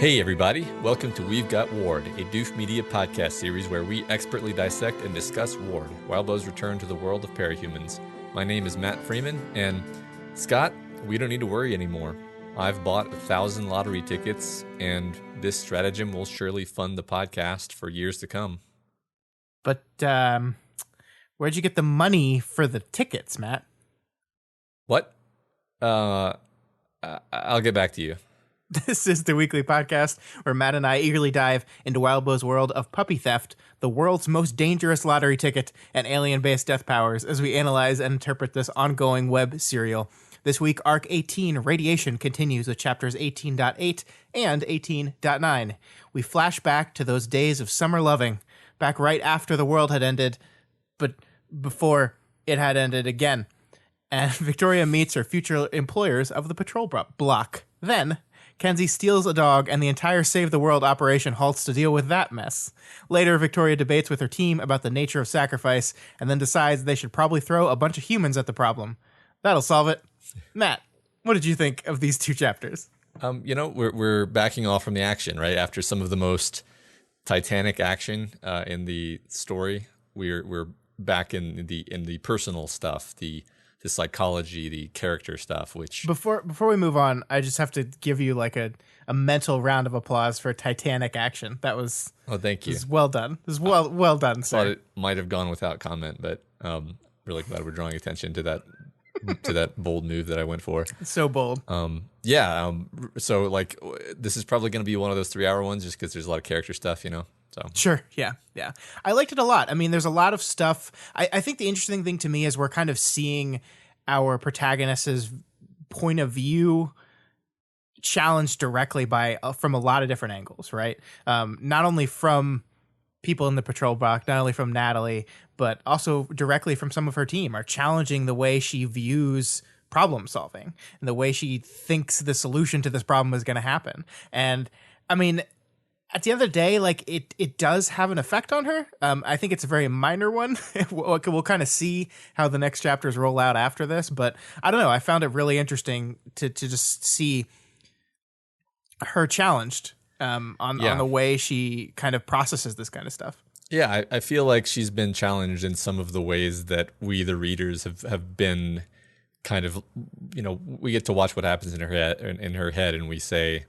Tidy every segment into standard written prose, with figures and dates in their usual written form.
Hey everybody, welcome to We've Got Ward, a Doof Media podcast series where we expertly dissect and discuss Ward, Wildbow's return to the world of parahumans. My name is Matt Freeman, and Scott, we don't need to worry anymore. I've bought 1,000 lottery tickets, and this stratagem will surely fund the podcast for years to come. But where'd you get the money for the tickets, Matt? What? I'll get back to you. This is the weekly podcast where Matt and I eagerly dive into Wildbow's world of puppy theft, the world's most dangerous lottery ticket, and alien-based death powers as we analyze and interpret this ongoing web serial. This week, Arc 18, Radiation, continues with chapters 18.8 and 18.9. We flash back to those days of summer loving, back right after the world had ended, but before it had ended again. And Victoria meets her future employers of the patrol block. Then Kenzie steals a dog, and the entire Save the World operation halts to deal with that mess. Later, Victoria debates with her team about the nature of sacrifice, and then decides they should probably throw a bunch of humans at the problem. That'll solve it. Matt, what did you think of these two chapters? We're backing off from the action, right? After some of the most titanic action in the story, we're back in the personal stuff, the psychology, the character stuff, which... Before we move on, I just have to give you like a mental round of applause for Titanic action. That was... Oh, thank you. It was well done. It was well done, sir. I thought it might have gone without comment, but really glad we're drawing attention to that to that bold move that I went for. So bold. So like this is probably going to be one of those 3-hour ones just because there's a lot of character stuff, So Sure. Yeah. I liked it a lot. I mean, there's a lot of stuff. I think the interesting thing to me is we're kind of seeing our protagonist's point of view challenged directly from a lot of different angles, right? Not only from people in the patrol block, not only from Natalie, but also directly from some of her team are challenging the way she views problem solving and the way she thinks the solution to this problem is going to happen. And I mean, at the end of the day, like it does have an effect on her. I think it's a very minor one. We'll kind of see how the next chapters roll out after this, but I don't know. I found it really interesting to just see her challenged on the way she kind of processes this kind of stuff. Yeah, I feel like she's been challenged in some of the ways that we, the readers, have been kind of, we get to watch what happens in her head, and we say,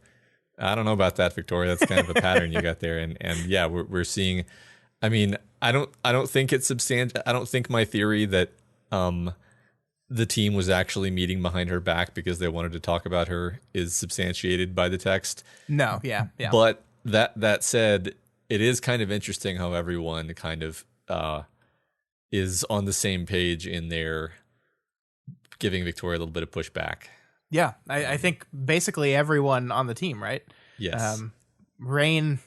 I don't know about that, Victoria. That's kind of a pattern you got there, and yeah, we're seeing. I mean, I don't think it's substantial. I don't think my theory that the team was actually meeting behind her back because they wanted to talk about her is substantiated by the text. No, yeah. But that said, it is kind of interesting how everyone kind of is on the same page in their giving Victoria a little bit of pushback. Yeah, I think basically everyone on the team, right? Yes. Rain,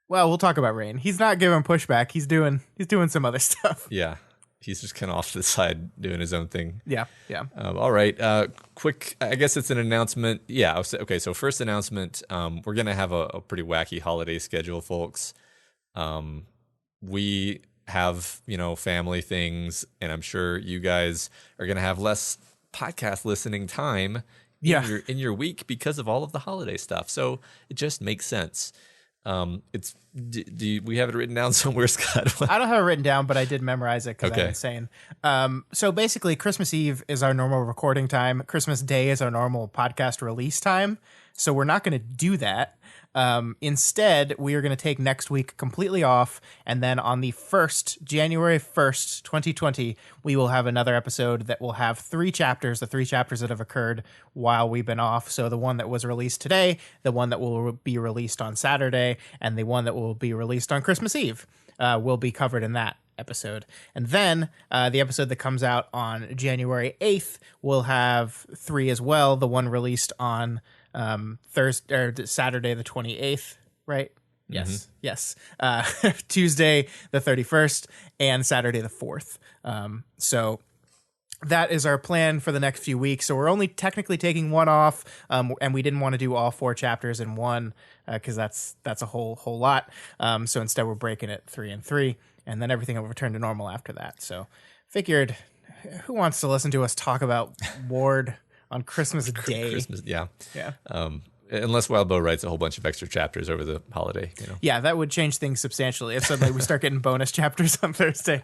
well, we'll talk about Rain. He's not giving pushback. He's doing some other stuff. Yeah. He's just kind of off to the side doing his own thing. Yeah. All right. Quick, I guess it's an announcement. Yeah. Okay. So first announcement, we're going to have a pretty wacky holiday schedule, folks. We have, family things, and I'm sure you guys are going to have less podcast listening time in your week because of all of the holiday stuff. So it just makes sense. Do we have it written down somewhere, Scott? I don't have it written down, but I did memorize it because I'm insane. So basically, Christmas Eve is our normal recording time. Christmas Day is our normal podcast release time. So we're not going to do that. Instead, we are going to take next week completely off. And then on the January 1st, 2020, we will have another episode that will have 3 chapters, the 3 chapters that have occurred while we've been off. So the one that was released today, the one that will be released on Saturday, and the one that will be released on Christmas Eve will be covered in that episode. And then the episode that comes out on January 8th will have 3 as well. The one released on Thursday or Saturday the 28th, right? Yes. Tuesday the 31st and Saturday the 4th. So that is our plan for the next few weeks. So we're only technically taking one off, and we didn't want to do all 4 chapters in one because that's a whole lot. So instead, we're breaking it 3 and 3, and then everything will return to normal after that. So figured, who wants to listen to us talk about Ward on Christmas Day? Yeah. Yeah. Unless Wildbow writes a whole bunch of extra chapters over the holiday, Yeah, that would change things substantially if suddenly we start getting bonus chapters on Thursday.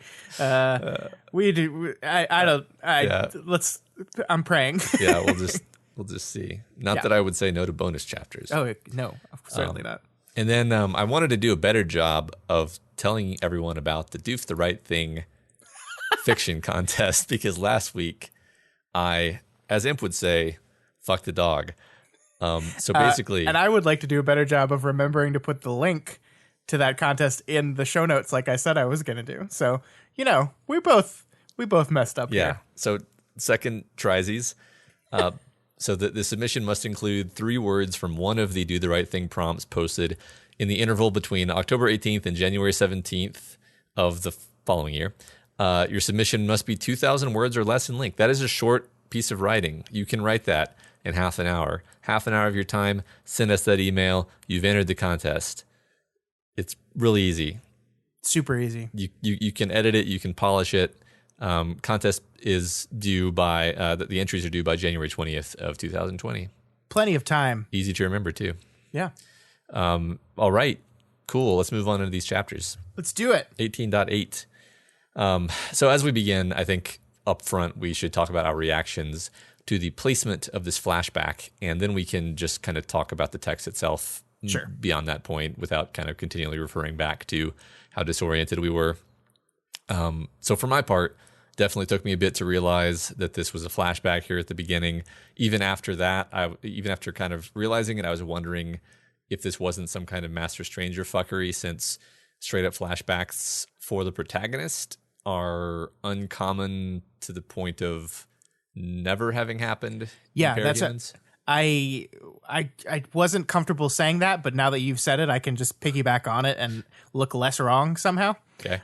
We do. I'm praying. Yeah, we'll just see. Not that I would say no to bonus chapters. Oh no, certainly not. And then I wanted to do a better job of telling everyone about the Doof the Right Thing fiction contest, because last week I, as Imp would say, fucked the dog. So basically, and I would like to do a better job of remembering to put the link to that contest in the show notes, like I said I was going to do. So we both messed up. Yeah. Here. So second trysies. So the submission must include 3 words from one of the Do the Right Thing prompts posted in the interval between October 18th and January 17th of the following year. Your submission must be 2,000 words or less in length. That is a short piece of writing. You can write that in half an hour. Half an hour of your time, send us that email. You've entered the contest. It's really easy. Super easy. You can edit it. You can polish it. Contest is due by, the entries are due by January 20th of 2020. Plenty of time. Easy to remember, too. Yeah. All right. Cool. Let's move on into these chapters. Let's do it. 18.8. So as we begin, I think up front we should talk about our reactions to the placement of this flashback, and then we can just kind of talk about the text itself beyond that point without kind of continually referring back to how disoriented we were. So for my part, definitely took me a bit to realize that this was a flashback here at the beginning. Even after that, even after kind of realizing it, I was wondering if this wasn't some kind of Master Stranger fuckery, since straight up flashbacks for the protagonist are uncommon to the point of never having happened. Yeah, I wasn't comfortable saying that, but now that you've said it, I can just piggyback on it and look less wrong somehow. Okay.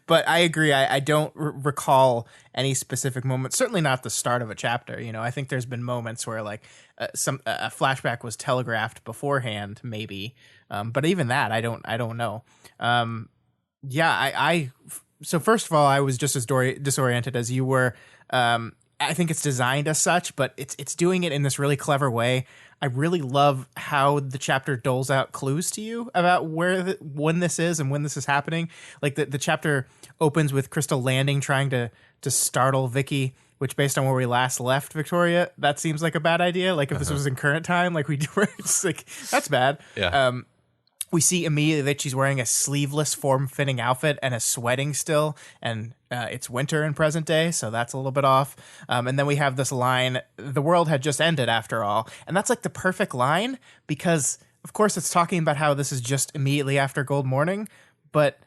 But I agree. I don't recall any specific moments. Certainly not the start of a chapter. I think there's been moments where like a flashback was telegraphed beforehand, maybe. But even that, I don't know. So first of all, I was just as disoriented as you were. I think it's designed as such, but it's doing it in this really clever way. I really love how the chapter doles out clues to you about when this is and when this is happening. Like the chapter opens with Crystal landing, trying to startle Vicky, which based on where we last left Victoria, that seems like a bad idea. Like if this was in current time, like we were just like, that's bad. Yeah. We see immediately that she's wearing a sleeveless, form-fitting outfit and is sweating still, and it's winter in present day, so that's a little bit off. And then we have this line, the world had just ended after all. And that's like the perfect line because, of course, it's talking about how this is just immediately after Gold Morning, but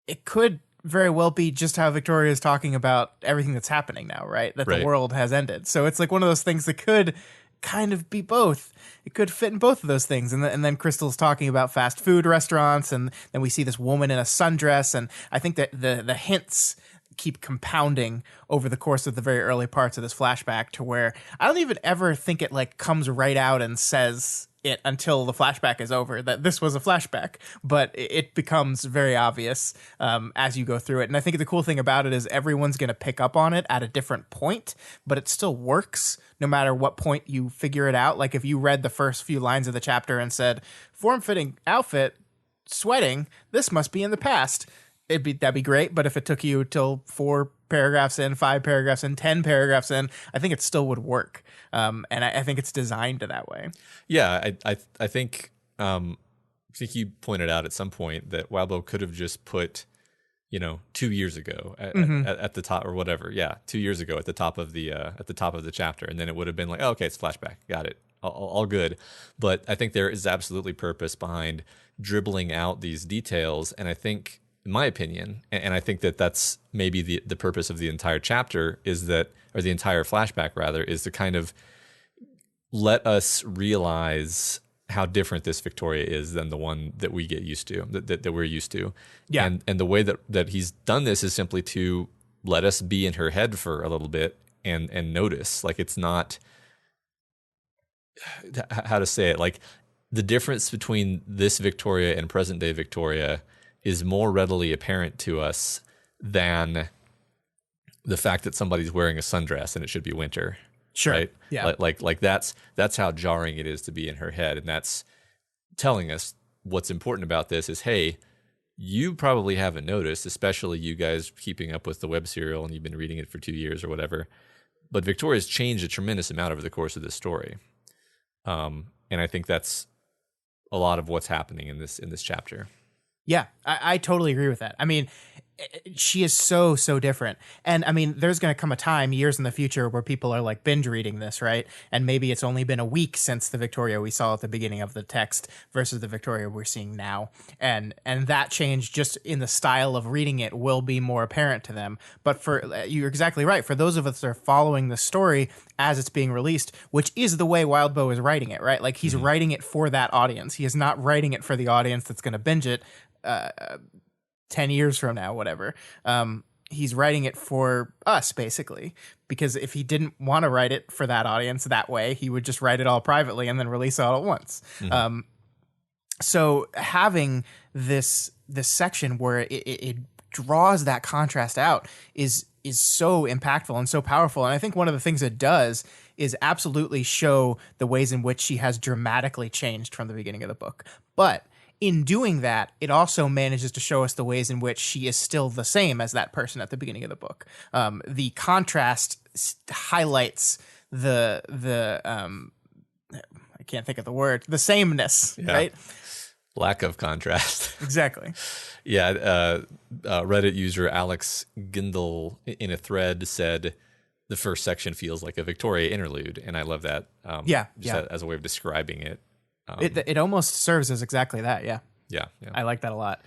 it could very well be just how Victoria is talking about everything that's happening now, right? That the world has ended. So it's like one of those things that could kind of be both. It could fit in both of those things. And then Crystal's talking about fast food restaurants, and then we see this woman in a sundress, and I think that the hints keep compounding over the course of the very early parts of this flashback to where I don't even ever think it like comes right out and says it until the flashback is over that this was a flashback, but it becomes very obvious as you go through it. And I think the cool thing about it is everyone's going to pick up on it at a different point, but it still works no matter what point you figure it out. Like if you read the first few lines of the chapter and said form-fitting outfit, sweating, this must be in the past, that'd be great. But if it took you till 4 paragraphs in, 5 paragraphs in, 10 paragraphs in, I think it still would work. And I think it's designed that way. Yeah, I think you pointed out at some point that Wildbow could have just put, 2 years ago at the top or whatever. Yeah, 2 years ago at the top of the chapter, and then it would have been like, oh, okay, it's flashback, got it, all good. But I think there is absolutely purpose behind dribbling out these details, and I think, in my opinion, and I think that that's maybe the purpose of the entire chapter is that, or the entire flashback rather, is to kind of let us realize how different this Victoria is than the one that we get used to, that we're used to. Yeah. And the way that he's done this is simply to let us be in her head for a little bit and notice. Like, it's not, how to say it, like, the difference between this Victoria and present day Victoria is more readily apparent to us than the fact that somebody's wearing a sundress and it should be winter. Sure. Right? Yeah. Like that's how jarring it is to be in her head. And that's telling us what's important about this is, hey, you probably haven't noticed, especially you guys keeping up with the web serial and you've been reading it for 2 years or whatever. But Victoria's changed a tremendous amount over the course of this story. And I think that's a lot of what's happening in this chapter. Yeah, I totally agree with that. I mean, she is so different. And I mean, there's going to come a time years in the future where people are like binge reading this, right? And maybe it's only been a week since the Victoria we saw at the beginning of the text versus the Victoria we're seeing now. And that change just in the style of reading it will be more apparent to them. But you're exactly right. For those of us that are following the story as it's being released, which is the way Wildbow is writing it, right? Like, he's writing it for that audience. He is not writing it for the audience that's going to binge it 10 years from now, whatever. He's writing it for us, basically, because if he didn't want to write it for that audience that way, he would just write it all privately and then release it all at once. So having this section where it draws that contrast out is so impactful and so powerful. And I think one of the things it does is absolutely show the ways in which she has dramatically changed from the beginning of the book. But in doing that, it also manages to show us the ways in which she is still the same as that person at the beginning of the book. The contrast highlights the I can't think of the word, the sameness, right? Lack of contrast. Exactly. Yeah. Reddit user Alex Gindel in a thread said the first section feels like a Victoria interlude, and I love that. As a way of describing it. It almost serves as exactly that. Yeah. I like that a lot.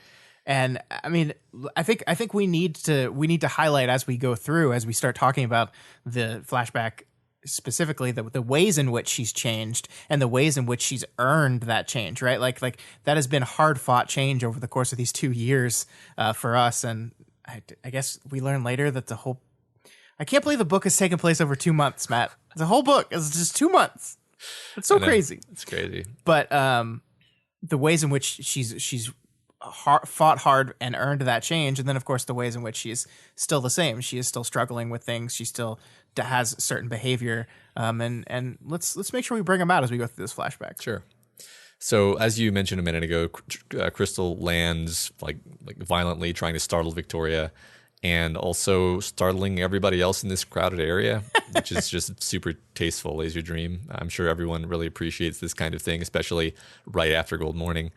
And I mean, I think we need to highlight as we go through, as we start talking about the flashback specifically, the ways in which she's changed and the ways in which she's earned that change, right? Like that has been hard fought change over the course of these 2 years for us. And I guess we learn later that I can't believe the book has taken place over 2 months, Matt. The whole book is just 2 months. It's so crazy. It's crazy. But the ways in which she's fought hard and earned that change, and then of course the ways in which she's still the same. She is still struggling with things. She still has certain behavior. And let's make sure we bring them out as we go through this flashback. Sure. So as you mentioned a minute ago, Crystal lands like violently, trying to startle Victoria, and also startling everybody else in this crowded area, which is just super tasteful, Laser Dream. I'm sure everyone really appreciates this kind of thing, especially right after Gold Morning.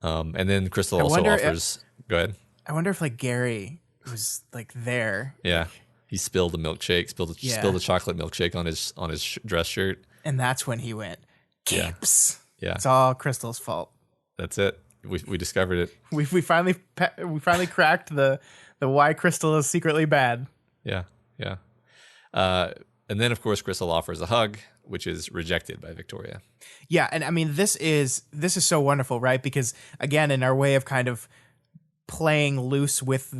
And then Crystal also offers... Go ahead. I wonder if, like, Gary was, like, there. Yeah. He spilled a milkshake, spilled a chocolate milkshake on his dress shirt. And that's when he went, Gibbs. Yeah. It's all Crystal's fault. That's it. We discovered it. We finally cracked the why Crystal is secretly bad. Yeah. And then, of course, Crystal offers a hug, which is rejected by Victoria. Yeah, and I mean, this is so wonderful, right? Because, again, in our way of kind of playing loose with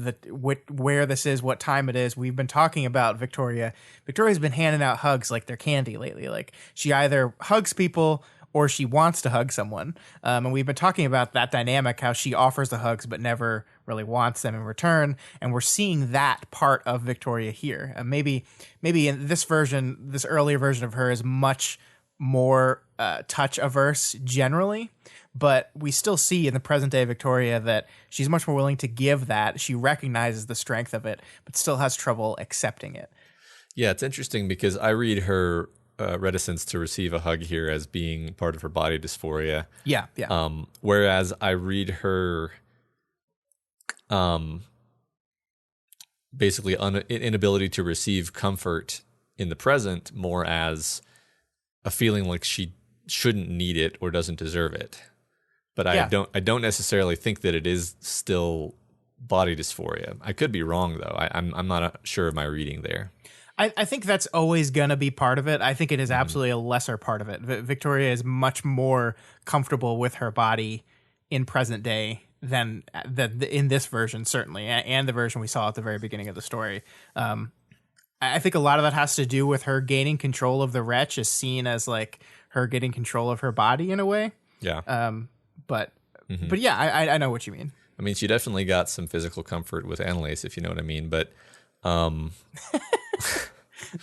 where this is, what time it is, we've been talking about Victoria. Victoria's been handing out hugs like they're candy lately. Like, she either hugs people or she wants to hug someone. And we've been talking about that dynamic, how she offers the hugs but never really wants them in return. And we're seeing that part of Victoria here. Maybe in this version, this earlier version of her is much more touch averse generally. But we still see in the present day Victoria that she's much more willing to give that. She recognizes the strength of it, but still has trouble accepting it. Yeah, it's interesting because I read her reticence to receive a hug here as being part of her body dysphoria. Yeah. Whereas I read her basically inability to receive comfort in the present more as a feeling like she shouldn't need it or doesn't deserve it. But I don't necessarily think that it is still body dysphoria. I could be wrong though. I'm not sure of my reading there. I think that's always going to be part of it. I think it is absolutely a lesser part of it. Victoria is much more comfortable with her body in present day than in this version, certainly, and the version we saw at the very beginning of the story. I think a lot of that has to do with her gaining control of the wretch is seen as like her getting control of her body in a way. Yeah. But yeah, I know what you mean. I mean, she definitely got some physical comfort with Annalise, if you know what I mean. But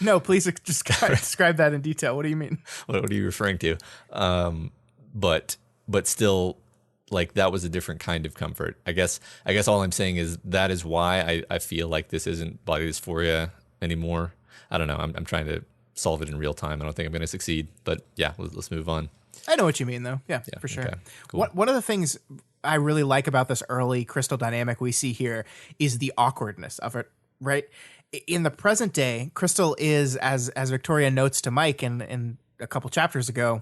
no, please just describe that in detail. What do you mean? what are you referring to? But still, like, that was a different kind of comfort. I guess all I'm saying is that is why I feel like this isn't body dysphoria anymore. I don't know. I'm trying to solve it in real time. I don't think I'm going to succeed. But yeah, let's move on. I know what you mean, though. Yeah, for sure. Okay, cool. One of the things I really like about this early Crystal dynamic we see here is the awkwardness of it, right? In the present day, Crystal is, as Victoria notes to Mike in a couple chapters ago,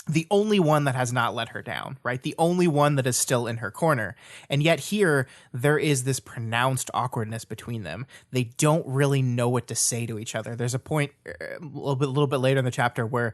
the only one that has not let her down, right? The only one that is still in her corner. And yet here, there is this pronounced awkwardness between them. They don't really know what to say to each other. There's a point a little bit later in the chapter where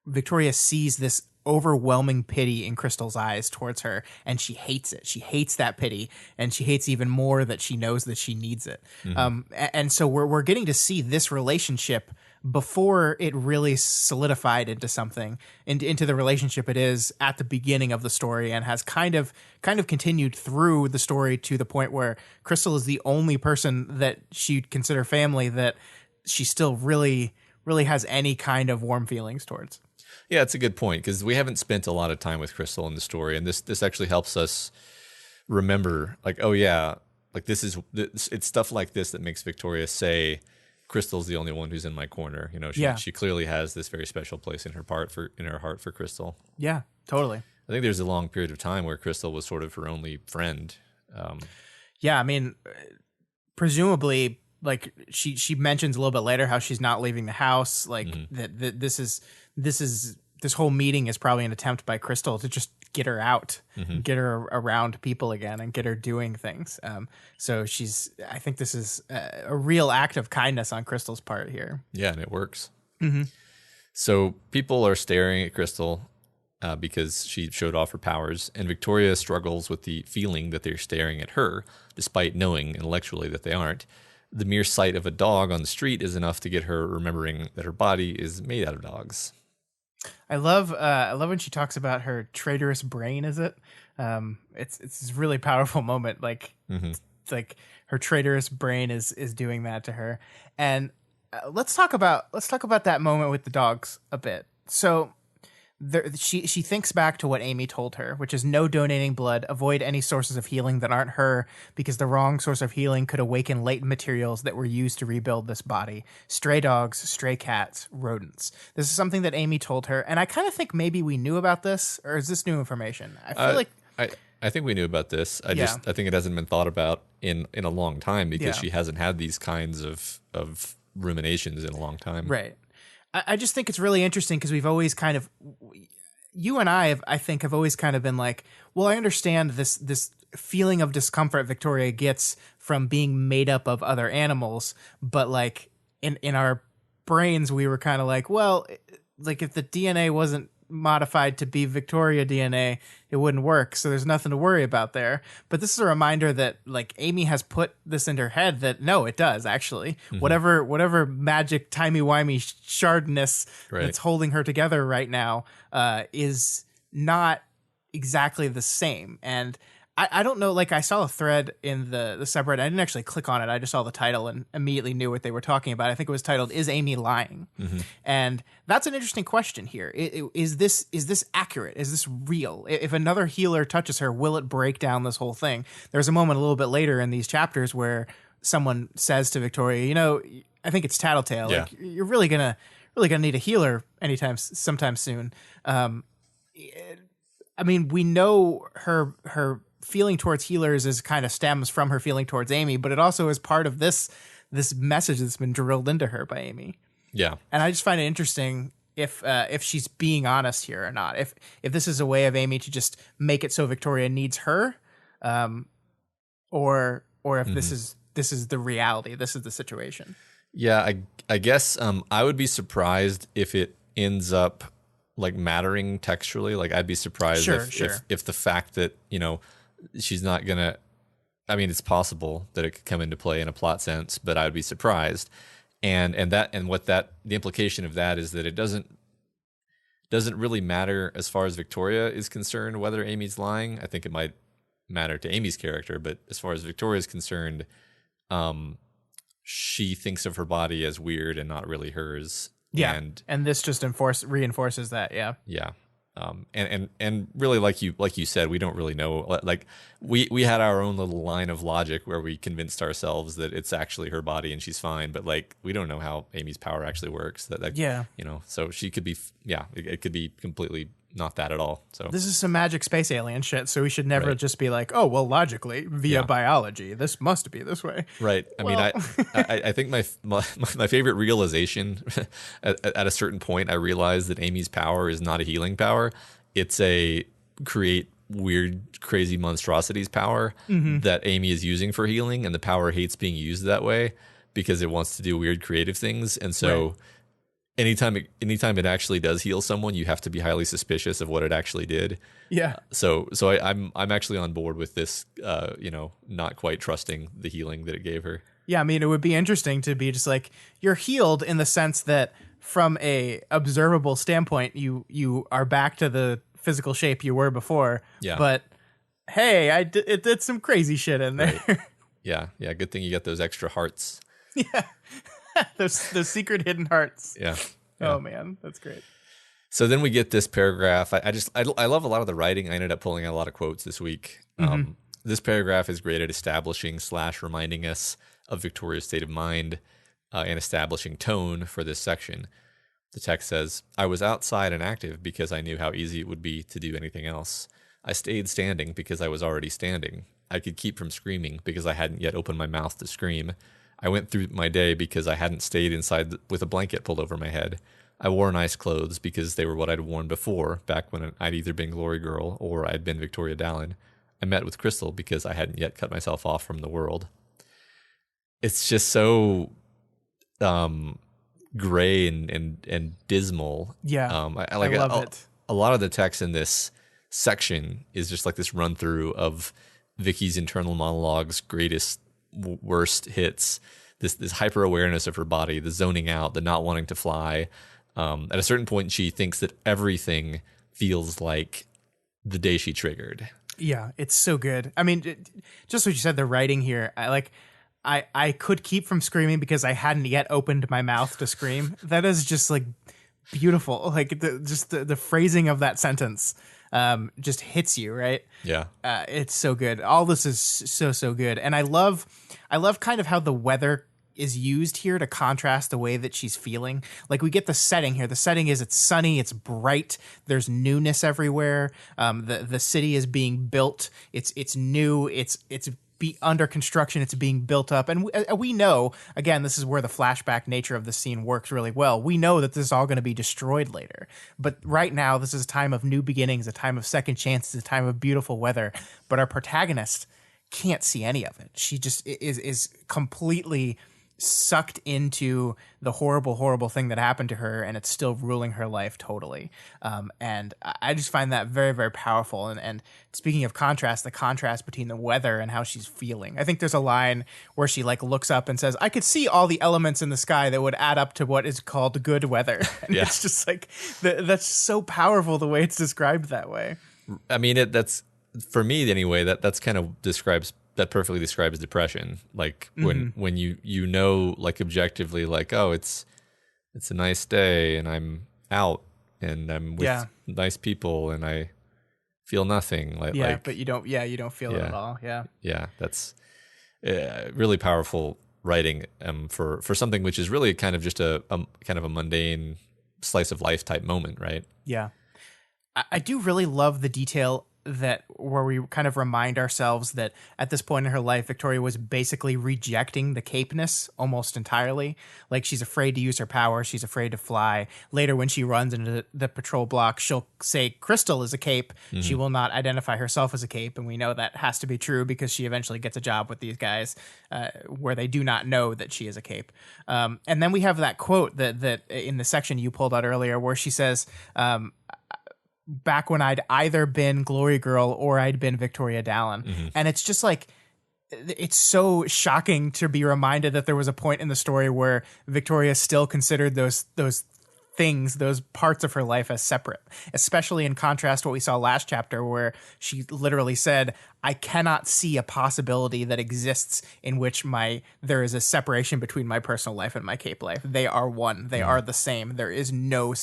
Victoria sees this overwhelming pity in Crystal's eyes towards her, and she hates it. She hates that pity, and she hates even more that she knows that she needs it. And so we're getting to see this relationship before it really solidified into something, into the relationship it is at the beginning of the story, and has kind of continued through the story to the point where Crystal is the only person that she'd consider family that she still really has any kind of warm feelings towards. Yeah, it's a good point, because we haven't spent a lot of time with Crystal in the story, and this actually helps us remember, like, oh yeah, like it's stuff like this that makes Victoria say Crystal's the only one who's in my corner. You know, she clearly has this very special place in her heart for Crystal. Yeah, totally. I think there's a long period of time where Crystal was sort of her only friend. Yeah, I mean, presumably, like she mentions a little bit later how she's not leaving the house. Like that this whole meeting is probably an attempt by Crystal to just get her out, get her around people again, and get her doing things. So I think this is a real act of kindness on Crystal's part here. Yeah, and it works. So people are staring at Crystal because she showed off her powers, and Victoria struggles with the feeling that they're staring at her, despite knowing intellectually that they aren't. The mere sight of a dog on the street is enough to get her remembering that her body is made out of dogs. I love when she talks about her traitorous brain. Is it? It's this really powerful moment. Like, like her traitorous brain is doing that to her. And let's talk about that moment with the dogs a bit. So she thinks back to what Amy told her, which is no donating blood, avoid any sources of healing that aren't her, because the wrong source of healing could awaken latent materials that were used to rebuild this body. Stray dogs, stray cats, rodents. This is something that Amy told her, and I kind of think maybe we knew about this, or is this new information? I feel like I think we knew about this. I think it hasn't been thought about in a long time, because she hasn't had these kinds of ruminations in a long time. Right. I just think it's really interesting because we've always kind of, you and I think have always kind of been like, well, I understand this feeling of discomfort Victoria gets from being made up of other animals, but like in our brains we were kind of like, well, like if the DNA wasn't modified to be Victoria DNA, it wouldn't work, so there's nothing to worry about there. But this is a reminder that like Amy has put this into her head that no, it does actually. Whatever magic timey-wimey shardness that's holding her together right now is not exactly the same. And I don't know, like I saw a thread in the subreddit. I didn't actually click on it. I just saw the title and immediately knew what they were talking about. I think it was titled, "Is Amy Lying?" And that's an interesting question here. Is this accurate? Is this real? If another healer touches her, will it break down this whole thing? There's a moment a little bit later in these chapters where someone says to Victoria, you know, I think it's Tattletale. Yeah. Like, you're really gonna need a healer sometime soon. I mean, we know her feeling towards healers is kind of stems from her feeling towards Amy, but it also is part of this message that's been drilled into her by Amy. Yeah. And I just find it interesting if she's being honest here or not. If this is a way of Amy to just make it so Victoria needs her, or if this is the reality, this is the situation. Yeah, I guess I would be surprised if it ends up like mattering textually. Like I'd be surprised Sure, if the fact that, she's not gonna, I mean, it's possible that it could come into play in a plot sense, but I would be surprised. And what that the implication of that is that it doesn't really matter as far as Victoria is concerned whether Amy's lying. I think it might matter to Amy's character, but as far as Victoria is concerned, she thinks of her body as weird and not really hers. Yeah, and this just reinforces that. Yeah, Yeah. And really, like you said, we don't really know. Like we had our own little line of logic where we convinced ourselves that it's actually her body and she's fine, but like we don't know how Amy's power actually works. Yeah. So she could be, it could be completely not that at all. So this is some magic space alien shit, so we should never Right. just be like, oh, well, logically, via Yeah. biology, this must be this way. right. I mean, I think my favorite realization at a certain point, I realized that Amy's power is not a healing power. It's a create weird, crazy monstrosities power that Amy is using for healing, and the power hates being used that way because it wants to do weird, creative things. And so, Right. anytime it actually does heal someone, you have to be highly suspicious of what it actually did. Yeah. So I'm actually on board with this. Not quite trusting the healing that it gave her. Yeah, I mean, it would be interesting to be just like, you're healed in the sense that from a observable standpoint, you are back to the physical shape you were before. Yeah. But hey, it did some crazy shit in there. Yeah. Good thing you got those extra hearts. Yeah. those secret hidden hearts. Yeah. Oh man, that's great. So then we get this paragraph. I love a lot of the writing. I ended up pulling out a lot of quotes this week. This paragraph is great at establishing / reminding us of Victoria's state of mind and establishing tone for this section. The text says, I was outside and active because I knew how easy it would be to do anything else. I stayed standing because I was already standing. I could keep from screaming because I hadn't yet opened my mouth to scream. I went through my day because I hadn't stayed inside with a blanket pulled over my head. I wore nice clothes because they were what I'd worn before, back when I'd either been Glory Girl or I'd been Victoria Dallin. I met with Crystal because I hadn't yet cut myself off from the world. It's just so gray and dismal. Yeah, I love it. A lot of the text in this section is just like this run through of Vicky's internal monologues, greatest, worst hits. This hyper awareness of her body, the zoning out, the not wanting to fly. At a certain point, she thinks that everything feels like the day she triggered. Yeah, it's so good. I mean, just what you said, the writing here, I could keep from screaming because I hadn't yet opened my mouth to scream. That is just like beautiful. Like the phrasing of that sentence just hits you, right? Yeah. It's so good. All this is so good. And I love kind of how the weather is used here to contrast the way that she's feeling. Like we get the setting here. The setting is it's sunny, it's bright, there's newness everywhere. The city is being built. It's new. It's under construction. It's being built up, and we know, again, this is where the flashback nature of the scene works really well. We know that this is all going to be destroyed later, but right now this is a time of new beginnings, a time of second chances, a time of beautiful weather. But our protagonist can't see any of it. She just is completely sucked into the horrible thing that happened to her, and it's still ruling her life totally. And I just find that very, very powerful. And speaking of contrast, the contrast between the weather and how she's feeling. I think there's a line where she like looks up and says, I could see all the elements in the sky that would add up to what is called good weather. And Yeah. it's just like, that's so powerful the way it's described that way. I mean, that's for me anyway. That's kind of perfectly describes depression. Like when you know, like objectively, like, oh, it's a nice day and I'm out and I'm with nice people and I feel nothing. But you don't feel it at all. Yeah. Yeah, that's really powerful writing for something which is really kind of just a kind of a mundane slice of life type moment, right? Yeah. I do really love the detail that where we kind of remind ourselves that at this point in her life, Victoria was basically rejecting the capeness almost entirely. Like, she's afraid to use her power. She's afraid to fly. Later, when she runs into the patrol block, she'll say Crystal is a cape. She will not identify herself as a cape. And we know that has to be true because she eventually gets a job with these guys where they do not know that she is a cape. And then we have that quote that in the section you pulled out earlier where she says, back when I'd either been Glory Girl or I'd been Victoria Dallin. And it's just like, it's so shocking to be reminded that there was a point in the story where Victoria still considered those things, those parts of her life as separate, especially in contrast to what we saw last chapter where she literally said, I cannot see a possibility that exists in which there is a separation between my personal life and my cape life. They are one. They are the same. There is no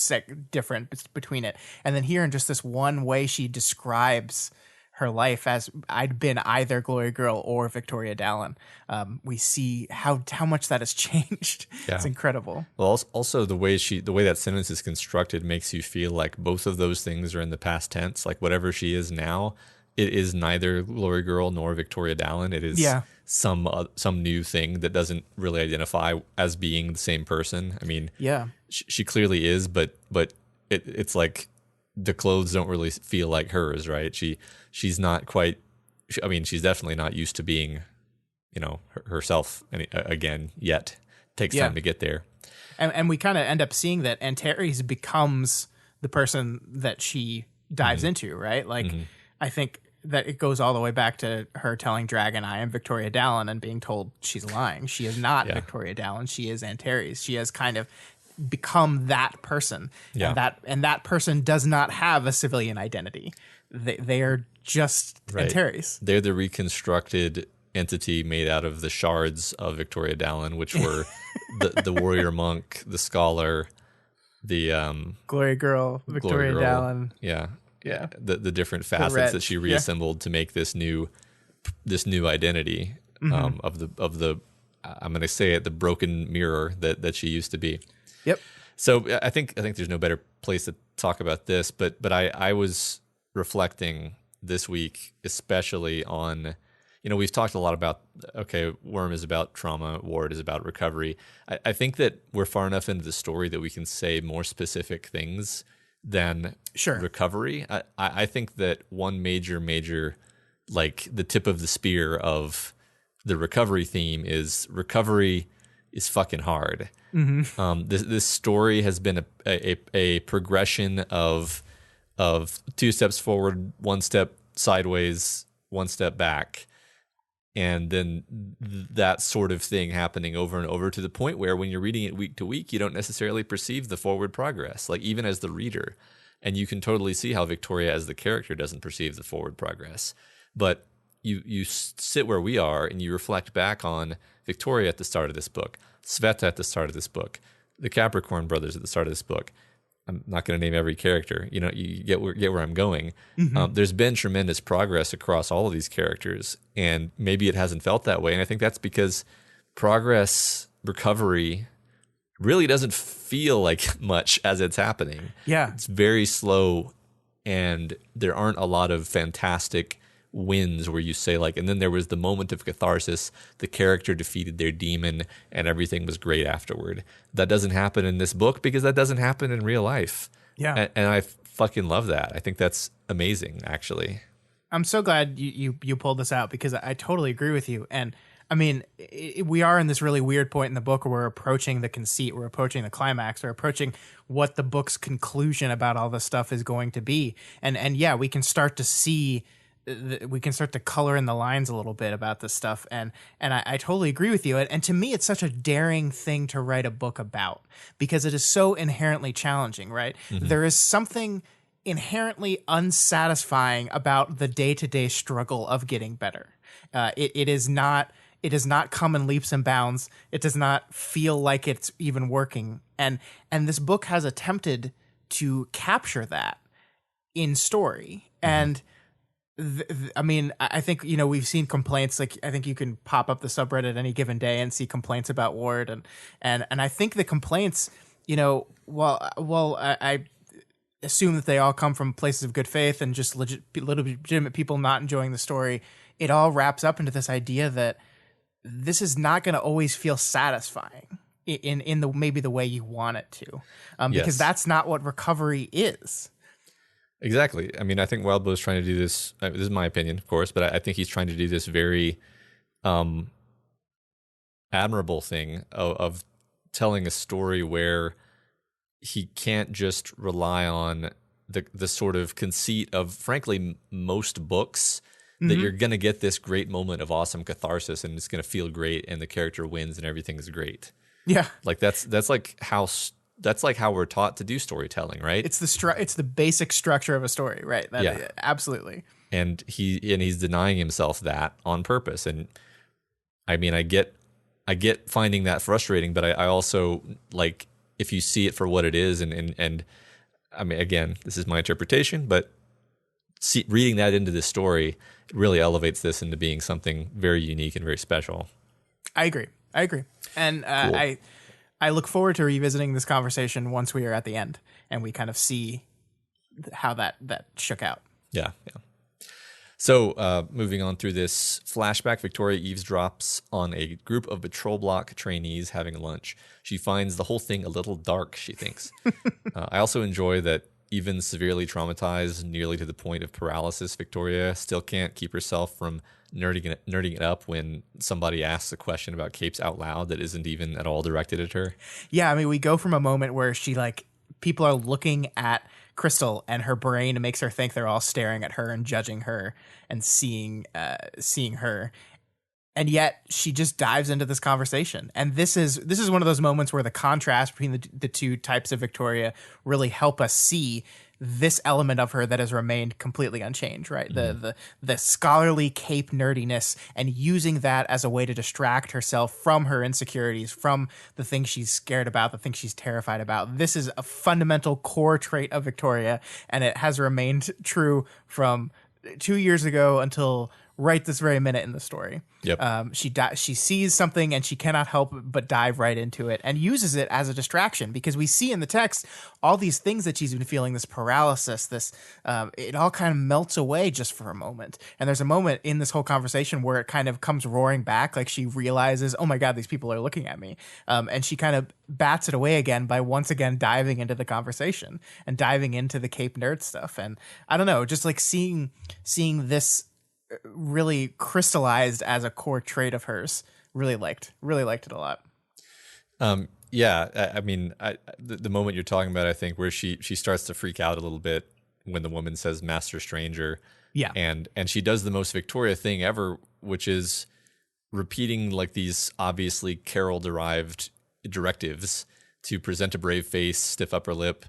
difference between it. And then here in just this one way she describes her life as I'd been either Glory Girl or Victoria Dallin. We see how much that has changed. Yeah. It's incredible. Well, also the way that sentence is constructed makes you feel like both of those things are in the past tense. Like whatever she is now, it is neither Glory Girl nor Victoria Dallin. It is some new thing that doesn't really identify as being the same person. I mean, she clearly is, but it's like the clothes don't really feel like hers, right? She's not quite. I mean, she's definitely not used to being, herself again yet. Takes time to get there. And we kind of end up seeing that Antares becomes the person that she dives into, right? Like, I think that it goes all the way back to her telling Dragon, I am Victoria Dallin, and being told she's lying. She is not Victoria Dallin. She is Antares. She has kind of become that person. And that person does not have a civilian identity. They are just Antares. They're the reconstructed entity made out of the shards of Victoria Dallin, which were the warrior monk, the scholar, the Glory Girl, Victoria Dallin. Yeah. The different facets that she reassembled to make this new identity of the I'm going to say it, the broken mirror that she used to be. Yep. So I think there's no better place to talk about this, but I was reflecting this week, especially on, we've talked a lot about, Worm is about trauma, Ward is about recovery. I think that we're far enough into the story that we can say more specific things than recovery. I think that one major, like the tip of the spear of the recovery theme is recovery is fucking hard. This story has been a progression of 2 steps forward, 1 step sideways, 1 step back, and then that sort of thing happening over and over to the point where when you're reading it week to week, you don't necessarily perceive the forward progress, like even as the reader. And you can totally see how Victoria as the character doesn't perceive the forward progress. But you sit where we are and you reflect back on Victoria at the start of this book, Sveta at the start of this book, the Capricorn brothers at the start of this book. I'm not going to name every character. You get where I'm going. There's been tremendous progress across all of these characters, and maybe it hasn't felt that way. And I think that's because recovery really doesn't feel like much as it's happening. Yeah. It's very slow, and there aren't a lot of fantastic wins where you say like, and then there was the moment of catharsis, the character defeated their demon and everything was great afterward. That doesn't happen in this book because that doesn't happen in real life. And I fucking love that. I think that's amazing, actually. I'm so glad you pulled this out because I totally agree with you. And I mean, we are in this really weird point in the book where we're approaching the conceit, we're approaching the climax, we're approaching what the book's conclusion about all this stuff is going to be. And yeah, we can start to see, we can start to color in the lines a little bit about this stuff. And I totally agree with you. And to me, it's such a daring thing to write a book about because it is so inherently challenging, right? There is something inherently unsatisfying about the day-to-day struggle of getting better. It does not come in leaps and bounds. It does not feel like it's even working. And this book has attempted to capture that in story. And I mean, I think, we've seen complaints, like I think you can pop up the subreddit any given day and see complaints about Ward. And I think the complaints, assume that they all come from places of good faith and just legitimate people not enjoying the story, it all wraps up into this idea that this is not going to always feel satisfying in the maybe the way you want it to, because Yes. that's not what recovery is. Exactly. I mean, I think Wildbow is trying to do this. This is my opinion, of course, but I think he's trying to do this very admirable thing of telling a story where he can't just rely on the sort of conceit of, frankly, most books that you're going to get this great moment of awesome catharsis and it's going to feel great and the character wins and everything is great. Yeah. Like that's like how we're taught to do storytelling, right? It's the basic structure of a story, right? Yeah. Absolutely. And he's denying himself that on purpose. And I mean, I get finding that frustrating, but I also, like, if you see it for what it is, and I mean, again, this is my interpretation, but reading that into this story really elevates this into being something very unique and very special. I agree. And Cool. I look forward to revisiting this conversation once we are at the end and we kind of see how that shook out. Yeah. So moving on through this flashback, Victoria eavesdrops on a group of patrol block trainees having lunch. She finds the whole thing a little dark, she thinks. I also enjoy that even severely traumatized, nearly to the point of paralysis, Victoria still can't keep herself from nerding it up when somebody asks a question about capes out loud that isn't even at all directed at her. Yeah, I mean, we go from a moment where people are looking at Crystal and her brain makes her think they're all staring at her and judging her and seeing her. And yet she just dives into this conversation. And this is one of those moments where the contrast between the two types of Victoria really help us see this element of her that has remained completely unchanged, right? Mm-hmm. The scholarly cape nerdiness and using that as a way to distract herself from her insecurities, from the things she's scared about, the things she's terrified about. This is a fundamental core trait of Victoria, and it has remained true from 2 years ago until right this very minute in the story. Yep. She sees something and she cannot help but dive right into it and uses it as a distraction, because we see in the text all these things that she's been feeling, this paralysis, it all kind of melts away just for a moment. And there's a moment in this whole conversation where it kind of comes roaring back, like she realizes, oh my God, these people are looking at me. And she kind of bats it away again by once again diving into the conversation and diving into the Cape Nerd stuff. And I don't know, just like seeing this really crystallized as a core trait of hers. Really liked it a lot. Yeah, I mean, the moment you're talking about, I think, where she starts to freak out a little bit when the woman says "Master Stranger," yeah, and she does the most Victoria thing ever, which is repeating like these obviously Carol-derived directives to present a brave face, stiff upper lip,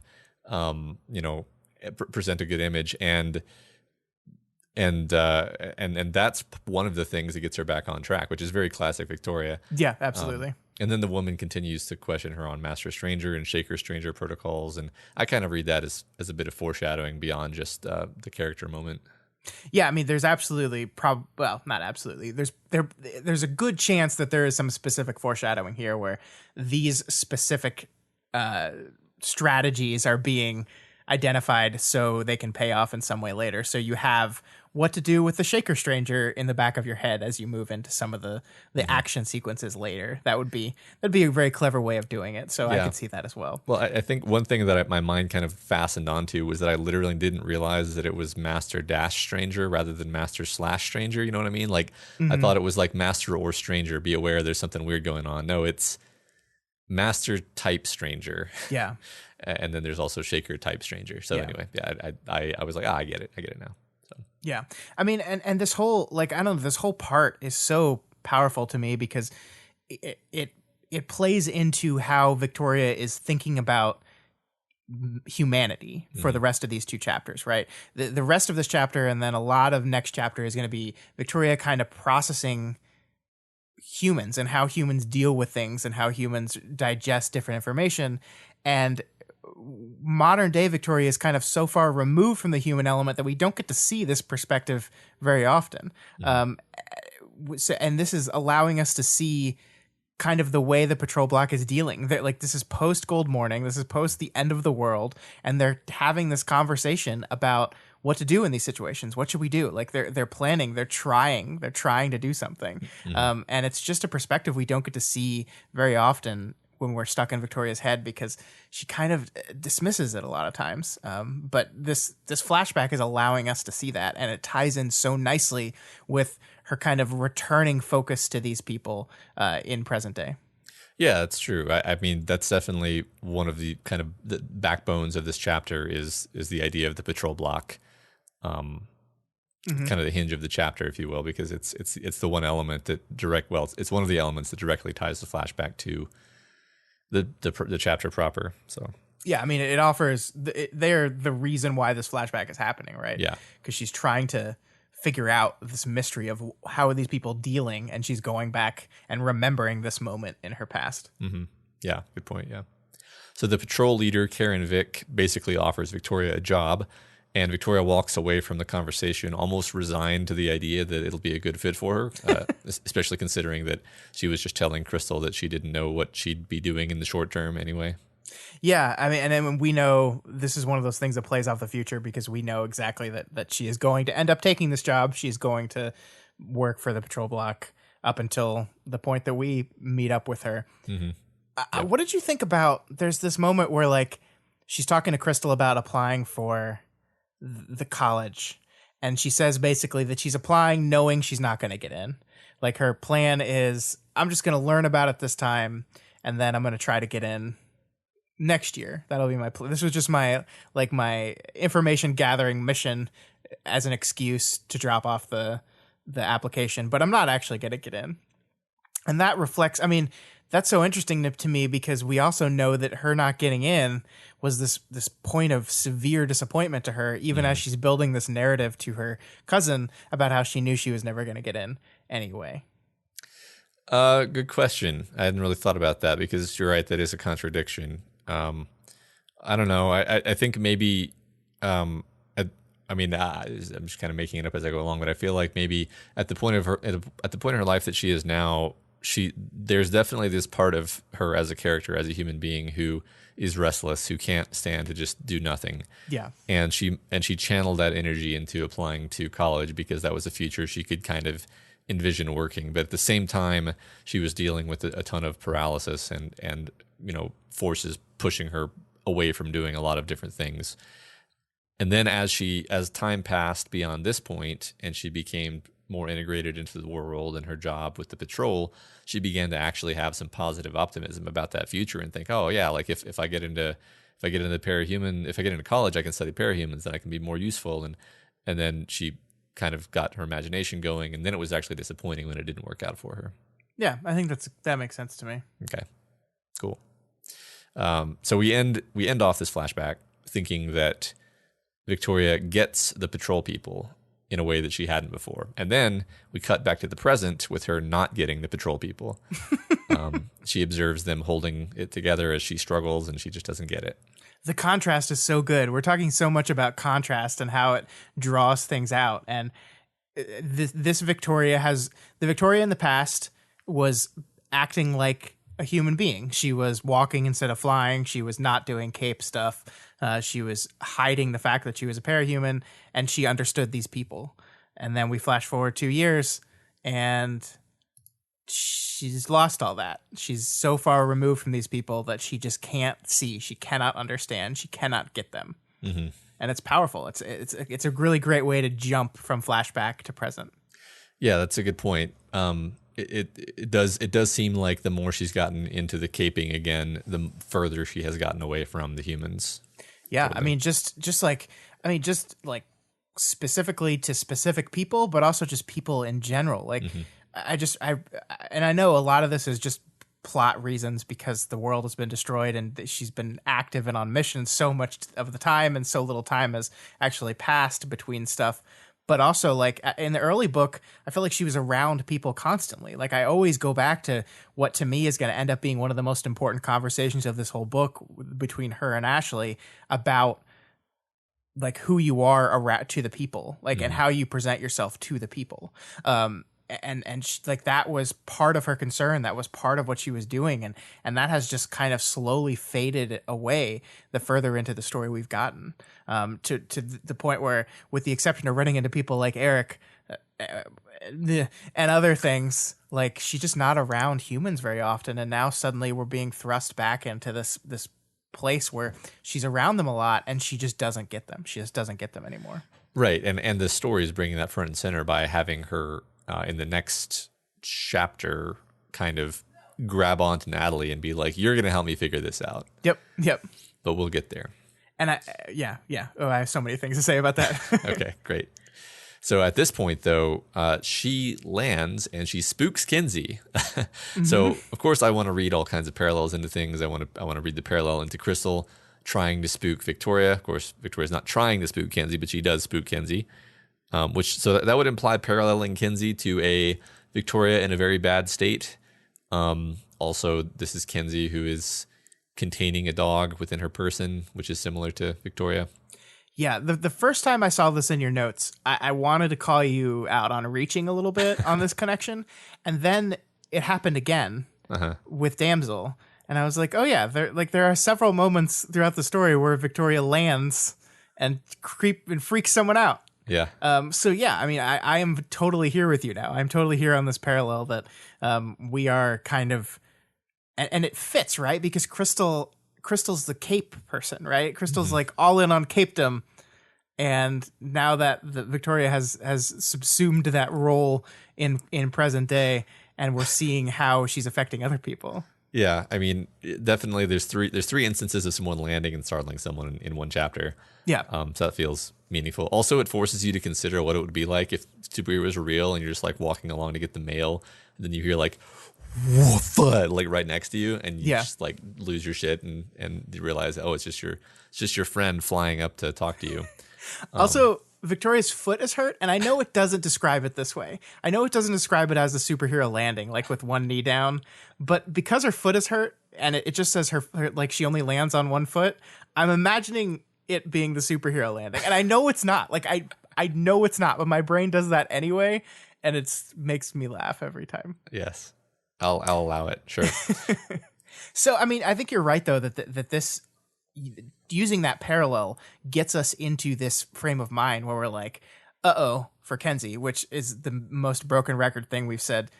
present a good image, and that's one of the things that gets her back on track, which is very classic Victoria. Yeah, absolutely. And then the woman continues to question her on Master Stranger and Shaker Stranger protocols, and I kind of read that as a bit of foreshadowing beyond just the character moment. Yeah, I mean, there's absolutely not absolutely. There's a good chance that there is some specific foreshadowing here where these specific strategies are being identified so they can pay off in some way later. So you have what to do with the Shaker Stranger in the back of your head as you move into some of the action sequences later. That'd be a very clever way of doing it. So yeah. I could see that as well. Well, I think one thing that my mind kind of fastened onto was that I literally didn't realize that it was Master Dash Stranger rather than Master / Stranger. You know what I mean? Like I thought it was like Master or Stranger. Be aware, there's something weird going on. No, it's Master type Stranger. Yeah. And then there's also Shaker type Stranger. So anyway, yeah, I was like, I get it now. So. Yeah, I mean, and this whole this whole part is so powerful to me because it plays into how Victoria is thinking about humanity for the rest of these two chapters, right? The rest of this chapter and then a lot of next chapter is going to be Victoria kind of processing humans and how humans deal with things and how humans digest different information. And modern day Victoria is kind of so far removed from the human element that we don't get to see this perspective very often. And this is allowing us to see kind of the way the patrol block is dealing. That like this is post Gold Morning, this is post the end of the world, and they're having this conversation about what to do in these situations. What should we do? Like they're planning, they're trying to do something, and it's just a perspective we don't get to see very often when we're stuck in Victoria's head, because she kind of dismisses it a lot of times. But this flashback is allowing us to see that, and it ties in so nicely with her kind of returning focus to these people in present day. Yeah, that's true. I mean, that's definitely one of the kind of the backbones of this chapter is the idea of the patrol block, kind of the hinge of the chapter, if you will, because it's the one element that it's one of the elements that directly ties the flashback to the chapter proper. So yeah, I mean, it offers they're the reason why this flashback is happening, right? Yeah, because she's trying to figure out this mystery of how are these people dealing, and she's going back and remembering this moment in her past. Yeah, good point. Yeah. So the patrol leader, Karen Vick, basically offers Victoria a job, and Victoria walks away from the conversation almost resigned to the idea that it'll be a good fit for her, especially considering that she was just telling Crystal that she didn't know what she'd be doing in the short term anyway. Yeah, I mean, and then we know this is one of those things that plays off the future, because we know exactly that she is going to end up taking this job. She's going to work for the patrol block up until the point that we meet up with her. What did you think about, there's this moment where like she's talking to Crystal about applying for the college, and she says basically that she's applying knowing she's not going to get in. Like her plan is, I'm just going to learn about it this time, and then I'm going to try to get in next year. That'll be my plan. This was just my information gathering mission as an excuse to drop off the application, but I'm not actually going to get in. And that reflects, I mean, that's so interesting to me, because we also know that her not getting in was this point of severe disappointment to her, even as she's building this narrative to her cousin about how she knew she was never going to get in anyway. Good question. I hadn't really thought about that, because you're right, that is a contradiction. I don't know. I think maybe, I'm just kind of making it up as I go along, but I feel like maybe at the point of her, at the point in her life that she is now, there's definitely this part of her as a character, as a human being, who is restless, who can't stand to just do nothing. Yeah. And she channeled that energy into applying to college, because that was a future she could kind of envision working. But at the same time, she was dealing with a ton of paralysis and forces pushing her away from doing a lot of different things. And then as time passed beyond this point, and she became more integrated into the world and her job with the patrol, she began to actually have some positive optimism about that future and think, oh yeah, like if I get into college, I can study parahumans, then I can be more useful. And then she kind of got her imagination going, and then it was actually disappointing when it didn't work out for her. Yeah, I think that makes sense to me. Okay, cool. So we end off this flashback thinking that Victoria gets the patrol people in a way that she hadn't before. And then we cut back to the present with her not getting the patrol people. She observes them holding it together as she struggles, and she just doesn't get it. The contrast is so good. We're talking so much about contrast and how it draws things out. And this Victoria the Victoria in the past was acting like a human being. She was walking instead of flying. She was not doing cape stuff. She was hiding the fact that she was a parahuman, and she understood these people. And then we flash forward 2 years, and she's lost all that. She's so far removed from these people that she just can't see. She cannot understand. She cannot get them. Mm-hmm. And it's powerful. It's a really great way to jump from flashback to present. Yeah, that's a good point. It does seem like the more she's gotten into the caping again, the further she has gotten away from the humans. Yeah, I mean, just like specifically to specific people, but also just people in general. Like, I know a lot of this is just plot reasons, because the world has been destroyed and she's been active and on missions so much of the time, and so little time has actually passed between stuff. But also, like, in the early book, I feel like she was around people constantly. Like, I always go back to what to me is going to end up being one of the most important conversations of this whole book between her and Ashley about, like, who you are around to the people, like, and how you present yourself to the people. like that was part of her concern. That was part of what she was doing, and that has just kind of slowly faded away the further into the story we've gotten, to the point where, with the exception of running into people like Eric and other things, like she's just not around humans very often, and now suddenly we're being thrust back into this place where she's around them a lot, and she just doesn't get them. She just doesn't get them anymore. Right, and the story is bringing that front and center by having her in the next chapter kind of grab onto Natalie and be like, "You're going to help me figure this out." Yep. But we'll get there. And yeah. Oh, I have so many things to say about that. Okay, great. So at this point, though, she lands and she spooks Kinsey. So of course, I want to read all kinds of parallels into things. I want to read the parallel into Crystal trying to spook Victoria. Of course, Victoria's not trying to spook Kinsey, but she does spook Kinsey. So that would imply paralleling Kinsey to a Victoria in a very bad state. Also, this is Kinsey who is containing a dog within her person, which is similar to Victoria. Yeah, the first time I saw this in your notes, I wanted to call you out on reaching a little bit on this connection, and then it happened again with Damsel, and I was like, oh yeah, there are several moments throughout the story where Victoria lands and freaks someone out. Yeah. So yeah, I mean, I am totally here with you now. I'm totally here on this parallel that we are kind of, and it fits, right? Because Crystal's the cape person, right? Crystal's like all in on capedom, and now that Victoria has subsumed that role in present day, and we're seeing how she's affecting other people. Yeah, I mean, definitely. There's three instances of someone landing and startling someone in one chapter. Yeah. So that feels meaningful. Also, it forces you to consider what it would be like if superheroes were real and you're just like walking along to get the mail, and then you hear like, "Whoa, thud," like right next to you, and you just like lose your shit and you realize, oh, it's just your friend flying up to talk to you. Also, Victoria's foot is hurt, and I know it doesn't describe it this way. I know it doesn't describe it as a superhero landing, like with one knee down, but because her foot is hurt, and it just says her like she only lands on one foot, I'm imagining it being the superhero landing. And I know it's not. Like I know it's not, but my brain does that anyway, and it makes me laugh every time. Yes. I'll allow it. Sure. So, I mean, I think you're right, though, that this, using that parallel gets us into this frame of mind where we're like, uh-oh, for Kenzie, which is the most broken record thing we've said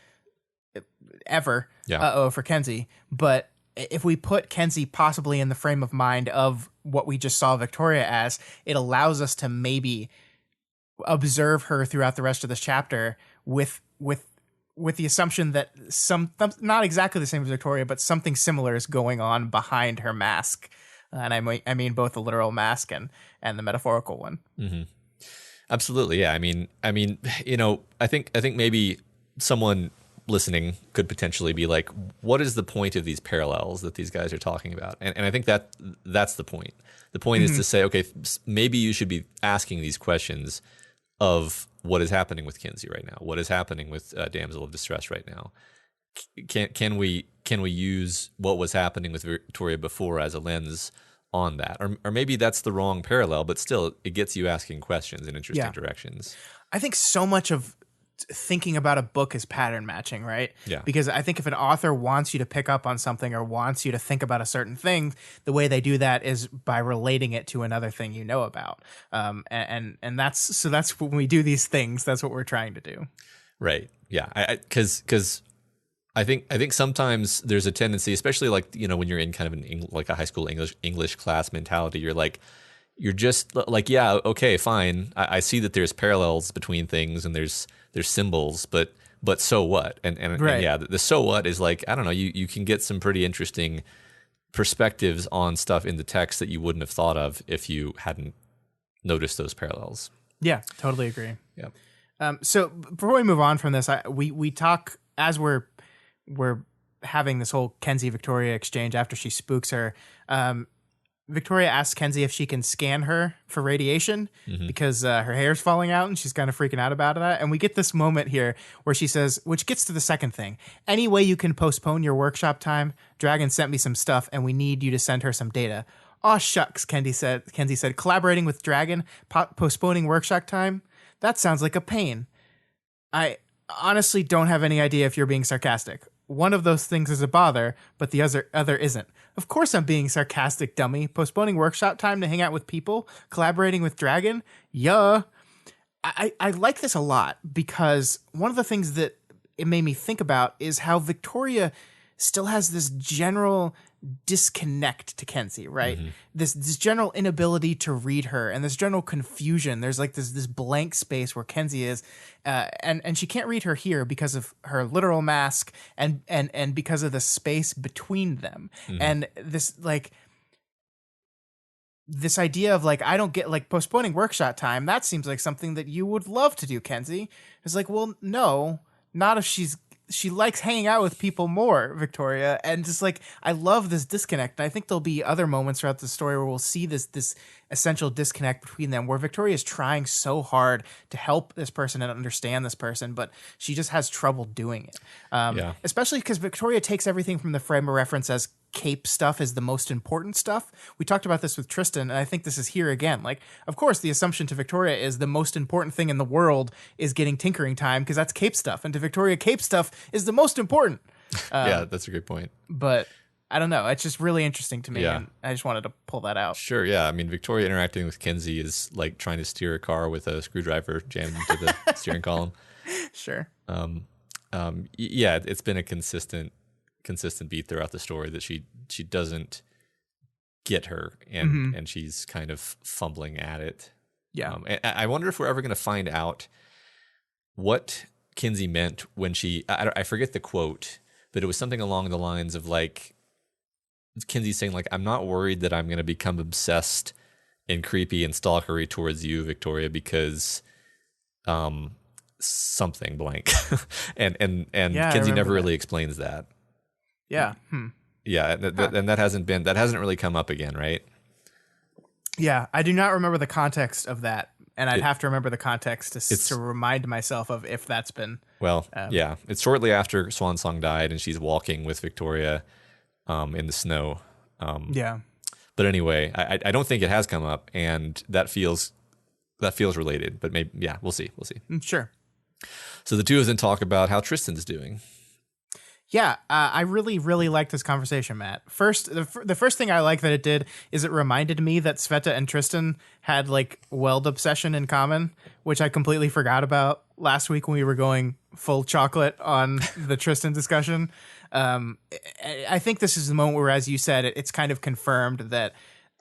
ever. Yeah. Uh-oh, for Kenzie. But if we put Kenzie possibly in the frame of mind of what we just saw Victoria as, it allows us to maybe observe her throughout the rest of this chapter with the assumption that not exactly the same as Victoria, but something similar is going on behind her mask. And I mean both the literal mask and the metaphorical one. Mm-hmm. Absolutely. Yeah. I mean, I think maybe someone listening could potentially be like, what is the point of these parallels that these guys are talking about? And I think that's the point. The point is to say, okay, maybe you should be asking these questions of what is happening with Kinsey right now. What is happening with Damsel of Distress right now? Can we use what was happening with Victoria before as a lens on that? Or maybe that's the wrong parallel, but still it gets you asking questions in interesting directions. I think so much of thinking about a book is pattern matching, right? Yeah. Because I think if an author wants you to pick up on something or wants you to think about a certain thing, the way they do that is by relating it to another thing you know about. And that's when we do these things, that's what we're trying to do. Right. Yeah. Because I think sometimes there's a tendency, especially like, when you're in kind of like a high school English class mentality, you're just like, yeah, okay, fine. I see that there's parallels between things and there's symbols, but so what? And yeah, the so what is like, I don't know, you can get some pretty interesting perspectives on stuff in the text that you wouldn't have thought of if you hadn't noticed those parallels. Yeah, totally agree. Yeah. So before we move on from this, we talk as we're having this whole Kenzie Victoria exchange after she spooks her. Victoria asks Kenzie if she can scan her for radiation because her hair's falling out and she's kind of freaking out about that. And we get this moment here where she says, which gets to the second thing, any way you can postpone your workshop time? Dragon sent me some stuff and we need you to send her some data. Aw, shucks, Kenzie said, collaborating with Dragon, postponing workshop time? That sounds like a pain. honestly don't have any idea if you're being sarcastic. One of those things is a bother, but the other isn't. Of course I'm being sarcastic, dummy. Postponing workshop time to hang out with people, collaborating with Dragon. Yeah. I like this a lot because one of the things that it made me think about is how Victoria still has this general disconnect to Kenzie, right? This general inability to read her and this general confusion. There's like this blank space where Kenzie is, and she can't read her here because of her literal mask and because of the space between them. And this idea of like, I don't get like postponing workshop time. That seems like something that you would love to do, Kenzie. It's like, well, no, not if she likes hanging out with people more, Victoria. And just like, I love this disconnect. And I think there'll be other moments throughout the story where we'll see this essential disconnect between them, where Victoria is trying so hard to help this person and understand this person, but she just has trouble doing it. Especially because Victoria takes everything from the frame of reference as cape stuff is the most important stuff. We talked about this with Tristan, and I think this is here again. Like, of course, the assumption to Victoria is the most important thing in the world is getting tinkering time because that's cape stuff. And to Victoria, cape stuff is the most important. Yeah, that's a great point. But I don't know. It's just really interesting to me. Yeah. And I just wanted to pull that out. Sure, yeah. I mean, Victoria interacting with Kenzie is like trying to steer a car with a screwdriver jammed into the steering column. Sure. Yeah, it's been a consistent beat throughout the story that she doesn't get her, and she's kind of fumbling at it. Yeah. And I wonder if we're ever going to find out what Kenzie meant when I forget the quote, but it was something along the lines of like Kenzie saying like, I'm not worried that I'm going to become obsessed and creepy and stalkery towards you, Victoria, because something blank. and Yeah, Kenzie never really explains that. Yeah. Yeah, and that hasn't really come up again, right? Yeah, I do not remember the context of that, and I'd have to remember the context to remind myself of if that's been. Well, yeah, it's shortly after Swan Song died, and she's walking with Victoria in the snow. Yeah. But anyway, I don't think it has come up, and that feels related. But maybe, yeah, we'll see. Sure. So the two of them talk about how Tristan's doing. Yeah, I really, really liked this conversation, Matt. First, the first thing I like that it did is it reminded me that Sveta and Tristan had like weld obsession in common, which I completely forgot about last week when we were going full chocolate on the Tristan discussion. I think this is the moment where, as you said, it's kind of confirmed that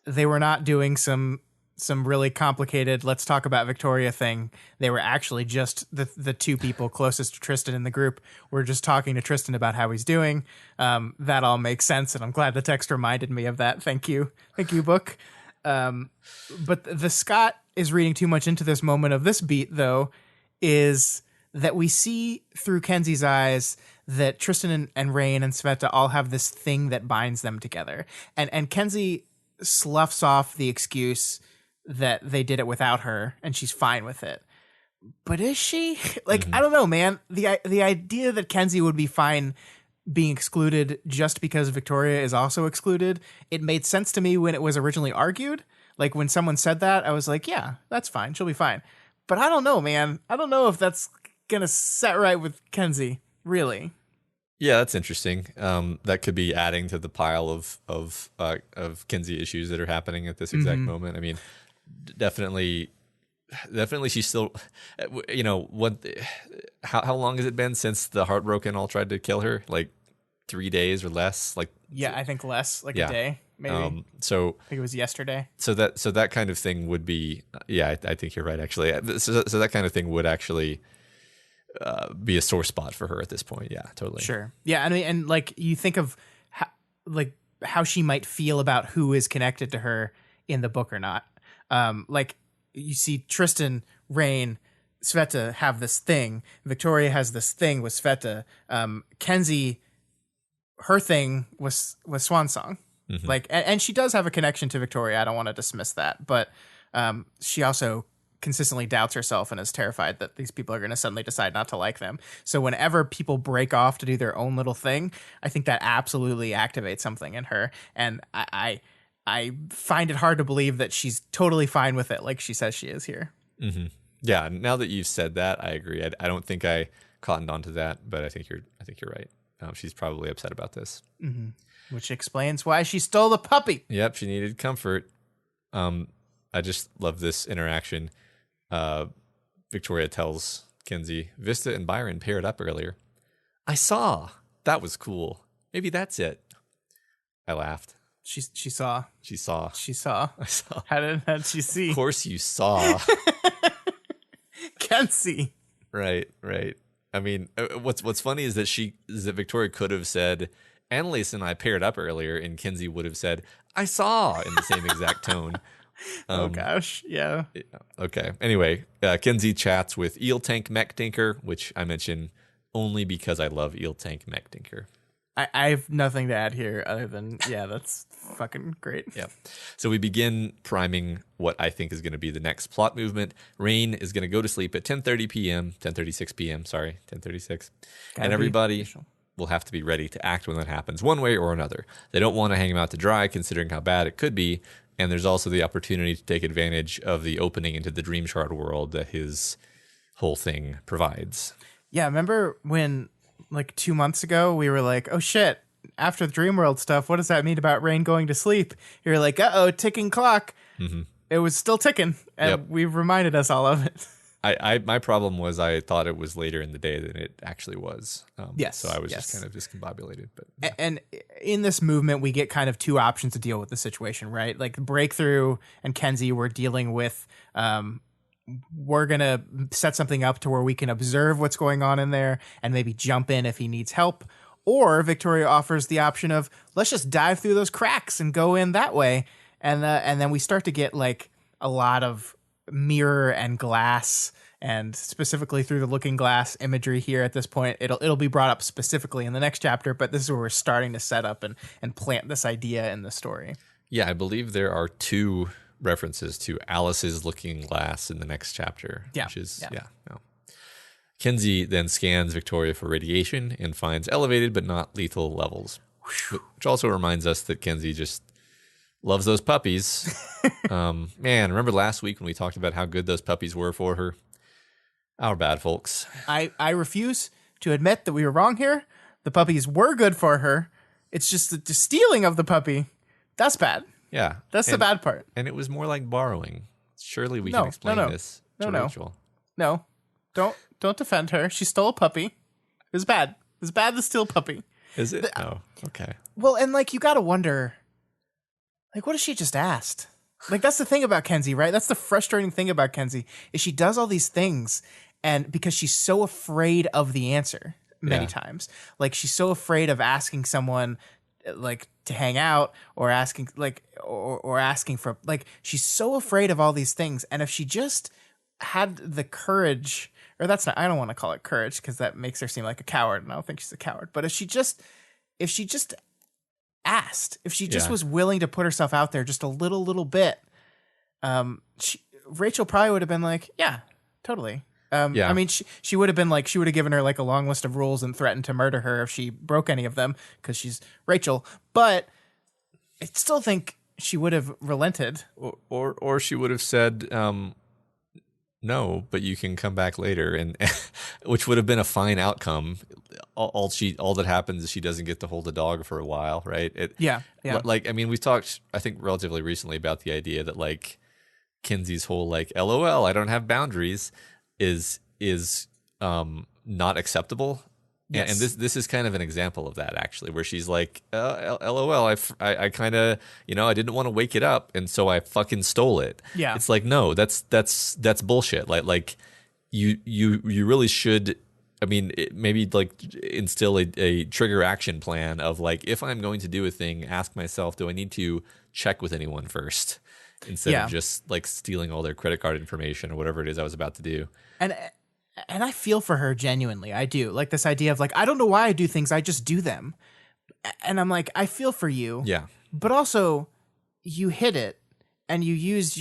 they were not doing some really complicated let's talk about Victoria thing. They were actually just the two people closest to Tristan in the group were just talking to Tristan about how he's doing. That all makes sense, and I'm glad the text reminded me of that. Thank you, book. But the Scott is reading too much into this moment of this beat, though, is that we see through Kenzie's eyes that Tristan and Rain and Sveta all have this thing that binds them together, and Kenzie sloughs off the excuse that they did it without her and she's fine with it. But is she? Like, I don't know, man. The idea that Kenzie would be fine being excluded just because Victoria is also excluded, it made sense to me when it was originally argued. Like, when someone said that, I was like, yeah, that's fine. She'll be fine. But I don't know, man. I don't know if that's gonna set right with Kenzie, really. Yeah, that's interesting. That could be adding to the pile of Kenzie issues that are happening at this exact moment. I mean, definitely she's still, you know, how long has it been since the Heartbroken all tried to kill her? Like 3 days or less? Like, yeah, I think less, like a day, maybe. So I think it was yesterday. So that kind of thing would be, yeah, I think you're right, actually. So that kind of thing would actually be a sore spot for her at this point. Yeah, totally. Sure. Yeah, I mean, and like you think of how she might feel about who is connected to her in the book or not. Like you see Tristan, Rain, Sveta have this thing. Victoria has this thing with Sveta. Kenzie, her thing was Swan Song. Like, and she does have a connection to Victoria. I don't want to dismiss that, but she also consistently doubts herself and is terrified that these people are going to suddenly decide not to like them. So whenever people break off to do their own little thing, I think that absolutely activates something in her. And I find it hard to believe that she's totally fine with it, like she says she is here. Yeah, now that you've said that, I agree. I don't think I cottoned onto that, but I think you're right. She's probably upset about this. Mm-hmm. Which explains why she stole the puppy. Yep, she needed comfort. I just love this interaction. Victoria tells Kinsey, Vista and Byron paired up earlier. I saw. That was cool. Maybe that's it. I laughed. She saw. She saw. She saw. I saw. How did she see? Of course you saw. Can't see. Right. I mean, what's funny is that Victoria could have said, Annalise and I paired up earlier, and Kinsey would have said, I saw, in the same exact tone. Oh gosh, yeah. Okay. Anyway, Kinsey chats with Eel Tank Mech Dinker, which I mention only because I love Eel Tank Mech Dinker. I have nothing to add here other than, yeah, that's fucking great. Yeah. So we begin priming what I think is going to be the next plot movement. Rain is going to go to sleep at 10:36 p.m., 10:36. And everybody will have to be ready to act when that happens, one way or another. They don't want to hang him out to dry, considering how bad it could be. And there's also the opportunity to take advantage of the opening into the Dream Shard world that his whole thing provides. Yeah, remember when, like 2 months ago, we were like, oh shit, after the Dream World stuff, what does that mean about Rain going to sleep? You're like, uh-oh, ticking clock. Mm-hmm. It was still ticking, and we've reminded us all of it. My problem was I thought it was later in the day than it actually was. Yes. So I was just kind of discombobulated. But yeah. And in this movement, we get kind of two options to deal with the situation, right? Like Breakthrough and Kenzie were dealing with, we're going to set something up to where we can observe what's going on in there and maybe jump in if he needs help. Or Victoria offers the option of, let's just dive through those cracks and go in that way. And then we start to get like a lot of mirror and glass, and specifically through the looking glass imagery here at this point. It'll be brought up specifically in the next chapter, but this is where we're starting to set up and plant this idea in the story. Yeah, I believe there are 2 references to Alice's looking glass in the next chapter. Yeah. Which is, no. Kinsey then scans Victoria for radiation and finds elevated but not lethal levels, which also reminds us that Kinsey just loves those puppies. Man, remember last week when we talked about how good those puppies were for her? Our bad, folks. I refuse to admit that we were wrong here. The puppies were good for her. It's just the stealing of the puppy. That's bad. Yeah. That's the bad part. And it was more like borrowing. Surely we can explain this to Rachel. No. Don't defend her. She stole a puppy. It was bad. It was bad to steal a puppy. Is it? Oh, okay. Well, and like you got to wonder, like, what if she just asked? Like, that's the thing about Kenzie, right? That's the frustrating thing about Kenzie is she does all these things, and because she's so afraid of the answer many times, like she's so afraid of asking someone like to hang out or asking like or asking for, like, she's so afraid of all these things. And if she just had the courage, or that's not, I don't want to call it courage because that makes her seem like a coward, and I don't think she's a coward. But if she just asked, if she just was willing to put herself out there just a little bit, Rachel probably would have been like, yeah, totally. I mean, she would have been like, she would have given her like a long list of rules and threatened to murder her if she broke any of them because she's Rachel. But I still think she would have relented, or she would have said, no, but you can come back later, and which would have been a fine outcome. All that happens is she doesn't get to hold a dog for a while, right? Yeah. Like, I mean, we talked, I think, relatively recently about the idea that like Kinsey's whole like LOL, I don't have boundaries is not acceptable. Yes. And this is kind of an example of that, actually, where she's like, LOL, I kind of, I didn't want to wake it up, and so I fucking stole it. Yeah. It's like, no, that's bullshit. Like you really should, I mean, maybe like instill a trigger action plan of like, if I'm going to do a thing, ask myself, do I need to check with anyone first? Instead of just like stealing all their credit card information or whatever it is I was about to do. And I feel for her genuinely. I do. Like this idea of like, I don't know why I do things, I just do them. And I'm like, I feel for you. Yeah. But also you hid it and you used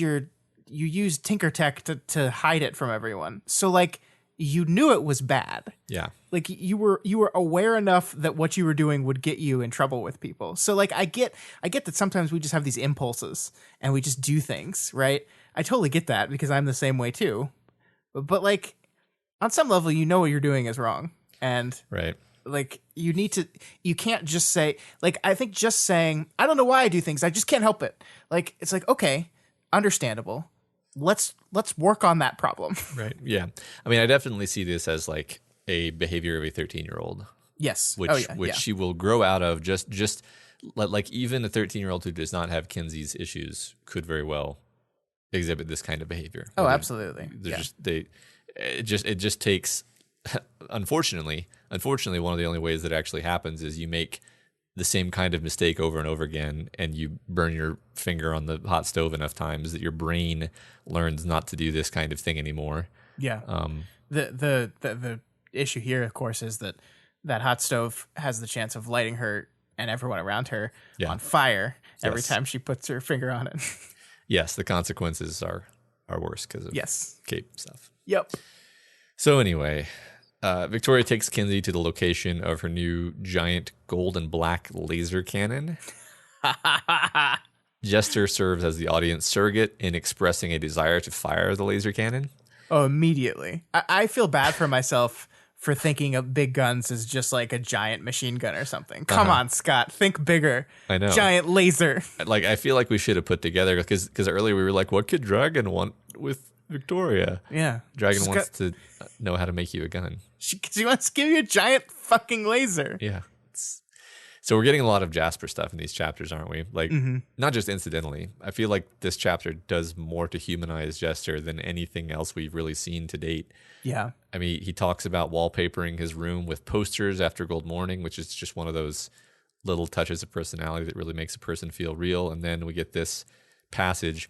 Tinker Tech to hide it from everyone. So like you knew it was bad. Yeah. Like you were aware enough that what you were doing would get you in trouble with people. So like I get that sometimes we just have these impulses and we just do things, right? I totally get that because I'm the same way too. But like, on some level, you know what you're doing is wrong. And Right. like you can't just say, like, I think just saying, I don't know why I do things, I just can't help it. Like, it's like, okay, understandable. Let's work on that problem. Right. Yeah. I mean, I definitely see this as like a behavior of a 13-year-old, Yes. which she will grow out of. Just like even a 13-year-old who does not have Kinsey's issues could very well exhibit this kind of behavior. Oh, absolutely. It just takes, unfortunately, one of the only ways that it actually happens is you make the same kind of mistake over and over again, and you burn your finger on the hot stove enough times that your brain learns not to do this kind of thing anymore. Yeah. The issue here, of course, is that hot stove has the chance of lighting her and everyone around her on fire every time she puts her finger on it. Yes, the consequences are worse because of cape stuff. Yep. So anyway, Victoria takes Kinsey to the location of her new giant gold and black laser cannon. Jester serves as the audience surrogate in expressing a desire to fire the laser cannon. Oh, immediately. I feel bad for myself for thinking of big guns as just like a giant machine gun or something. Come on, Scott. Think bigger. I know. Giant laser. Like, I feel like we should have put together, because earlier we were like, what could Dragon want with Victoria? Yeah. Dragon wants to know how to make you a gun. She wants to give you a giant fucking laser. Yeah. So we're getting a lot of Jasper stuff in these chapters, aren't we? Like, not just incidentally. I feel like this chapter does more to humanize Jester than anything else we've really seen to date. Yeah. I mean, he talks about wallpapering his room with posters after Gold Morning, which is just one of those little touches of personality that really makes a person feel real. And then we get this passage.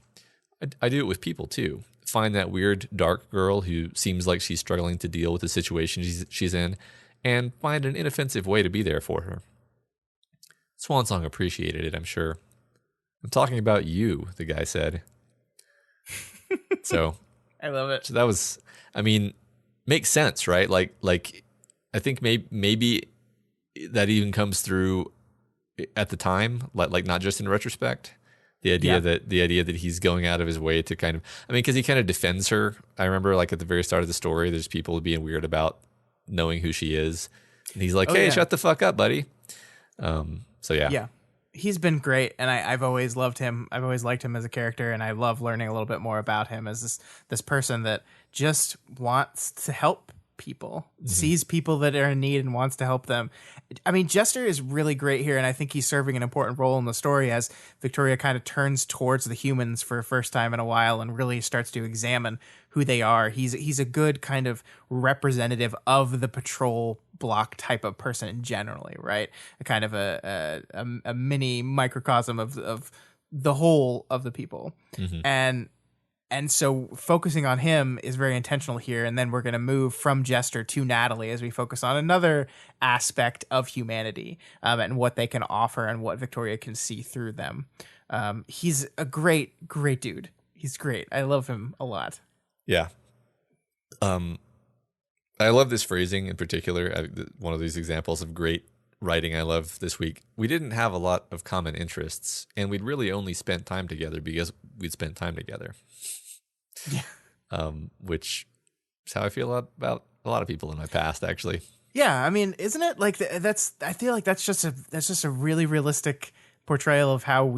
I do it with people, too. Find that weird, dark girl who seems like she's struggling to deal with the situation she's in, and find an inoffensive way to be there for her. Swansong appreciated it, I'm sure. I'm talking about you, the guy said. So I love it. So that was, I mean, makes sense, right? Like I think maybe that even comes through at the time, like not just in retrospect. The idea that he's going out of his way to kind of, I mean, because he kind of defends her. I remember, like, at the very start of the story, there's people being weird about knowing who she is, and he's like, "Hey, shut the fuck up, buddy." So yeah, he's been great, and I've always loved him. I've always liked him as a character, and I love learning a little bit more about him as this person that just wants to help people, sees people that are in need and wants to help them. I mean, Jester is really great here, and I think he's serving an important role in the story as Victoria kind of turns towards the humans for the first time in a while and really starts to examine who they are. He's a good kind of representative of the patrol block type of person generally, right? A kind of a mini microcosm of the whole of the people. And so focusing on him is very intentional here. And then we're going to move from Jester to Natalie as we focus on another aspect of humanity and what they can offer and what Victoria can see through them. He's a great, great dude. He's great. I love him a lot. Yeah. I love this phrasing in particular. One of these examples of great writing I love this week. We didn't have a lot of common interests, and we'd really only spent time together because we'd spent time together. Yeah. Which is how I feel about a lot of people in my past, actually. Yeah, I mean, isn't it like I feel like that's just a really realistic portrayal of how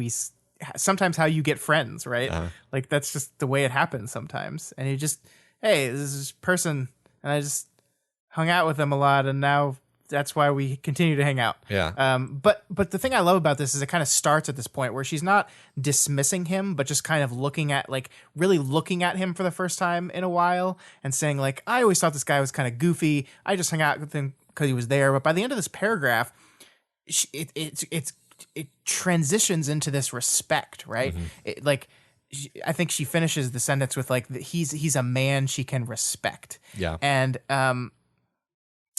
sometimes how you get friends, right? Like that's just the way it happens sometimes. And you just, hey, this is this person, and I just hung out with them a lot, and now that's why we continue to hang out. Yeah. But the thing I love about this is it kind of starts at this point where she's not dismissing him, but just kind of really looking at him for the first time in a while and saying, like, I always thought this guy was kind of goofy. I just hung out with him because he was there. But by the end of this paragraph, it transitions into this respect, right? I think she finishes the sentence with like, he's a man she can respect. Yeah. And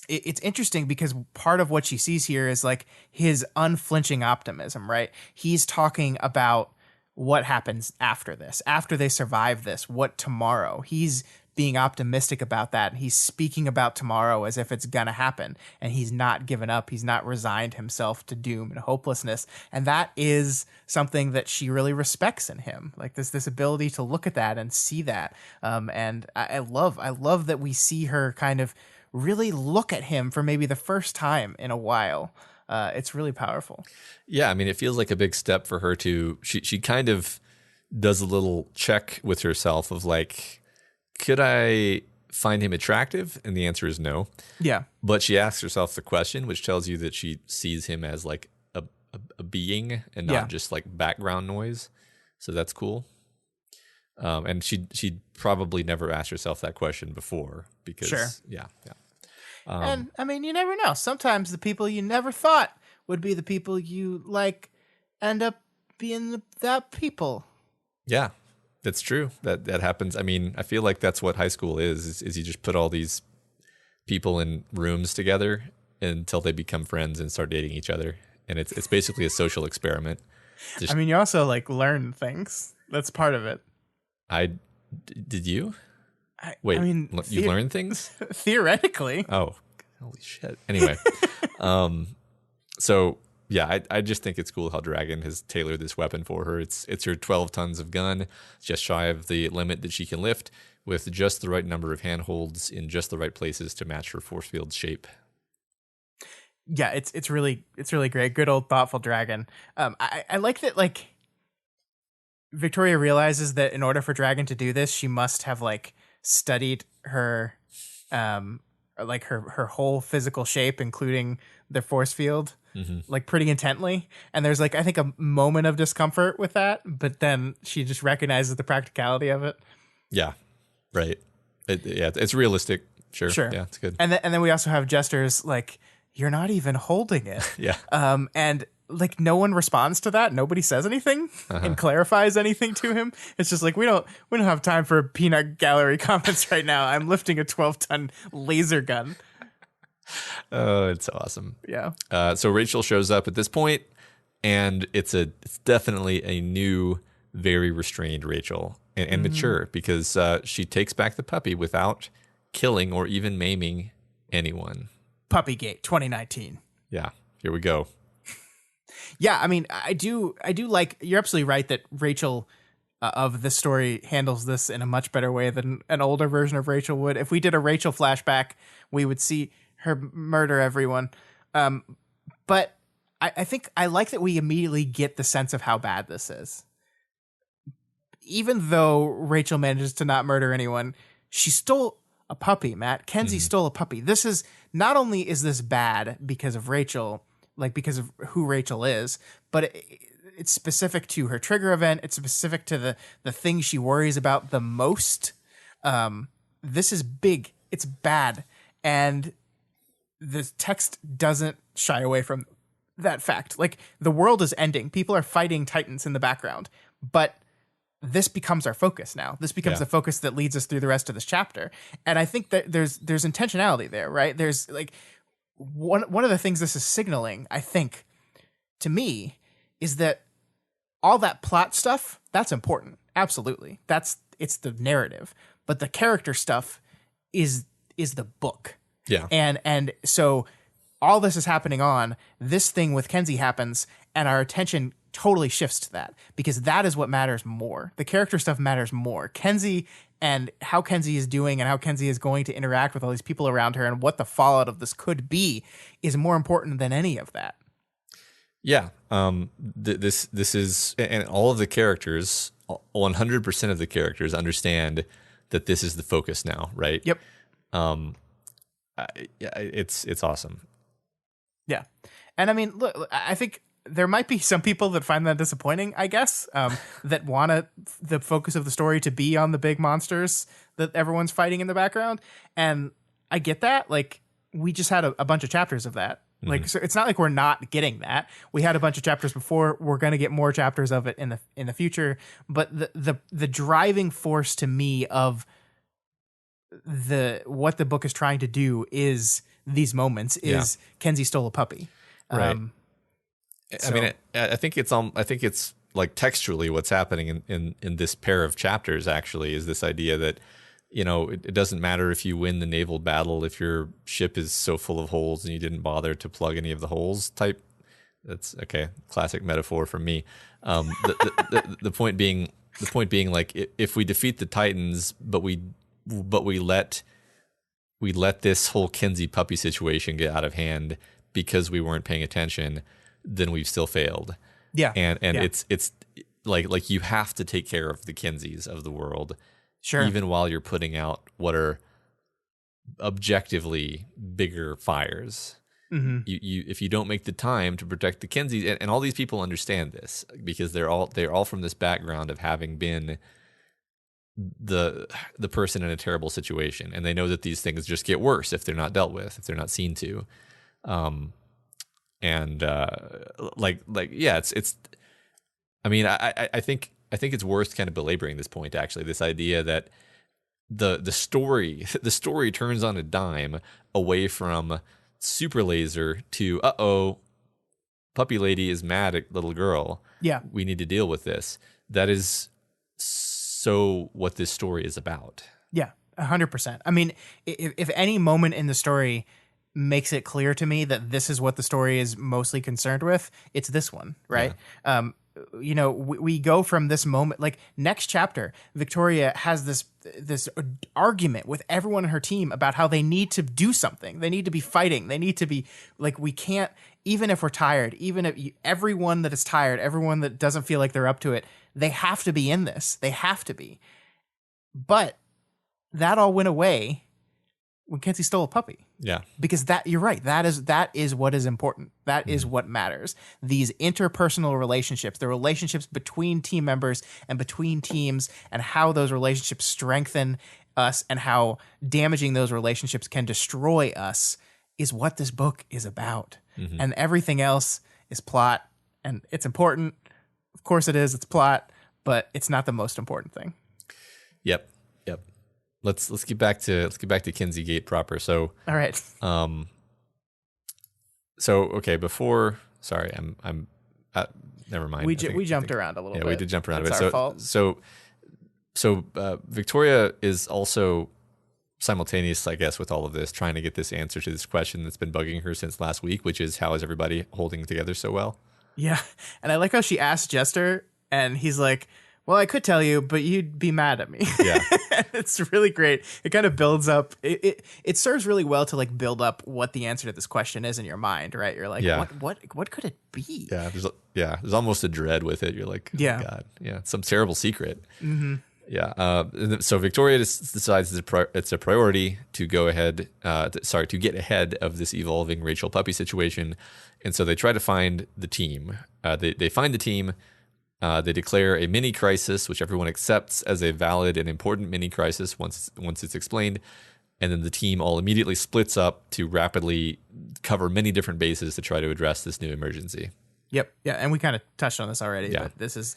it's interesting because part of what she sees here is like his unflinching optimism, right? He's talking about what happens after this, after they survive this, what tomorrow. He's being optimistic about that. He's speaking about tomorrow as if it's gonna happen, and he's not given up. He's not resigned himself to doom and hopelessness, and that is something that she really respects in him. Like this ability to look at that and see that. And I love that we see her kind of really look at him for maybe the first time in a while. It's really powerful. Yeah, I mean, it feels like a big step for her to. She kind of does a little check with herself of like, could I find him attractive? And the answer is no. Yeah. But she asks herself the question, which tells you that she sees him as like a being and not just like background noise. So that's cool. And she probably never asked herself that question before because yeah. And I mean, you never know. Sometimes the people you never thought would be the people you like end up being that people. Yeah, that's true. That happens. I mean, I feel like that's what high school is you just put all these people in rooms together until they become friends and start dating each other. And it's basically a social experiment. I mean, you also like learn things. That's part of it. Did you? Wait, I mean, you learn things? Theoretically. Oh, holy shit. Anyway, so yeah, I just think it's cool how Dragon has tailored this weapon for her. It's her 12 tons of gun, just shy of the limit that she can lift, with just the right number of handholds in just the right places to match her force field shape. Yeah, it's really great. Good old thoughtful Dragon. I like that. Like, Victoria realizes that in order for Dragon to do this, she must have like studied her, like her whole physical shape, including their force field, like pretty intently. And there's like, I think, a moment of discomfort with that, but then she just recognizes the practicality of it. Yeah, right. It's realistic. Sure. Yeah, it's good. And then we also have Jester's like, you're not even holding it. Yeah. And like no one responds to that. Nobody says anything and clarifies anything to him. It's just like we don't have time for peanut gallery comments right now. I'm lifting a 12-ton laser gun. Oh, it's awesome. Yeah. So Rachel shows up at this point, and it's definitely a new, very restrained Rachel and mature, because she takes back the puppy without killing or even maiming anyone. Puppygate 2019. Yeah. Here we go. Yeah, I mean, I do like, you're absolutely right that Rachel of this story handles this in a much better way than an older version of Rachel would. If we did a Rachel flashback, we would see her murder everyone. But I think I like that we immediately get the sense of how bad this is. Even though Rachel manages to not murder anyone, she stole a puppy, Matt. Kenzie stole a puppy. This is, not only is this bad because of Rachel, like because of who Rachel is, but it's specific to her trigger event. It's specific to the thing she worries about the most. This is big. It's bad. And the text doesn't shy away from that fact. Like, the world is ending. People are fighting titans in the background, but this becomes our focus now. This becomes the focus that leads us through the rest of this chapter. And I think that there's intentionality there, right? There's like one of the things this is signaling, I think, to me, is that all that plot stuff, that's important. Absolutely. It's the narrative. But the character stuff is the book. Yeah. And so all this is happening on, this thing with Kenzie happens, and our attention totally shifts to that, because that is what matters more. The character stuff matters more. Kenzie and how Kenzie is doing and how Kenzie is going to interact with all these people around her and what the fallout of this could be is more important than any of that. Yeah. This is, and all of the characters, 100% of the characters understand that this is the focus now, right? Yep. It's awesome. Yeah. And I mean, look, I think there might be some people that find that disappointing, I guess, that want the focus of the story to be on the big monsters that everyone's fighting in the background. And I get that. Like, we just had a bunch of chapters of that. Like, so it's not like we're not getting that. We had a bunch of chapters before. We're going to get more chapters of it in the future. But the driving force to me of what the book is trying to do is these moments is Kenzie stole a puppy. Right. I mean, I think it's like textually what's happening in this pair of chapters actually is this idea that it doesn't matter if you win the naval battle if your ship is so full of holes and you didn't bother to plug any of the holes type. That's okay. Classic metaphor from me. The point being, like, if we defeat the Titans, but we let this whole Kinsey puppy situation get out of hand because we weren't paying attention, then we've still failed. Yeah. And yeah. it's like you have to take care of the Kinseys of the world. Sure. Even while you're putting out what are objectively bigger fires. Mm-hmm. You if you don't make the time to protect the Kinseys, and all these people understand this because they're all from this background of having been the person in a terrible situation, and they know that these things just get worse if they're not dealt with, if they're not seen to. It's I mean, I think it's worth kind of belaboring this point, actually, this idea that the story turns on a dime away from super laser to puppy lady is mad at little girl. Yeah. We need to deal with this. That is so what this story is about. Yeah, 100%. I mean, if any moment in the story makes it clear to me that this is what the story is mostly concerned with, it's this one, right? Yeah. We go from this moment, like next chapter, Victoria has this argument with everyone on her team about how they need to do something. They need to be fighting. They need to be like, we can't, even if we're tired, even if everyone that is tired, everyone that doesn't feel like they're up to it, they have to be in this. They have to be. But that all went away when Kinsey stole a puppy. Yeah. Because you're right. That is what is important. That is what matters. These interpersonal relationships, the relationships between team members and between teams, and how those relationships strengthen us and how damaging those relationships can destroy us, is what this book is about. Mm-hmm. And everything else is plot, and it's important. Of course it is. It's plot, but it's not the most important thing. Yep. Let's get back to Kinsey Gate proper. So, all right. Before, sorry, I'm never mind. We jumped around a little bit. Yeah, we did jump around That's a bit. Our fault. So Victoria is also simultaneous, I guess, with all of this, trying to get this answer to this question that's been bugging her since last week, which is, how is everybody holding together so well? Yeah. And I like how she asked Jester, and he's like, well, I could tell you, but you'd be mad at me. Yeah. It's really great. It kind of builds up. It serves really well to like build up what the answer to this question is in your mind, right? You're like, what could it be? Yeah. There's almost a dread with it. You're like, oh my God. Yeah. Some terrible secret. Mm-hmm. Yeah. So Victoria decides it's a priority to go ahead, to get ahead of this evolving Rachel puppy situation. And so they try to find the team. They find the team. They declare a mini crisis, which everyone accepts as a valid and important mini crisis once it's explained. And then the team all immediately splits up to rapidly cover many different bases to try to address this new emergency. Yep. Yeah. And we kind of touched on this already, yeah. But this is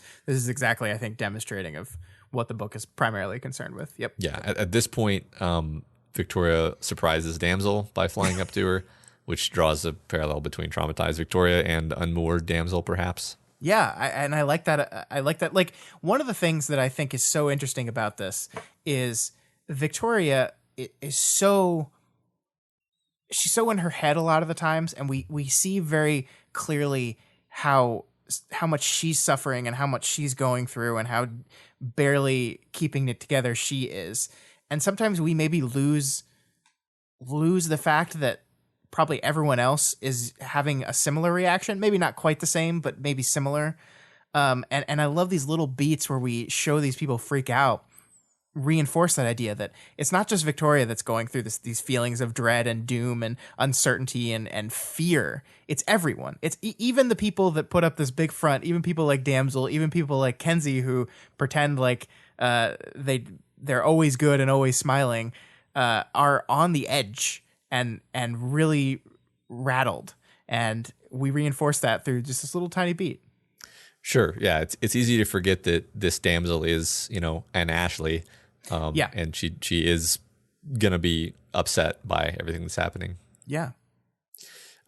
exactly, I think, demonstrating of what the book is primarily concerned with. Yep. Yeah. At this point, Victoria surprises Damsel by flying up to her, which draws a parallel between traumatized Victoria and unmoored Damsel, perhaps. Yeah, I like that. I like that. Like, one of the things that I think is so interesting about this is Victoria is she's so in her head a lot of the times, and we see very clearly how much she's suffering and how much she's going through and how barely keeping it together she is. And sometimes we maybe lose the fact that probably everyone else is having a similar reaction, maybe not quite the same, but maybe similar. And I love these little beats where we show these people freak out, reinforce that idea that it's not just Victoria that's going through these feelings of dread and doom and uncertainty and fear. It's everyone. It's even the people that put up this big front, even people like Damsel, even people like Kenzie who pretend like they're always good and always smiling, are on the edge and really rattled. And we reinforce that through just this little tiny beat. Sure. Yeah. It's easy to forget that this damsel is, an Ashley. And she is going to be upset by everything that's happening. Yeah.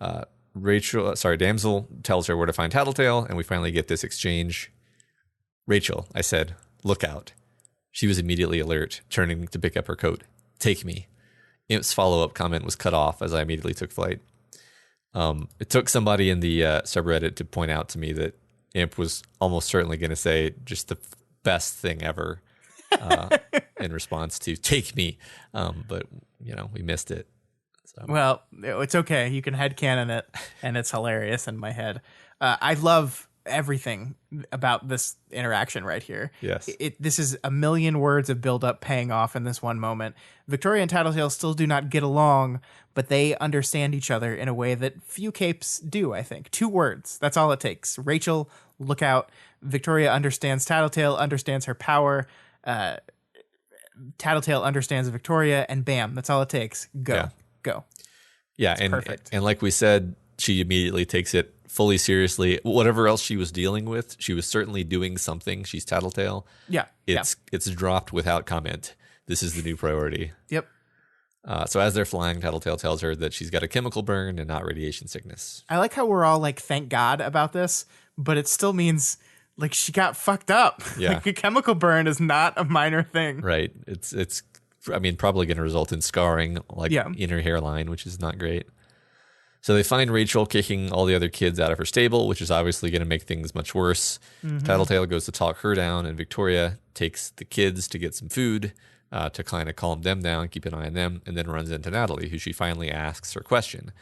Damsel tells her where to find Tattletale, and we finally get this exchange. Rachel, I said, look out. She was immediately alert, turning to pick up her coat. Take me. Imp's follow-up comment was cut off as I immediately took flight. It took somebody in the subreddit to point out to me that Imp was almost certainly going to say just the best thing ever in response to take me. But, we missed it. So. Well, it's okay. You can headcanon it, and it's hilarious in my head. I love everything about this interaction right here. Yes. This is a million words of build-up paying off in this one moment. Victoria and Tattletale still do not get along, but they understand each other in a way that few capes do, I think. 2 words. That's all it takes. Rachel, look out. Victoria understands Tattletale, understands her power. Tattletale understands Victoria, and bam, that's all it takes. Go. Yeah. Go. Yeah, and like we said, she immediately takes it fully seriously. Whatever else she was dealing with, she was certainly doing something. She's Tattletale. Yeah. It's dropped without comment. This is the new priority. Yep. So as they're flying, Tattletale tells her that she's got a chemical burn and not radiation sickness. I like how we're all like, thank God about this, but it still means like she got fucked up. Yeah. Like a chemical burn is not a minor thing. Right. It's probably going to result in scarring in her hairline, which is not great. So they find Rachel kicking all the other kids out of her stable, which is obviously going to make things much worse. Mm-hmm. Tattletale goes to talk her down, and Victoria takes the kids to get some food to kind of calm them down, keep an eye on them, and then runs into Natalie, who she finally asks her question.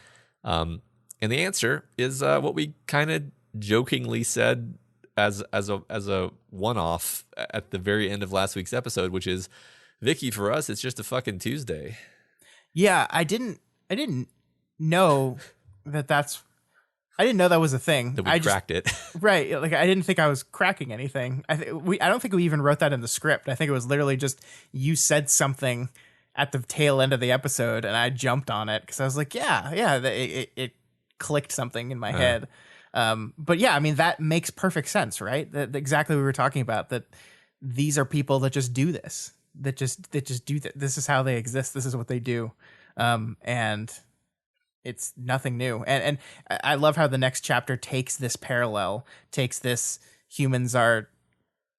And the answer is what we kind of jokingly said as a one-off at the very end of last week's episode, which is, Vicky, for us, it's just a fucking Tuesday. Yeah, I didn't know I didn't know that was a thing. That we cracked it. Right. Like, I didn't think I was cracking anything. I don't think we even wrote that in the script. I think it was literally just you said something at the tail end of the episode, and I jumped on it because I was like, it clicked something in my head. But yeah, I mean, that makes perfect sense, right? That exactly what we were talking about, that these are people that just do this. That just do that. This is how they exist. This is what they do. And it's nothing new. And I love how the next chapter takes this parallel, takes this humans are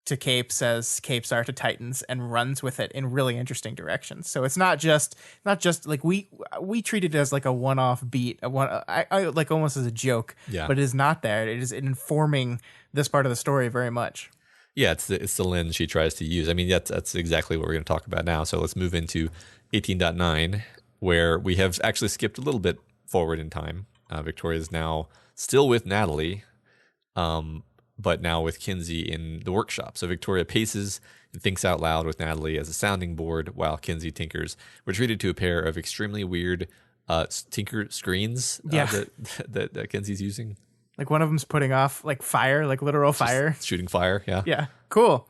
to capes as capes are to titans, and runs with it in really interesting directions. So it's not just like we treat it as like a one-off beat, I like almost as a joke, but it is not there. It is informing this part of the story very much. Yeah, it's the lens she tries to use. I mean, that's exactly what we're going to talk about now. So let's move into 18.9, where we have actually skipped a little bit forward in time. Victoria is now still with Natalie, but now with Kinsey in the workshop. So Victoria paces and thinks out loud with Natalie as a sounding board while Kinsey tinkers. We're treated to a pair of extremely weird tinker screens that Kinsey's using. Like one of them's putting off like fire, like literal fire. Shooting fire, yeah. Yeah, cool.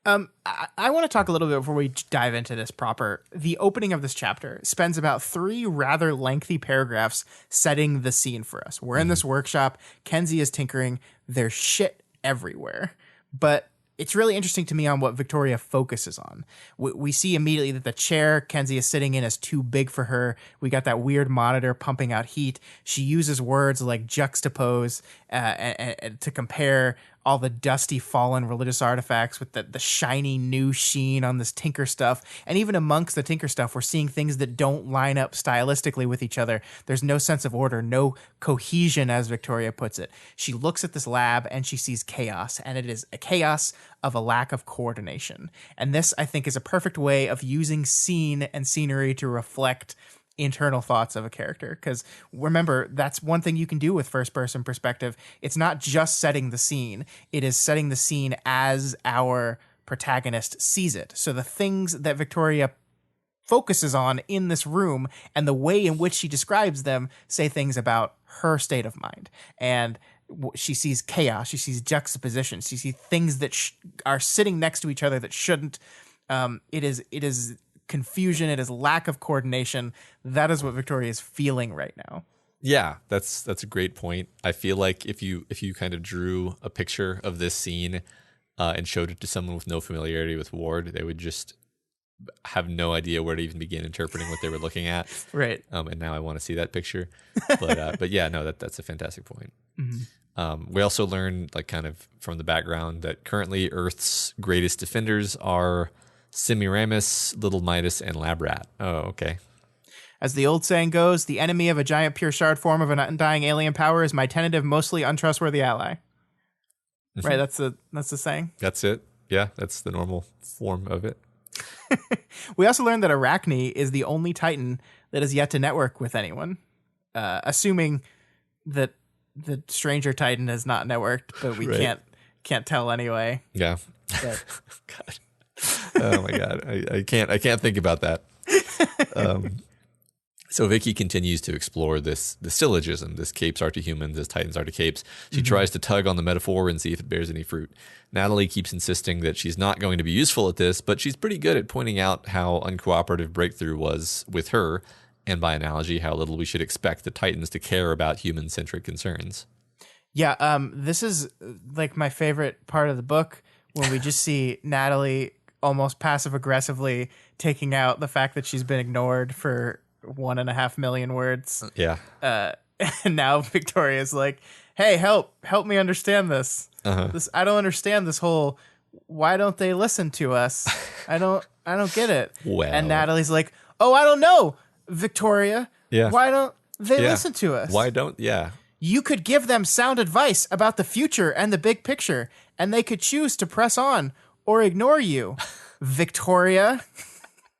I want to talk a little bit before we dive into this proper. The opening of this chapter spends about 3 rather lengthy paragraphs setting the scene for us. We're in this workshop. Kenzie is tinkering. There's shit everywhere. But it's really interesting to me on what Victoria focuses on. We see immediately that the chair Kenzie is sitting in is too big for her. We got that weird monitor pumping out heat. She uses words like juxtapose and to compare all the dusty, fallen religious artifacts with the shiny new sheen on this tinker stuff. And even amongst the tinker stuff, we're seeing things that don't line up stylistically with each other. There's no sense of order, no cohesion, as Victoria puts it. She looks at this lab and she sees chaos, and it is a chaos of a lack of coordination. And this, I think, is a perfect way of using scene and scenery to reflect internal thoughts of a character, because remember, that's one thing you can do with first person perspective. It's not just setting the scene, it is setting the scene as our protagonist sees it. So the things that Victoria focuses on in this room and the way in which she describes them say things about her state of mind. And she sees chaos, she sees juxtaposition, she sees things that are sitting next to each other that shouldn't. It is confusion, it is lack of coordination. That is what Victoria is feeling right now. Yeah, that's a great point. I feel like if you kind of drew a picture of this scene and showed it to someone with no familiarity with Ward, they would just have no idea where to even begin interpreting what they were looking at. Right. And now I want to see that picture. But yeah, no, that's a fantastic point. Mm-hmm. We also learned, like, kind of from the background, that currently Earth's greatest defenders are Semiramis, Little Midas, and Labrat. Oh, okay. As the old saying goes, the enemy of a giant pure shard form of an undying alien power is my tentative, mostly untrustworthy ally. Mm-hmm. Right, that's the saying. That's it. Yeah, that's the normal form of it. We also learned that Arachne is the only Titan that has yet to network with anyone, assuming that the stranger Titan has not networked, but we can't tell anyway. Yeah. God. Oh my God, I can't think about that. So Vicky continues to explore the syllogism, this capes are to humans as Titans are to capes. She tries to tug on the metaphor and see if it bears any fruit. Natalie keeps insisting that she's not going to be useful at this, but she's pretty good at pointing out how uncooperative Breakthrough was with her, and by analogy, how little we should expect the Titans to care about human-centric concerns. Yeah, this is like my favorite part of the book, when we just see Natalie almost passive-aggressively taking out the fact that she's been ignored for 1.5 million words. Yeah. And now Victoria's like, hey, help me understand this. I don't understand this whole, why don't they listen to us? I don't get it. Well. And Natalie's like, oh, I don't know, Victoria. Yeah. Why don't they listen to us? You could give them sound advice about the future and the big picture, and they could choose to press on or ignore you. Victoria.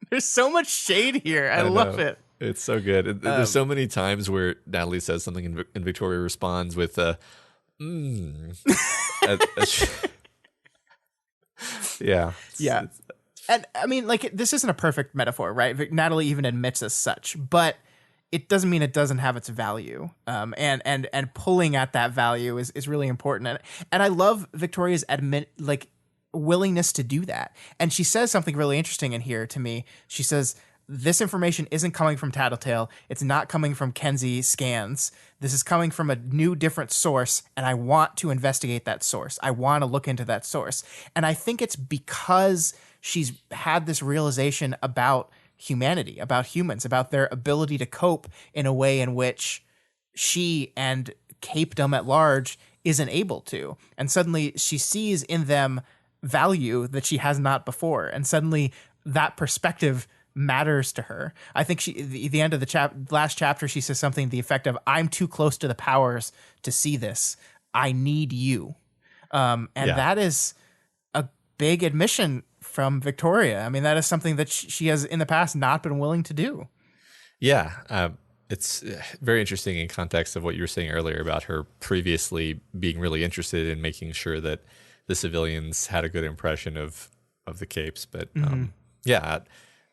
There's so much shade here. I love it. It's so good. There's so many times where Natalie says something and Victoria responds with yeah. Yeah. And I mean, like, this isn't a perfect metaphor, right? Natalie even admits as such, but it doesn't mean it doesn't have its value. And pulling at that value is really important. And I love Victoria's willingness to do that. And she says something really interesting in here to me. She says, this information isn't coming from Tattletale. It's not coming from Kenzie scans. This is coming from a new, different source, and I want to investigate that source. I want to look into that source. And I think it's because she's had this realization about humanity, about humans, about their ability to cope in a way in which she and capedom at large isn't able to. And suddenly she sees in them value that she has not before. And suddenly that perspective matters to her. I think the end of the last chapter, she says something to the effect of, I'm too close to the powers to see this. I need you. That is a big admission from Victoria. I mean, that is something that she has in the past not been willing to do. Yeah. It's very interesting in context of what you were saying earlier about her previously being really interested in making sure that the civilians had a good impression of the capes. But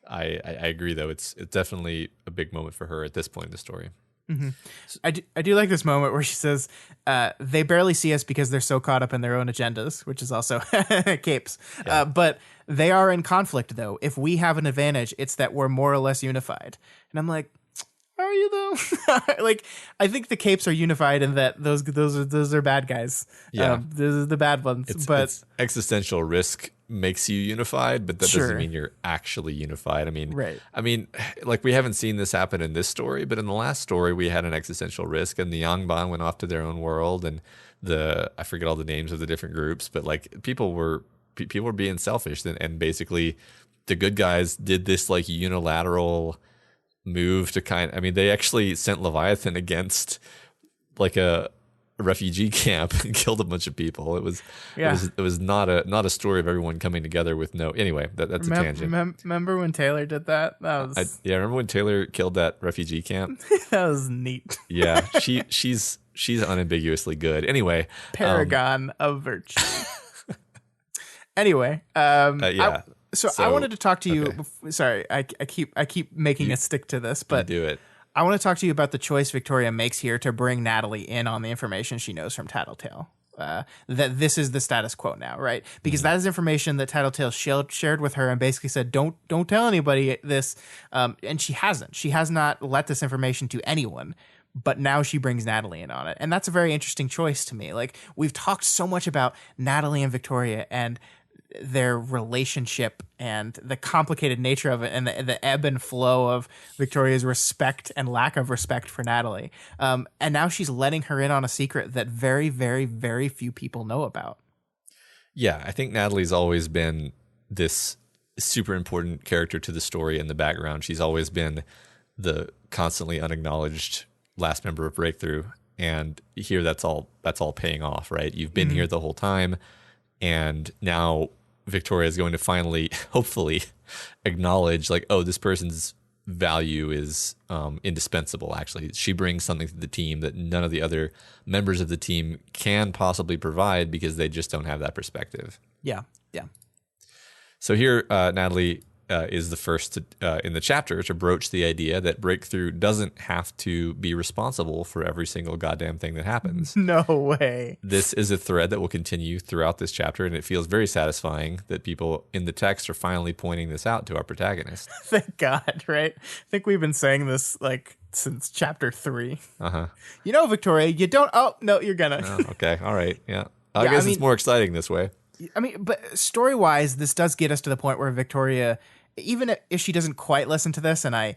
I agree, though. It's definitely a big moment for her at this point in the story. Mm-hmm. I do like this moment where she says, they barely see us because they're so caught up in their own agendas, which is also capes. Yeah. But they are in conflict, though. If we have an advantage, it's that we're more or less unified. And I'm like, are you though? Like, I think the capes are unified in that those are bad guys. Yeah, those are the bad ones. It's existential risk makes you unified, but that doesn't mean you're actually unified. I mean, right. I mean, like, we haven't seen this happen in this story, but in the last story we had an existential risk, and the Yangban went off to their own world, and I forget all the names of the different groups, but like people were being selfish, and basically the good guys did this like unilateral move to they actually sent Leviathan against like a refugee camp and killed a bunch of people. It was not a story of everyone coming together with no. Anyway, that's a tangent. Remember when Taylor did that? Remember when Taylor killed that refugee camp? That was neat. Yeah, she's unambiguously good. Anyway, paragon of virtue. Anyway, So I wanted to talk to you. Okay. Sorry, I keep making us stick to this, but do it. I want to talk to you about the choice Victoria makes here to bring Natalie in on the information she knows from Tattletale. That this is the status quo now, right? Because that is information that Tattletale shared with her and basically said, don't tell anybody this. And she hasn't. She has not let this information to anyone. But now she brings Natalie in on it. And that's a very interesting choice to me. Like, we've talked so much about Natalie and Victoria and their relationship and the complicated nature of it, and the ebb and flow of Victoria's respect and lack of respect for Natalie. And now she's letting her in on a secret that very, very, very few people know about. Yeah, I think Natalie's always been this super important character to the story in the background. She's always been the constantly unacknowledged last member of Breakthrough, and here that's all paying off, right? You've been here the whole time, and now Victoria is going to finally, hopefully, acknowledge like, oh, this person's value is indispensable. Actually, she brings something to the team that none of the other members of the team can possibly provide because they just don't have that perspective. Yeah. So here, Natalie is the first in the chapter to broach the idea that Breakthrough doesn't have to be responsible for every single goddamn thing that happens. No way. This is a thread that will continue throughout this chapter, and it feels very satisfying that people in the text are finally pointing this out to our protagonist. Thank God, right? I think we've been saying this like since chapter 3. Uh-huh. You know, Victoria, you don't. Oh no, you're gonna. Oh, okay, all right, yeah. I guess it's more exciting this way. I mean, but story-wise, this does get us to the point where Victoria, even if she doesn't quite listen to this, and I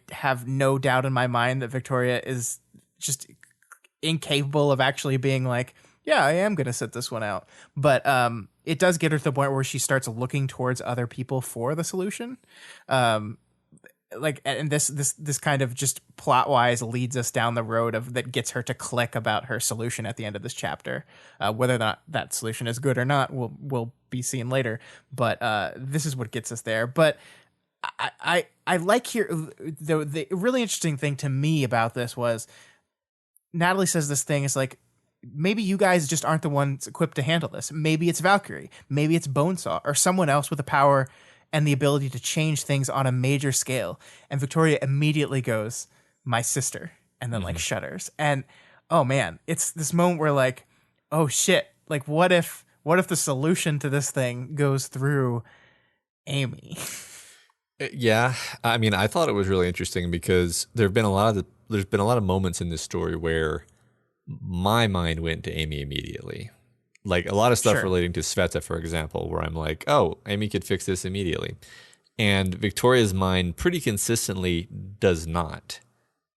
have no doubt in my mind that Victoria is just incapable of actually being like, yeah, I am going to sit this one out. But it does get her to the point where she starts looking towards other people for the solution. And this kind of just plot wise leads us down the road of that gets her to click about her solution at the end of this chapter. Whether or not that solution is good or not, will be seen later. But this is what gets us there. But I like here the really interesting thing to me about this was Natalie says this thing is like, maybe you guys just aren't the ones equipped to handle this. Maybe it's Valkyrie, maybe it's Bonesaw, or someone else with the power and the ability to change things on a major scale. And Victoria immediately goes, my sister, and then like shudders. And oh man, it's this moment where like, oh shit, like what if the solution to this thing goes through Amy? Yeah, I mean, I thought it was really interesting because there's been a lot of moments in this story where my mind went to Amy immediately. Like a lot of stuff relating to Sveta, for example, where I'm like, oh, Amy could fix this immediately. And Victoria's mind pretty consistently does not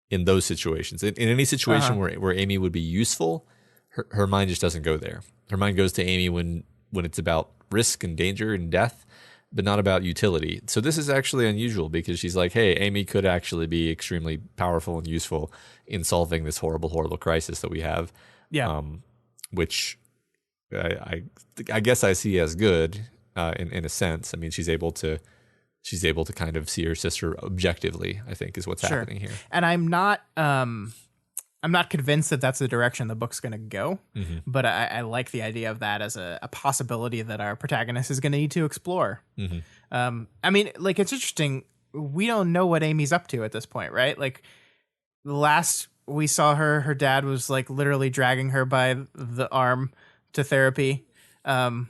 in those situations. In any situation where Amy would be useful, her mind just doesn't go there. Her mind goes to Amy when it's about risk and danger and death, but not about utility. So this is actually unusual because she's like, hey, Amy could actually be extremely powerful and useful in solving this horrible, horrible crisis that we have. Yeah. Which I guess I see as good in a sense. I mean, she's able to kind of see her sister objectively, I think, is what's happening here. And I'm not convinced that that's the direction the book's going to go, but I like the idea of that as a possibility that our protagonist is going to need to explore. I mean, like, it's interesting. We don't know what Amy's up to at this point, right? Like, the last we saw her dad was like literally dragging her by the arm to therapy. And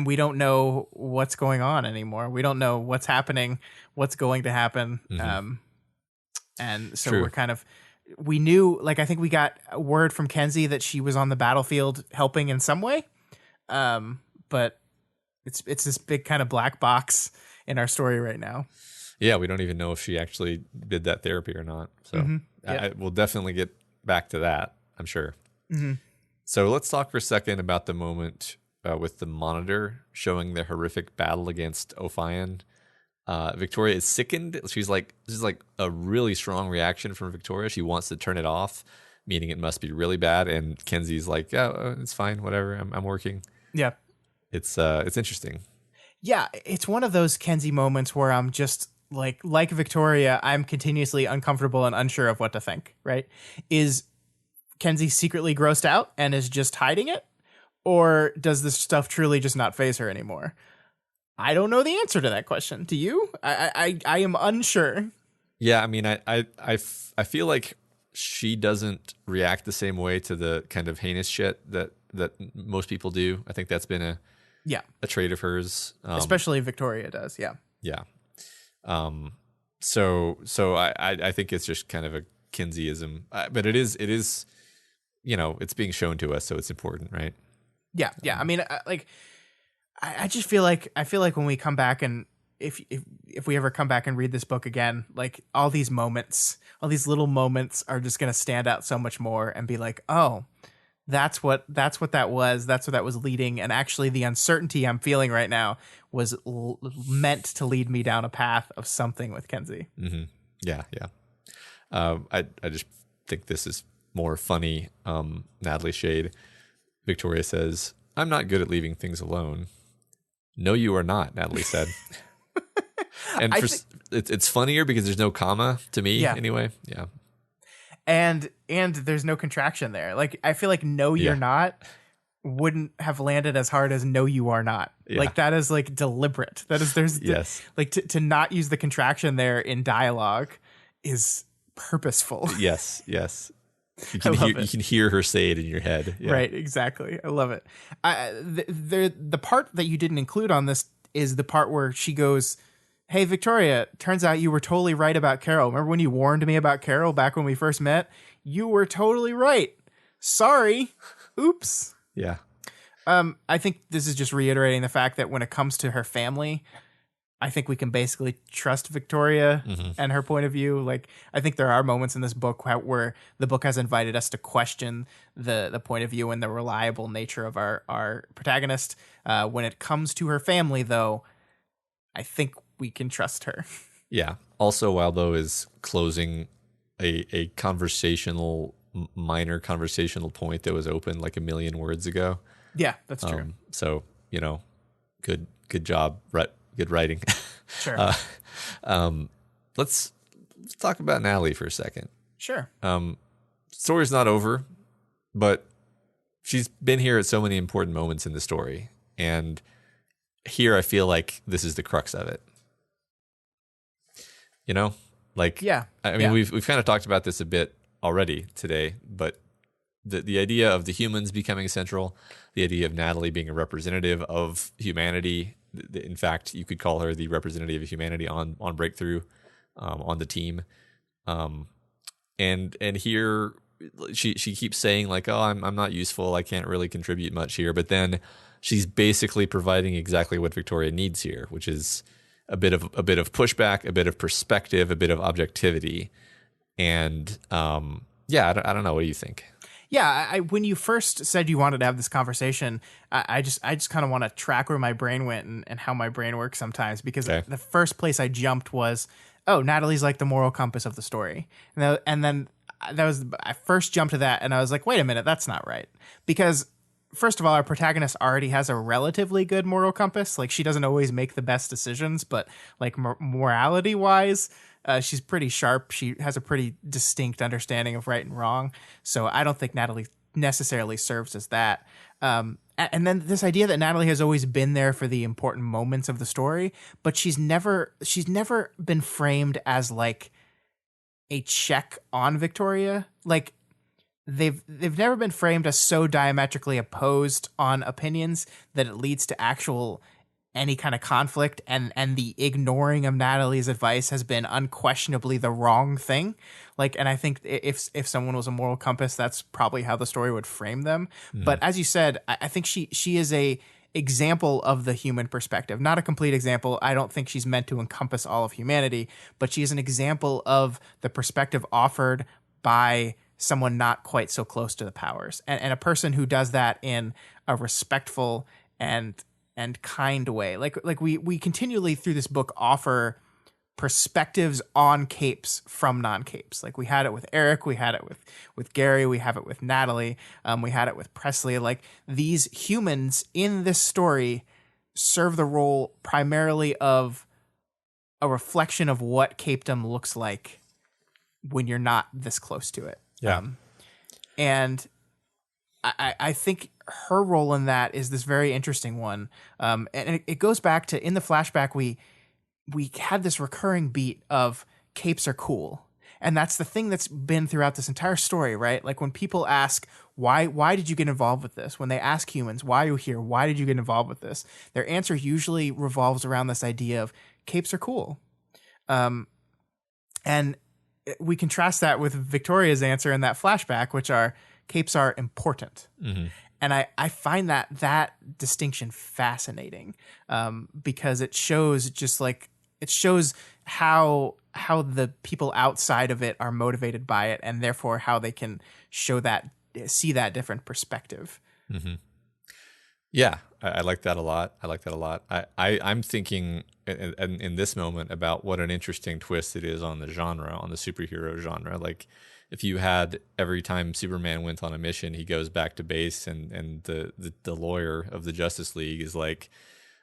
we don't know what's going on anymore. We don't know what's happening, what's going to happen. And so we're kind of, we knew, like, I think we got a word from Kenzie that she was on the battlefield helping in some way. But it's this big kind of black box in our story right now. Yeah, we don't even know if she actually did that therapy or not. So we'll definitely get back to that, I'm sure. So let's talk for a second about the moment with the monitor showing the horrific battle against Ophion. Victoria is sickened. She's like, this is like a really strong reaction from Victoria. She wants to turn it off, meaning it must be really bad. And Kenzie's like, yeah, it's fine, whatever. I'm working. Yeah, it's interesting. Yeah, it's one of those Kenzie moments where I'm just like Victoria, I'm continuously uncomfortable and unsure of what to think. Right? Is Kenzie secretly grossed out and is just hiding it, or does this stuff truly just not faze her anymore? I don't know the answer to that question. Do you? I am unsure. Yeah, I mean, I feel like she doesn't react the same way to the kind of heinous shit that most people do. I think that's been a trait of hers. Especially Victoria does. Yeah. Yeah. So I think it's just kind of a Kinseyism, but it is, it's being shown to us, so it's important, right? Yeah. Yeah. I mean, I just feel like when we come back and if we ever come back and read this book again, like all these moments, all these little moments are just going to stand out so much more and be like, oh, That's what that was. That's what that was leading. And actually, the uncertainty I'm feeling right now was meant to lead me down a path of something with Kenzie. Mm-hmm. Yeah, yeah. I just think this is more funny. Natalie shade. Victoria says, "I'm not good at leaving things alone." "No, you are not," Natalie said. And it's funnier because there's no comma to me, yeah. anyway. Yeah. And there's no contraction there. Like, I feel like "no, you're not" wouldn't have landed as hard as "no, you are not." Yeah. Like, that is like deliberate. That is Yes. Like to not use the contraction there in dialogue is purposeful. Yes. You can hear her say it in your head. Yeah. Right, exactly. I love it. The part that you didn't include on this is the part where she goes, "Hey, Victoria, turns out you were totally right about Carol. Remember when you warned me about Carol back when we first met? You were totally right. Sorry. Oops." Yeah. I think this is just reiterating the fact that when it comes to her family, I think we can basically trust Victoria and her point of view. Like, I think there are moments in this book where the book has invited us to question the point of view and the reliable nature of our protagonist. When it comes to her family, though, I think we can trust her. Yeah. Also, Waldo is closing a minor conversational point that was open like a million words ago. Yeah, that's true. So, good job. Good writing. Sure. Let's talk about Natalie for a second. Sure. Story's not over, but she's been here at so many important moments in the story. And here I feel like this is the crux of it. Yeah. I mean, we've kind of talked about this a bit already today, but the idea of the humans becoming central, the idea of Natalie being a representative of humanity. In fact, you could call her the representative of humanity on Breakthrough, on the team. And here she keeps saying like, "Oh, I'm not useful. I can't really contribute much here." But then she's basically providing exactly what Victoria needs here, which is a bit of pushback, a bit of perspective, a bit of objectivity. And I don't know. What do you think? Yeah, when you first said you wanted to have this conversation, I just kind of want to track where my brain went and how my brain works sometimes, because the first place I jumped was, oh, Natalie's like the moral compass of the story. And then I first jumped to that and I was like, wait a minute, that's not right. Because first of all, our protagonist already has a relatively good moral compass. Like, she doesn't always make the best decisions, but like morality wise, she's pretty sharp. She has a pretty distinct understanding of right and wrong. So I don't think Natalie necessarily serves as that. And then this idea that Natalie has always been there for the important moments of the story, but she's never been framed as like a check on Victoria. Like, they've never been framed as so diametrically opposed on opinions that it leads to any kind of conflict, and the ignoring of Natalie's advice has been unquestionably the wrong thing. Like, and I think if someone was a moral compass, that's probably how the story would frame them. But as you said, I think she is a example of the human perspective, not a complete example. I don't think she's meant to encompass all of humanity, but she is an example of the perspective offered by someone not quite so close to the powers, and a person who does that in a respectful and kind way. Like we continually through this book offer perspectives on capes from non-capes. Like, we had it with Eric, we had it with Gary, we have it with Natalie, we had it with Presley. Like, these humans in this story serve the role primarily of a reflection of what capedom looks like when you're not this close to it. Yeah. And I think her role in that is this very interesting one. And it goes back to, in the flashback, we had this recurring beat of capes are cool. And that's the thing that's been throughout this entire story, right? Like, when people ask, why did you get involved with this? When they ask humans, why are you here? Why did you get involved with this? Their answer usually revolves around this idea of capes are cool. And we contrast that with Victoria's answer in that flashback, which are capes are important. Mm-hmm. And I find that distinction fascinating, because it shows how the people outside of it are motivated by it, and therefore how they can show that see that different perspective. Mm-hmm. Yeah, I like that a lot. I like that a lot. I'm thinking in this moment about what an interesting twist it is on the genre, on the superhero genre. Like, if you had every time Superman went on a mission, he goes back to base, and the lawyer of the Justice League is like,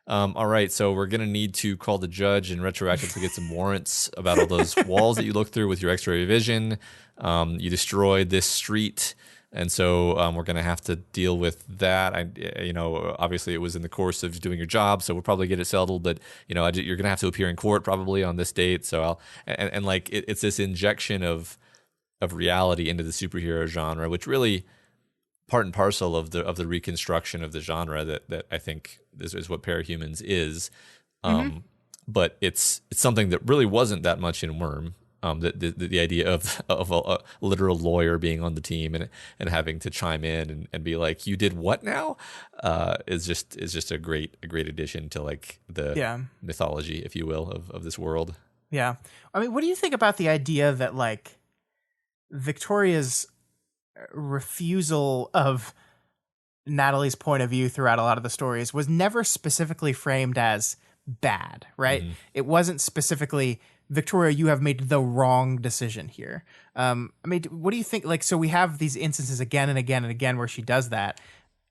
all right, so we're going to need to call the judge and retroactively get some warrants about all those walls that you looked through with your X-ray vision. You destroyed this street, and so we're going to have to deal with that. Obviously it was in the course of doing your job, so we'll probably get it settled. But you're going to have to appear in court probably on this date. So it's this injection of reality into the superhero genre, which really part and parcel of the reconstruction of the genre that I think is what Parahumans is. But it's something that really wasn't that much in Worm. The idea of a literal lawyer being on the team and having to chime in and be like, you did what now? Is just a great addition to like the mythology, if you will, of this world. Yeah. I mean, what do you think about the idea that like Victoria's refusal of Natalie's point of view throughout a lot of the stories was never specifically framed as bad, right? Mm-hmm. It wasn't specifically, Victoria, you have made the wrong decision here. I mean, what do you think? Like, so we have these instances again and again and again where she does that,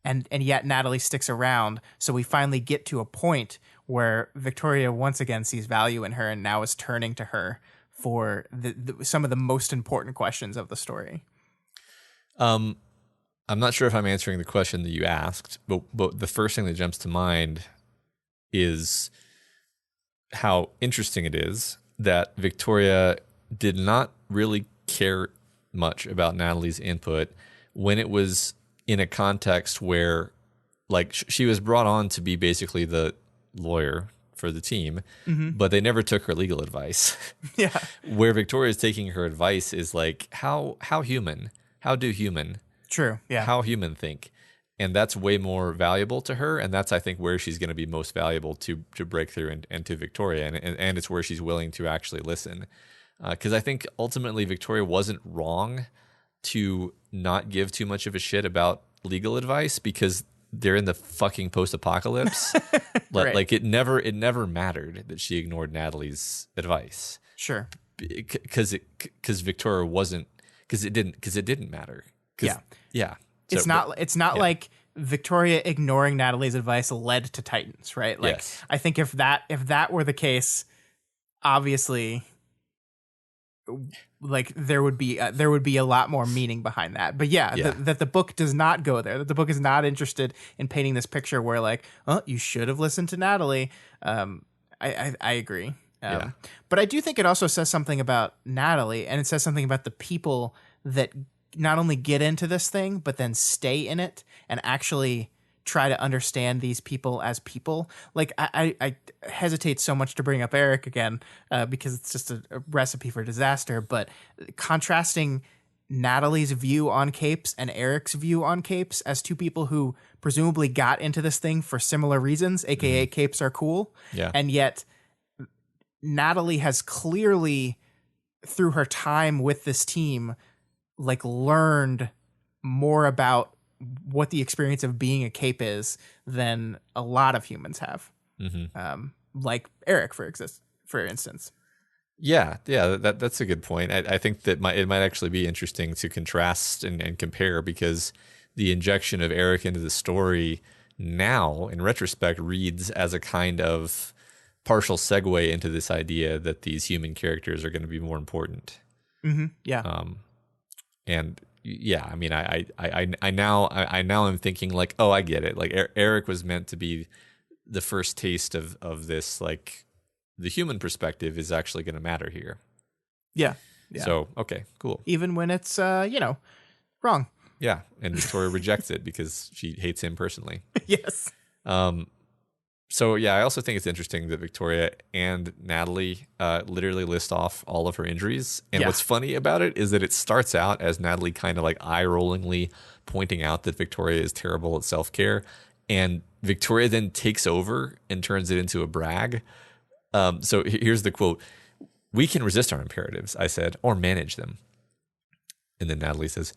and yet Natalie sticks around. So we finally get to a point where Victoria once again sees value in her and now is turning to her for some of the most important questions of the story. I'm not sure if I'm answering the question that you asked, but the first thing that jumps to mind is how interesting it is that Victoria did not really care much about Natalie's input when it was in a context where, like, she was brought on to be basically the lawyer for the team, but they never took her legal advice. Yeah. Where Victoria's taking her advice is like, how human, how do human, True. Yeah. how human think. And that's way more valuable to her. And that's, I think, where she's going to be most valuable to Breakthrough and to Victoria. And it's where she's willing to actually listen. Because I think ultimately Victoria wasn't wrong to not give too much of a shit about legal advice because they're in the fucking post-apocalypse. Right. Like it never mattered that she ignored Natalie's advice. Sure. Because Victoria wasn't, because it didn't matter. Yeah. Yeah. It's not like Victoria ignoring Natalie's advice led to Titans, right? Like, yes. I think if that were the case, obviously, like there would be a lot more meaning behind that. But that the book does not go there. That the book is not interested in painting this picture where like, oh, you should have listened to Natalie. I agree. But I do think it also says something about Natalie, and it says something about the people that not only get into this thing, but then stay in it and actually try to understand these people as people. Like I hesitate so much to bring up Eric again because it's just a recipe for disaster. But contrasting Natalie's view on capes and Eric's view on capes as two people who presumably got into this thing for similar reasons, aka capes are cool. Yeah. And yet Natalie has clearly, through her time with this team, like learned more about what the experience of being a cape is than a lot of humans have. Like Eric, for instance. Yeah, that's a good point. I think that it might actually be interesting to contrast and compare, because the injection of Eric into the story now, in retrospect, reads as a kind of partial segue into this idea that these human characters are going to be more important. Yeah. And yeah, I mean, I now am thinking like, oh, I get it. Like Eric was meant to be the first taste of this, like the human perspective is actually going to matter here. Yeah. So, okay, cool. Even when it's, wrong. Yeah. And Victoria rejects it because she hates him personally. Yes. So yeah, I also think it's interesting that Victoria and Natalie literally list off all of her injuries. And what's funny about it is that it starts out as Natalie kind of like eye-rollingly pointing out that Victoria is terrible at self-care. And Victoria then takes over and turns it into a brag. So here's the quote. "We can resist our imperatives," I said, "or manage them." And then Natalie says,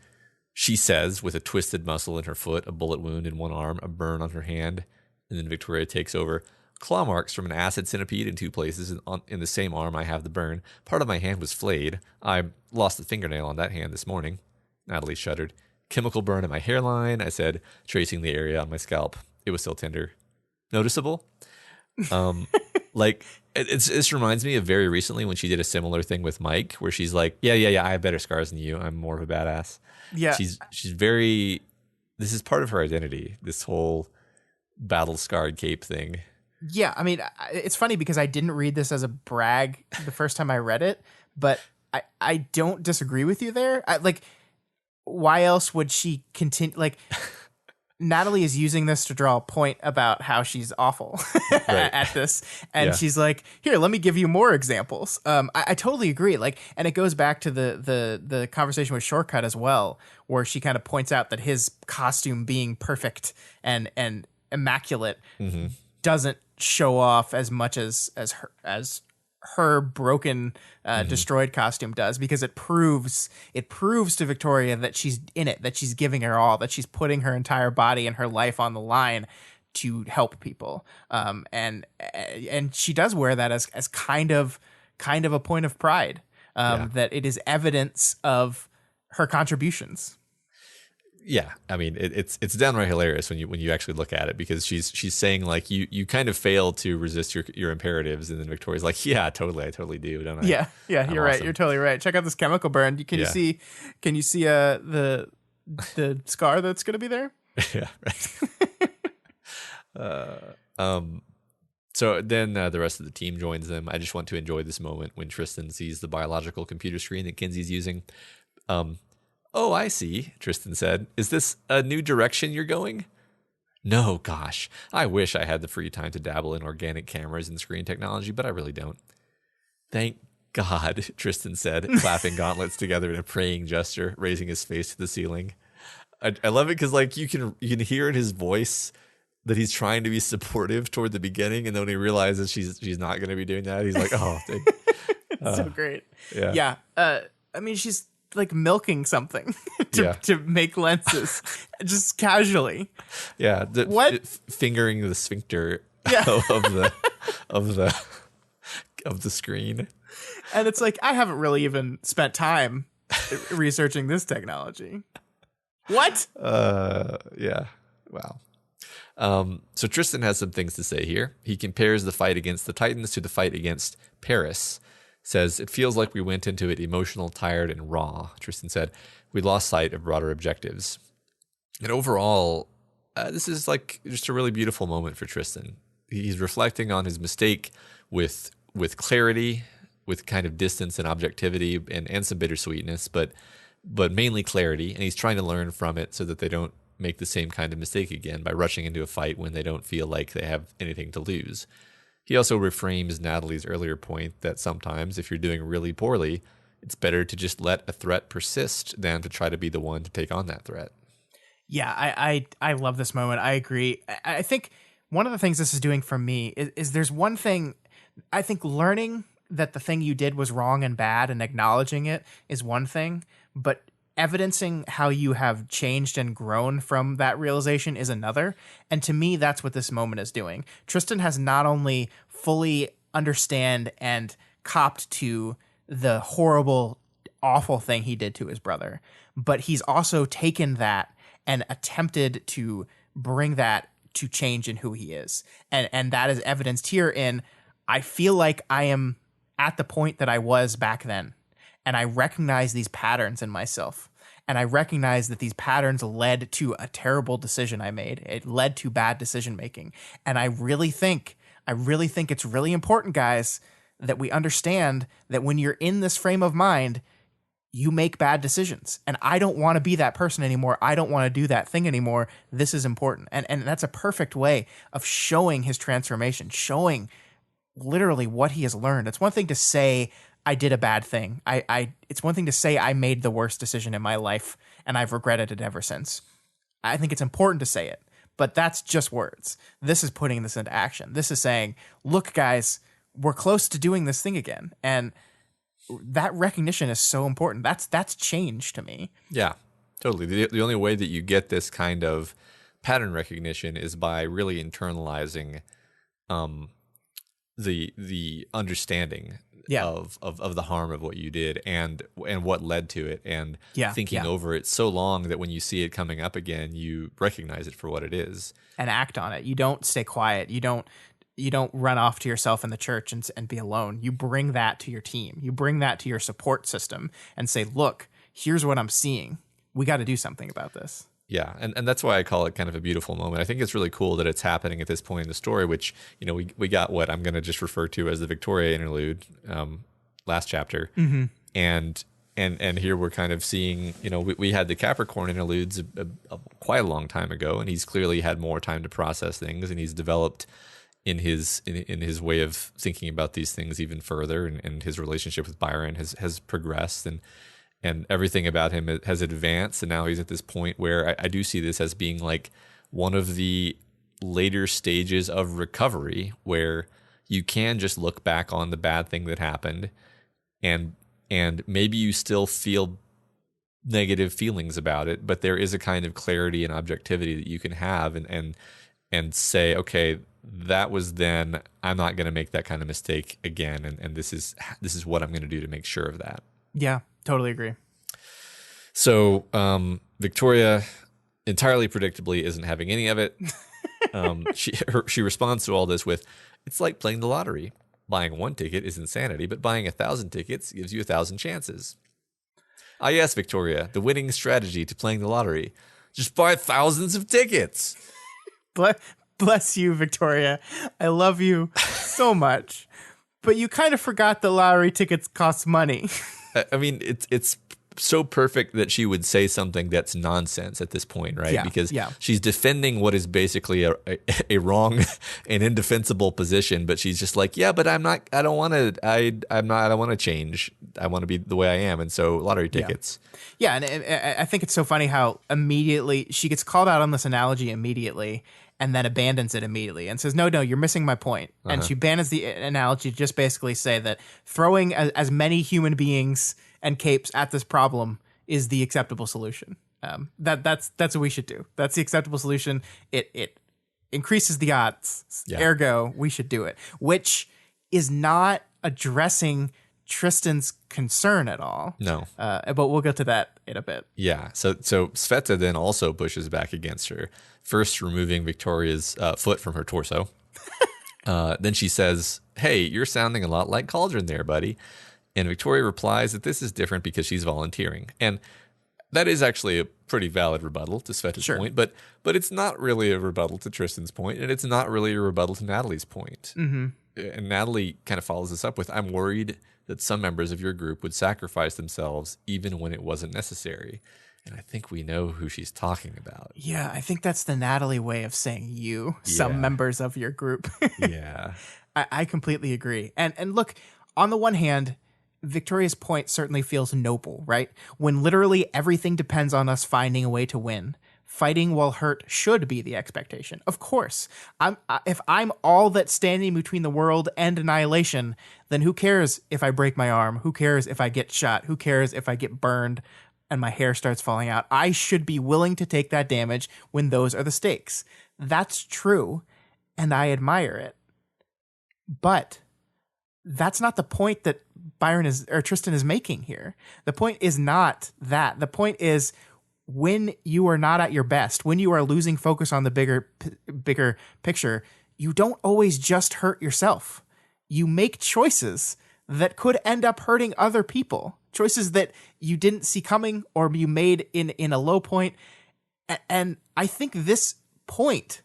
She says, with a twisted muscle in her foot, a bullet wound in one arm, a burn on her hand. And then Victoria takes over. Claw marks from an acid centipede in 2 places. In the same arm, I have the burn. Part of my hand was flayed. I lost the fingernail on that hand this morning. Natalie shuddered. Chemical burn in my hairline, I said, tracing the area on my scalp. It was still tender. Noticeable? Like, it reminds me of very recently when she did a similar thing with Mike, where she's like, yeah, I have better scars than you. I'm more of a badass. Yeah. She's very, this is part of her identity, this whole battle scarred cape thing. Yeah, I mean, it's funny because I didn't read this as a brag the first time I read it, but I don't disagree with you there. Like, why else would she continue? Like, Natalie is using this to draw a point about how she's awful at this. And she's like, here, let me give you more examples. I totally agree. Like, and it goes back to the conversation with Shortcut as well, where she kind of points out that his costume being perfect and immaculate doesn't show off as much as her broken, destroyed costume does, because it proves to Victoria that she's in it, that she's giving her all, that she's putting her entire body and her life on the line to help people. And she does wear that as kind of a point of pride, that it is evidence of her contributions. Yeah, I mean, it's downright hilarious when you actually look at it, because she's saying like you kind of fail to resist your imperatives, and then Victoria's like, yeah, totally, I totally do, don't I? Yeah, you're awesome. Right, you're totally right. Check out this chemical burn. Can you see the scar that's gonna be there? Yeah, right. So then the rest of the team joins them. I just want to enjoy this moment when Tristan sees the biological computer screen that Kinsey's using. Oh, I see, Tristan said. Is this a new direction you're going? No, gosh. I wish I had the free time to dabble in organic cameras and screen technology, but I really don't. Thank God, Tristan said, clapping gauntlets together in a praying gesture, raising his face to the ceiling. I love it because like you can hear in his voice that he's trying to be supportive toward the beginning, and then when he realizes she's not going to be doing that, he's like, oh, it's so great. Yeah. I mean, she's like milking something to make lenses just casually. Yeah. Fingering the sphincter of the screen. And it's like, I haven't really even spent time researching this technology. What? Yeah. Wow. So Tristan has some things to say here. He compares the fight against the Titans to the fight against Paris. Says, it feels like we went into it emotional, tired, and raw. Tristan said, we lost sight of broader objectives. And overall, this is like just a really beautiful moment for Tristan. He's reflecting on his mistake with clarity, with kind of distance and objectivity, and some bittersweetness, but mainly clarity. And he's trying to learn from it so that they don't make the same kind of mistake again by rushing into a fight when they don't feel like they have anything to lose. He also reframes Natalie's earlier point that sometimes if you're doing really poorly, it's better to just let a threat persist than to try to be the one to take on that threat. Yeah, I love this moment. I agree. I think one of the things this is doing for me is there's one thing, I think learning that the thing you did was wrong and bad and acknowledging it is one thing, but evidencing how you have changed and grown from that realization is another. And to me, that's what this moment is doing. Tristan has not only fully understand and copped to the horrible, awful thing he did to his brother, but he's also taken that and attempted to bring that to change in who he is. And that is evidenced here in, I feel like I am at the point that I was back then. And I recognize these patterns in myself. And I recognize that these patterns led to a terrible decision I made. It led to bad decision making. And I really think it's really important, guys, that we understand that when you're in this frame of mind, you make bad decisions. And I don't want to be that person anymore. I don't want to do that thing anymore. This is important. And that's a perfect way of showing his transformation, showing literally what he has learned. It's one thing to say, I did a bad thing. It's one thing to say I made the worst decision in my life and I've regretted it ever since. I think it's important to say it, but that's just words. This is putting this into action. This is saying, look, guys, we're close to doing this thing again. And that recognition is so important. That's change to me. Yeah. Totally. The only way that you get this kind of pattern recognition is by really internalizing um, the understanding Yeah. of the harm of what you did and what led to it, and Yeah. thinking Yeah. over it so long that when you see it coming up again, you recognize it for what it is. And act on it. You don't stay quiet. You don't run off to yourself in the church and be alone. You bring that to your team. You bring that to your support system and say, look, here's what I'm seeing. We got to do something about this. Yeah, and that's why I call it kind of a beautiful moment. I think it's really cool that it's happening at this point in the story, which, we got what I'm going to just refer to as the Victoria interlude, last chapter. Mm-hmm. And here we're kind of seeing, we had the Capricorn interludes quite a long time ago, and he's clearly had more time to process things, and he's developed in his way of thinking about these things even further, and his relationship with Byron has progressed, and everything about him has advanced, and now he's at this point where I do see this as being like one of the later stages of recovery, where you can just look back on the bad thing that happened, and maybe you still feel negative feelings about it, but there is a kind of clarity and objectivity that you can have, and say, okay, that was then. I'm not going to make that kind of mistake again, and this is what I'm going to do to make sure of that. Yeah, totally agree. So Victoria, entirely predictably, isn't having any of it. She responds to all this with, "It's like playing the lottery. Buying one ticket is insanity, but buying 1,000 tickets gives you 1,000 chances." Ah, yes, Victoria, the winning strategy to playing the lottery: just buy thousands of tickets. Bless you, Victoria. I love you so much. But you kind of forgot the lottery tickets cost money. I mean, it's so perfect that she would say something that's nonsense at this point, right? Yeah, Because yeah. she's defending what is basically a wrong and indefensible position, but she's just like, yeah, but I don't want to change. I want to be the way I am. And so lottery tickets. Yeah, and I think it's so funny how immediately she gets called out on this analogy immediately, and then abandons it immediately and says, no, you're missing my point. And she abandons the analogy to just basically say that throwing as many human beings and capes at this problem is the acceptable solution. That's what we should do. That's the acceptable solution. It increases the odds. Yeah. Ergo, we should do it, which is not addressing Tristan's concern at all. No. But we'll get to that in a bit. Yeah. So Sveta then also pushes back against her, first removing Victoria's foot from her torso. Then she says, "Hey, you're sounding a lot like Cauldron there, buddy." And Victoria replies that this is different because she's volunteering. And that is actually a pretty valid rebuttal to Sveta's point, but it's not really a rebuttal to Tristan's point, and it's not really a rebuttal to Natalie's point. Mm-hmm. And Natalie kind of follows this up with, "I'm worried that some members of your group would sacrifice themselves even when it wasn't necessary." And I think we know who she's talking about. Yeah, I think that's the Natalie way of saying you, some members of your group. Yeah. I completely agree. And look, on the one hand, Victoria's point certainly feels noble, right? When literally everything depends on us finding a way to win. Fighting while hurt should be the expectation. Of course, if I'm all that's standing between the world and annihilation, then who cares if I break my arm? Who cares if I get shot? Who cares if I get burned and my hair starts falling out? I should be willing to take that damage when those are the stakes. That's true, and I admire it. But that's not the point that Tristan is making here. The point is not that. The point is, when you are not at your best, when you are losing focus on the bigger picture, you don't always just hurt yourself. You make choices that could end up hurting other people, choices that you didn't see coming or you made in a low point. And I think this point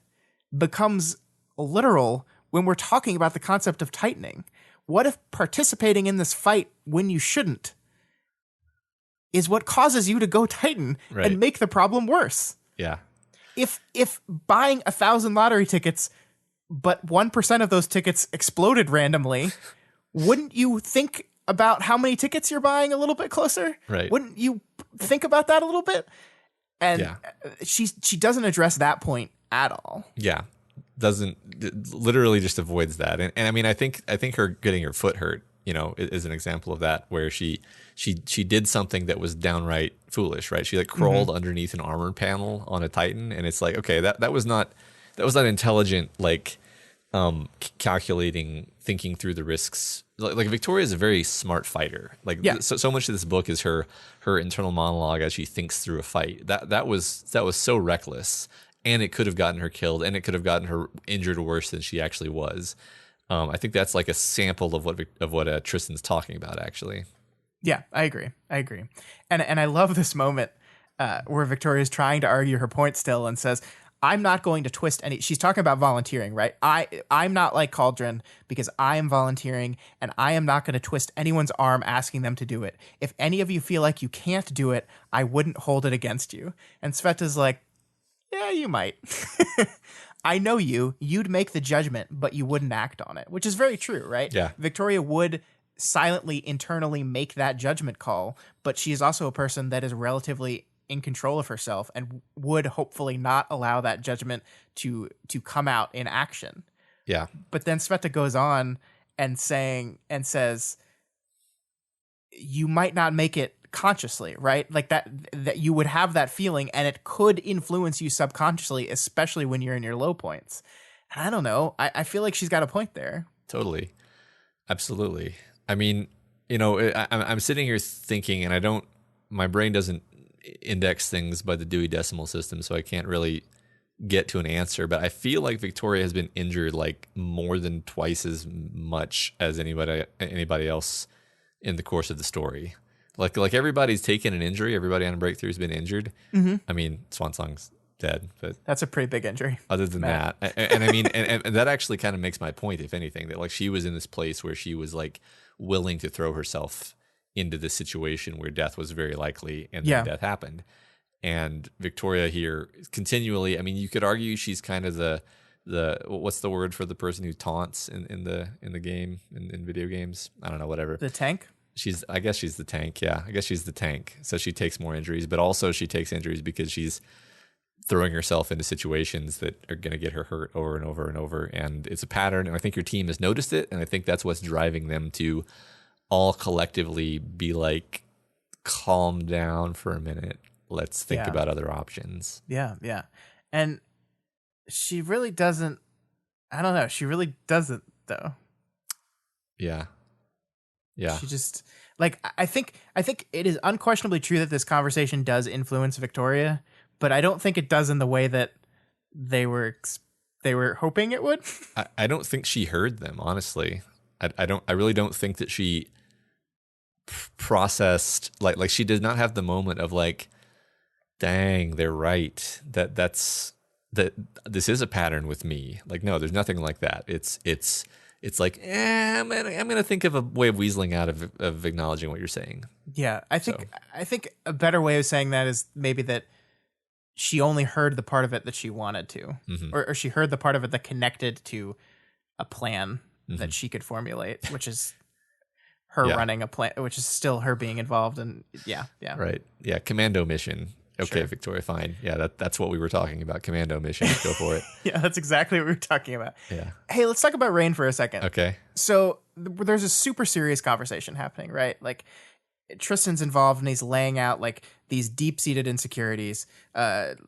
becomes literal when we're talking about the concept of tightening. What if participating in this fight when you shouldn't is what causes you to go tighten and make the problem worse? Yeah. If buying 1,000 lottery tickets, but 1% of those tickets exploded randomly, wouldn't you think about how many tickets you're buying a little bit closer? Right. Wouldn't you think about that a little bit? And she doesn't address that point at all. Yeah. Literally just avoids that. And I mean, I think her getting her foot hurt is an example of that, where she did something that was downright foolish, right? She like crawled underneath an armor panel on a Titan, and it's like, okay, that was not intelligent, like calculating, thinking through the risks. Like Victoria is a very smart fighter. Like so much of this book is her internal monologue as she thinks through a fight. That was so reckless, and it could have gotten her killed, and it could have gotten her injured worse than she actually was. I think that's like a sample of what Tristan's talking about, actually. Yeah, I agree. And I love this moment where Victoria's trying to argue her point still and says, I'm not going to twist any. She's talking about volunteering, right? I'm not like Cauldron because I am volunteering, and I am not going to twist anyone's arm asking them to do it. If any of you feel like you can't do it, I wouldn't hold it against you. And Sveta's like, yeah, you might. I know you'd make the judgment, but you wouldn't act on it, which is very true, right? Yeah. Victoria would silently, internally make that judgment call, but she is also a person that is relatively in control of herself and would hopefully not allow that judgment to come out in action. Yeah. But then Sveta goes on and says, you might not make it consciously, right? Like that you would have that feeling, and it could influence you subconsciously, especially when you're in your low points. And I don't know. I feel like she's got a point there. Totally. Absolutely. I mean, I'm sitting here thinking, and my brain doesn't index things by the Dewey Decimal System, so I can't really get to an answer, but I feel like Victoria has been injured like more than twice as much as anybody else in the course of the story. Like everybody's taken an injury. Everybody on Breakthrough has been injured. Mm-hmm. I mean, Swansong's dead, but that's a pretty big injury. Other than that, and I mean, and that actually kind of makes my point, if anything, that like she was in this place where she was like willing to throw herself into this situation where death was very likely, and then death happened. And Victoria here continually, I mean, you could argue she's kind of the what's the word for the person who taunts in the game, in video games? I don't know, whatever. The tank? I guess she's the tank. Yeah, I guess she's the tank. So she takes more injuries, but also she takes injuries because she's throwing herself into situations that are going to get her hurt over and over and over. And it's a pattern. And I think your team has noticed it. And I think that's what's driving them to all collectively be like, calm down for a minute. Let's think about other options. Yeah. Yeah. And she really doesn't, I don't know. She really doesn't though. Yeah. Yeah. She just like, I think it is unquestionably true that this conversation does influence Victoria, but I don't think it does in the way that they were hoping it would. I don't think she heard them, honestly. I really don't think that she processed like she did not have the moment of like, dang, they're right. That this is a pattern with me. Like, no, there's nothing like that. It's like, I'm gonna think of a way of weaseling out of acknowledging what you're saying. Yeah, I think a better way of saying that is maybe that she only heard the part of it that she wanted to, or she heard the part of it that connected to a plan that she could formulate, which is her running a plan, which is still her being involved in. Yeah. Right. Yeah. Commando mission. Okay, sure. Victoria, fine. Yeah, that's what we were talking about. Commando mission. Go for it. Yeah, that's exactly what we were talking about. Yeah. Hey, let's talk about Rain for a second. Okay. So there's a super serious conversation happening, right? Like Tristan's involved and he's laying out like these deep-seated insecurities.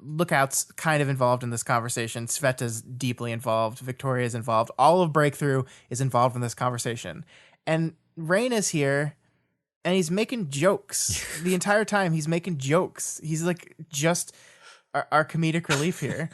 Lookout's kind of involved in this conversation. Sveta's deeply involved. Victoria's involved. All of Breakthrough is involved in this conversation. And Rain is here. And he's making jokes the entire time. He's making jokes. He's like just our comedic relief here.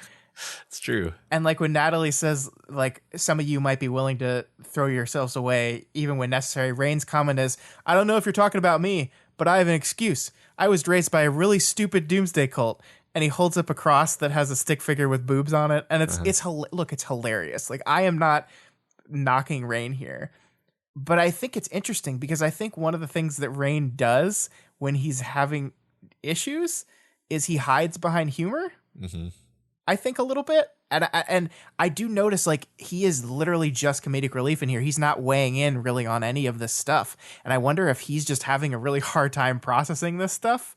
It's true. And like when Natalie says, like, some of you might be willing to throw yourselves away, even when necessary, Rain's comment is, I don't know if you're talking about me, but I have an excuse. I was raised by a really stupid doomsday cult. And he holds up a cross that has a stick figure with boobs on it. And it's hilarious. Like, I am not knocking Rain here. But I think it's interesting because I think one of the things that Rain does when he's having issues is he hides behind humor. Mm-hmm. I think a little bit. And I do notice like he is literally just comedic relief in here. He's not weighing in really on any of this stuff. And I wonder if he's just having a really hard time processing this stuff.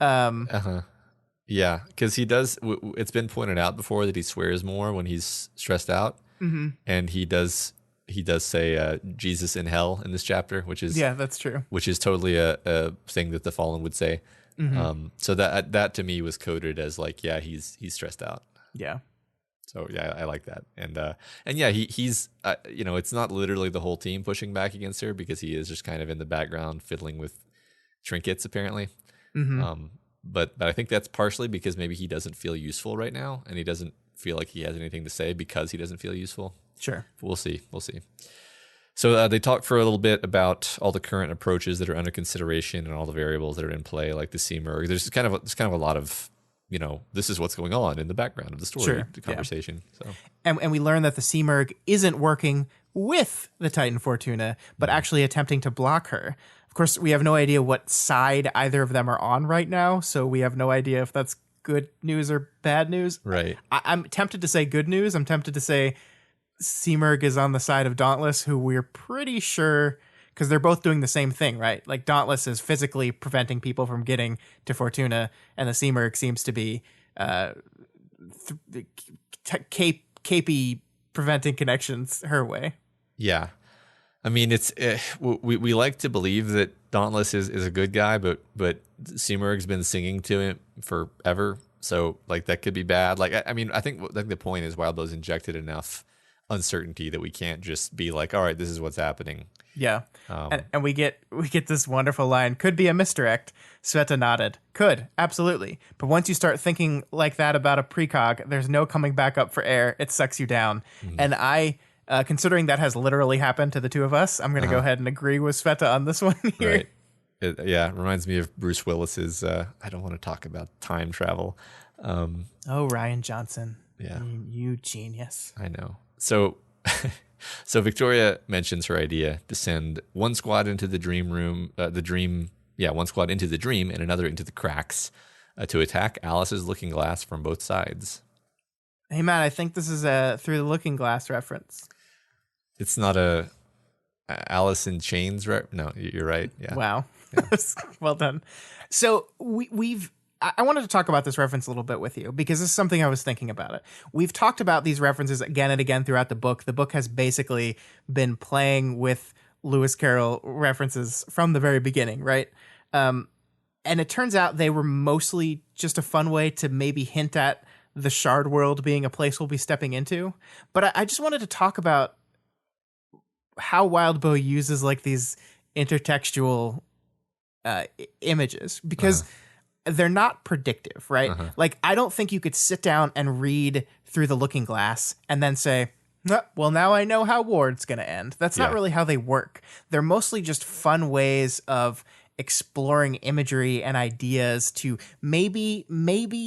Yeah, because he does. It's been pointed out before that he swears more when he's stressed out. Mm-hmm. And he does he does say Jesus in hell in this chapter, which is that's true. which is totally a thing that the Fallen would say. So that to me was coded as like, yeah, he's stressed out. Yeah. So yeah, I like that, and yeah, he's it's not literally the whole team pushing back against her, because he is just kind of in the background fiddling with trinkets apparently. But I think that's partially because maybe he doesn't feel useful right now, and he doesn't feel like he has anything to say because he doesn't feel useful. Sure, we'll see. So they talk for a little bit about all the current approaches that are under consideration and all the variables that are in play, like the Seamerg. There's kind of a lot of, this is what's going on in the background of the story, the conversation. So, and we learn that the Seamerg isn't working with the Titan Fortuna, but actually attempting to block her. Of course, we have no idea what side either of them are on right now, so we have no idea if that's good news or bad news. Right. I'm tempted to say good news. I'm tempted to say Seamerg is on the side of Dauntless, who we're pretty sure, because they're both doing the same thing, right? Like Dauntless is physically preventing people from getting to Fortuna, and the Seamerg seems to be capey preventing connections her way. Yeah. I mean, it's we like to believe that Dauntless is a good guy, but Seamerg's been singing to him forever, so like that could be bad. Like I mean, I think the point is Wildbow's injected enough uncertainty that we can't just be like, all right, this is what's happening. Yeah. And we get this wonderful line, could be a misdirect. Sveta nodded. Could, absolutely. But once you start thinking like that about a precog, there's no coming back up for air. It sucks you down. And I, considering that has literally happened to the two of us, I'm going to go ahead and agree with Sveta on this one here. Right. It reminds me of Bruce Willis's, I don't want to talk about time travel. Rian Johnson. Yeah. You genius. I know. So Victoria mentions her idea to send one squad into the dream room, one squad into the dream and another into the cracks to attack Alice's looking glass from both sides. Hey, Matt, I think this is a Through the Looking Glass reference. It's not a Alice in Chains, right? No, you're right. Yeah. Wow. Yeah. Well done. So I wanted to talk about this reference a little bit with you because this is something I was thinking about it. We've talked about these references again and again throughout the book. The book has basically been playing with Lewis Carroll references from the very beginning, right? And it turns out they were mostly just a fun way to maybe hint at the Shard world being a place we'll be stepping into. But I just wanted to talk about how Wildbow uses like these intertextual images because they're not predictive, right? Like, I don't think you could sit down and read Through the Looking Glass and then say, well, now I know how Ward's going to end. That's not really how they work. They're mostly just fun ways of exploring imagery and ideas to maybe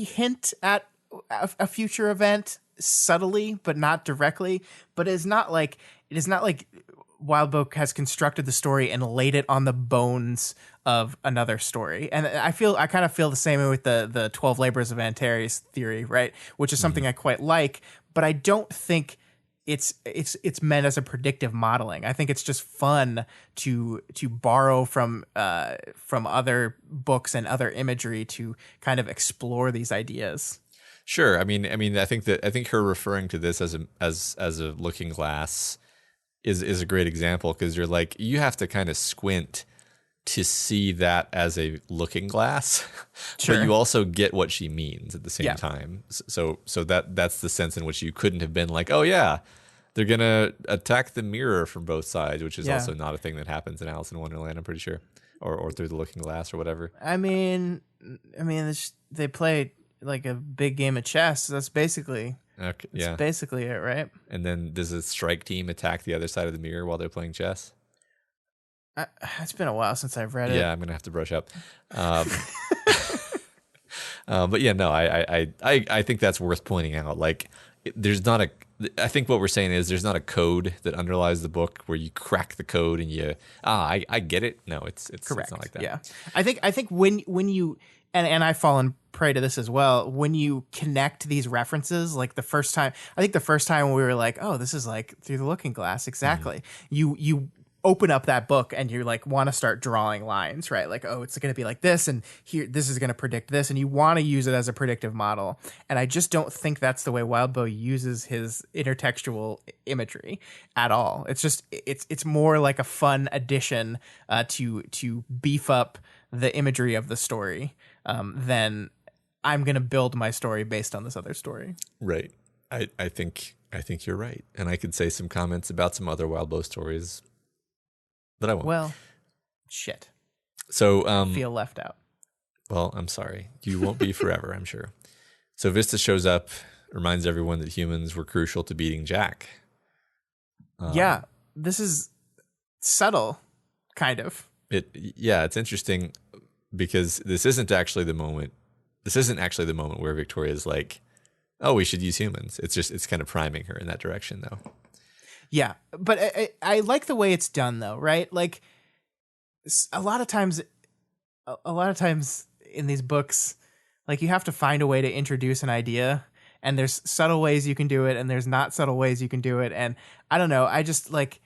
hint at a future event subtly, but not directly. But it is not like Wildbow has constructed the story and laid it on the bones of another story. And I kind of feel the same way with the 12 Labors of Antares theory, right? Which is something I quite like, but I don't think it's meant as a predictive modeling. I think it's just fun to borrow from other books and other imagery to kind of explore these ideas. Sure. I mean, I think her referring to this as a looking glass is a great example, because you're like, you have to kind of squint to see that as a looking glass, sure. But you also get what she means at the same time. So that's the sense in which you couldn't have been like, oh yeah, they're gonna attack the mirror from both sides, which is also not a thing that happens in Alice in Wonderland, I'm pretty sure, or Through the Looking Glass or whatever. I mean, they play like a big game of chess. So that's basically. Okay, that's basically it, right? And then does a strike team attack the other side of the mirror while they're playing chess? It's been a while since I've read it. Yeah, I'm gonna have to brush up. But yeah, no, I think that's worth pointing out. Like, there's not a. I think what we're saying is there's not a code that underlies the book where you crack the code and you I get it. No, it's correct. It's not like that. Yeah, I think when you. And I've fallen prey to this as well. When you connect these references, like the first time we were like, oh, this is like Through the Looking Glass. Exactly. You open up that book and you like want to start drawing lines, right? Like, oh, it's going to be like this, and here this is going to predict this, and you want to use it as a predictive model. And I just don't think that's the way Wildbow uses his intertextual imagery at all. It's just it's more like a fun addition to beef up the imagery of the story than I'm going to build my story based on this other story. Right. I think you're right, and I could say some comments about some other Wildbow stories. But I won't. Well, shit. So feel left out. Well, I'm sorry. You won't be forever, I'm sure. So Vista shows up, reminds everyone that humans were crucial to beating Jack. Yeah, this is subtle, kind of. It's interesting because this isn't actually the moment where Victoria's like, oh, we should use humans. It's kind of priming her in that direction, though. Yeah, but I like the way it's done, though, right? Like, a lot of times in these books, like, you have to find a way to introduce an idea, and there's subtle ways you can do it, and there's not subtle ways you can do it, and I don't know, I just, like,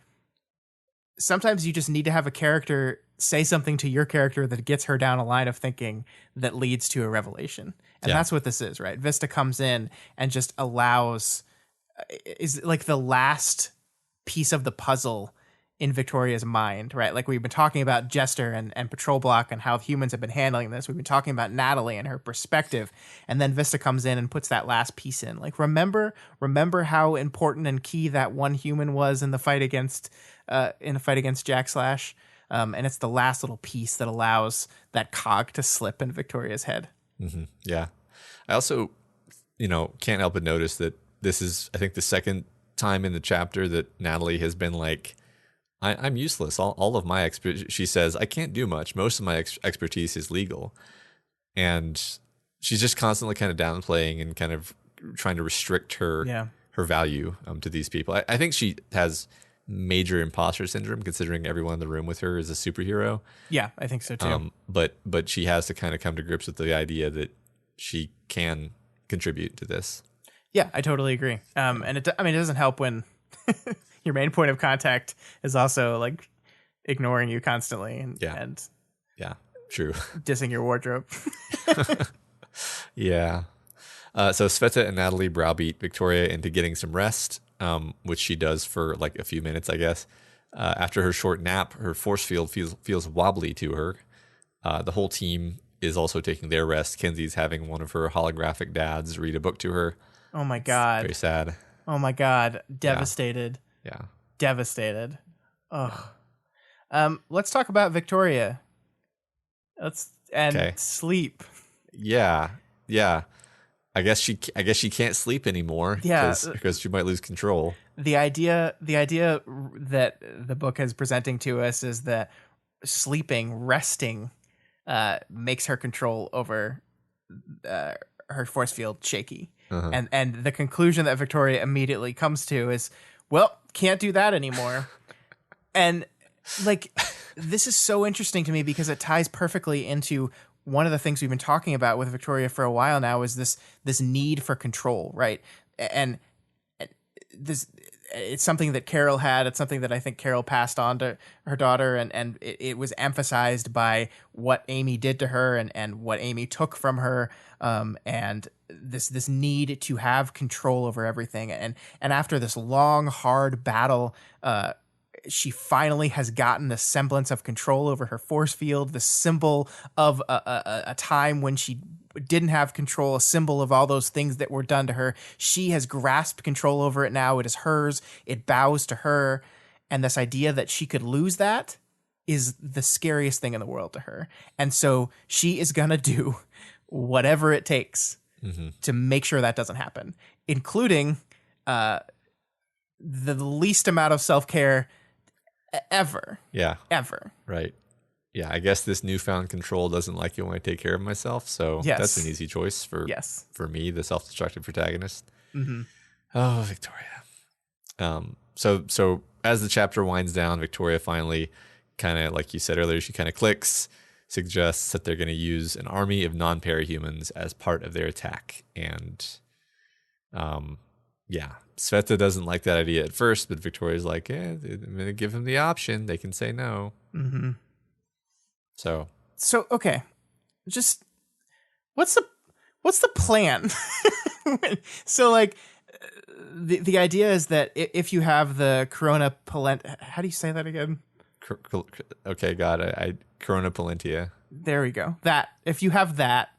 sometimes you just need to have a character say something to your character that gets her down a line of thinking that leads to a revelation. And that's what this is, right? Vista comes in and just is like the last piece of the puzzle in Victoria's mind, right? Like, we've been talking about Jester and Patrol Block and how humans have been handling this. We've been talking about Natalie and her perspective. And then Vista comes in and puts that last piece in. Like, remember how important and key that one human was in the fight against Jack Slash? And it's the last little piece that allows that cog to slip in Victoria's head. Mm-hmm. Yeah. I also, can't help but notice that this is, I think, the second time in the chapter that Natalie has been like, I'm useless. All of my she says, I can't do much. Most of my expertise is legal. And she's just constantly kind of downplaying and kind of trying to restrict her value to these people. I think she has major imposter syndrome, considering everyone in the room with her is a superhero. Yeah, I think so too. But she has to kind of come to grips with the idea that she can contribute to this. Yeah, I totally agree. And it doesn't help when your main point of contact is also like ignoring you constantly and true, dissing your wardrobe. Yeah. So Sveta and Natalie browbeat Victoria into getting some rest, which she does for like a few minutes, I guess. After her short nap, her force field feels wobbly to her. The whole team is also taking their rest. Kenzie's having one of her holographic dads read a book to her. Oh my God. Very sad. Oh my God. Devastated. Yeah. Devastated. Oh. Let's talk about Victoria. Sleep. Yeah. I guess she can't sleep anymore. Yeah, because she might lose control. The idea that the book is presenting to us is that resting, makes her control over her force field shaky. Uh-huh. And the conclusion that Victoria immediately comes to is, well, can't do that anymore. And like, this is so interesting to me because it ties perfectly into one of the things we've been talking about with Victoria for a while now is this need for control, right? And this, it's something that Carol had. It's something that I think Carol passed on to her daughter, and it was emphasized by what Amy did to her and what Amy took from her, and this need to have control over everything. And after this long, hard battle, she finally has gotten a semblance of control over her force field, the symbol of a time when she didn't have control, a symbol of all those things that were done to her. She has grasped control over it now. It is hers. It bows to her. And this idea that she could lose that is the scariest thing in the world to her. And so she is going to do whatever it takes to make sure that doesn't happen, including the least amount of self-care ever. Yeah. Ever. Right. Yeah, I guess this newfound control doesn't like you when I take care of myself, so that's an easy choice for me, the self-destructive protagonist. Mm-hmm. Oh, Victoria. So as the chapter winds down, Victoria finally kind of, like you said earlier, she kind of clicks, suggests that they're going to use an army of non-parahumans as part of their attack, and Yeah. Sveta doesn't like that idea at first, but Victoria's like, yeah, I'm going to give him the option. They can say no. Mm-hmm. So So okay, just what's the plan? So like the idea is that if you have the corona polent, how do you say that again? okay, got it. Corona Palentia. There we go. That if you have that,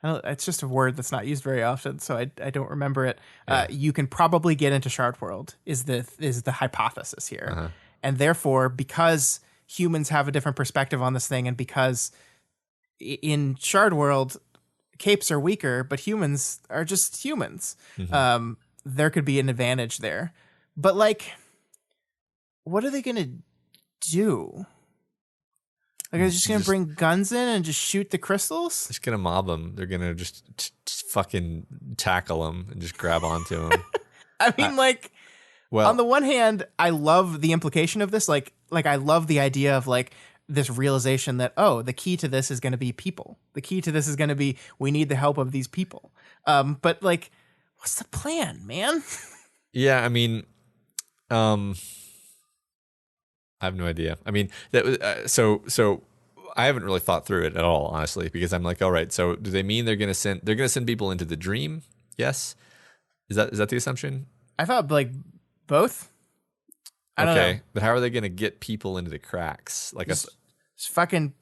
it's just a word that's not used very often, so I don't remember it. Yeah. You can probably get into Shard World is the hypothesis here, Uh-huh. and therefore because humans have a different perspective on this thing, and because in Shard World capes are weaker, but humans are just humans. Mm-hmm. There could be an advantage there, but like, what are they gonna do? Like, are they just gonna bring guns in and just shoot the crystals? Just gonna mob them. They're gonna just fucking tackle them and just grab onto them. I mean, like, Well, on the one hand, I love the implication of this. Like I love the idea of like this realization that, oh, the key to this is going to be people. The key to this is going to be we need the help of these people. But like, what's the plan, man? yeah, I mean, I have no idea. I mean, that was so. I haven't really thought through it at all, honestly, because I'm like, all right. So, do they mean they're gonna send people into the dream? Yes. Is that the assumption? I thought like both. I don't know. But how are they gonna get people into the cracks? Like Just fucking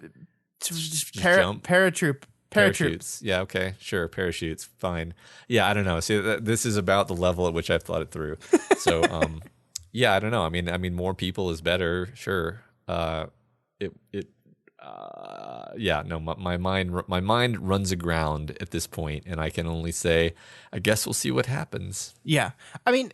jump? paratroop. parachutes? Yeah. Okay. Sure. Parachutes. Fine. Yeah. I don't know. See, this is about the level at which I've thought it through. So, yeah. I don't know. I mean, more people is better. Sure. Yeah, no, my mind runs aground at this point, and I can only say, I guess we'll see what happens. Yeah. I mean,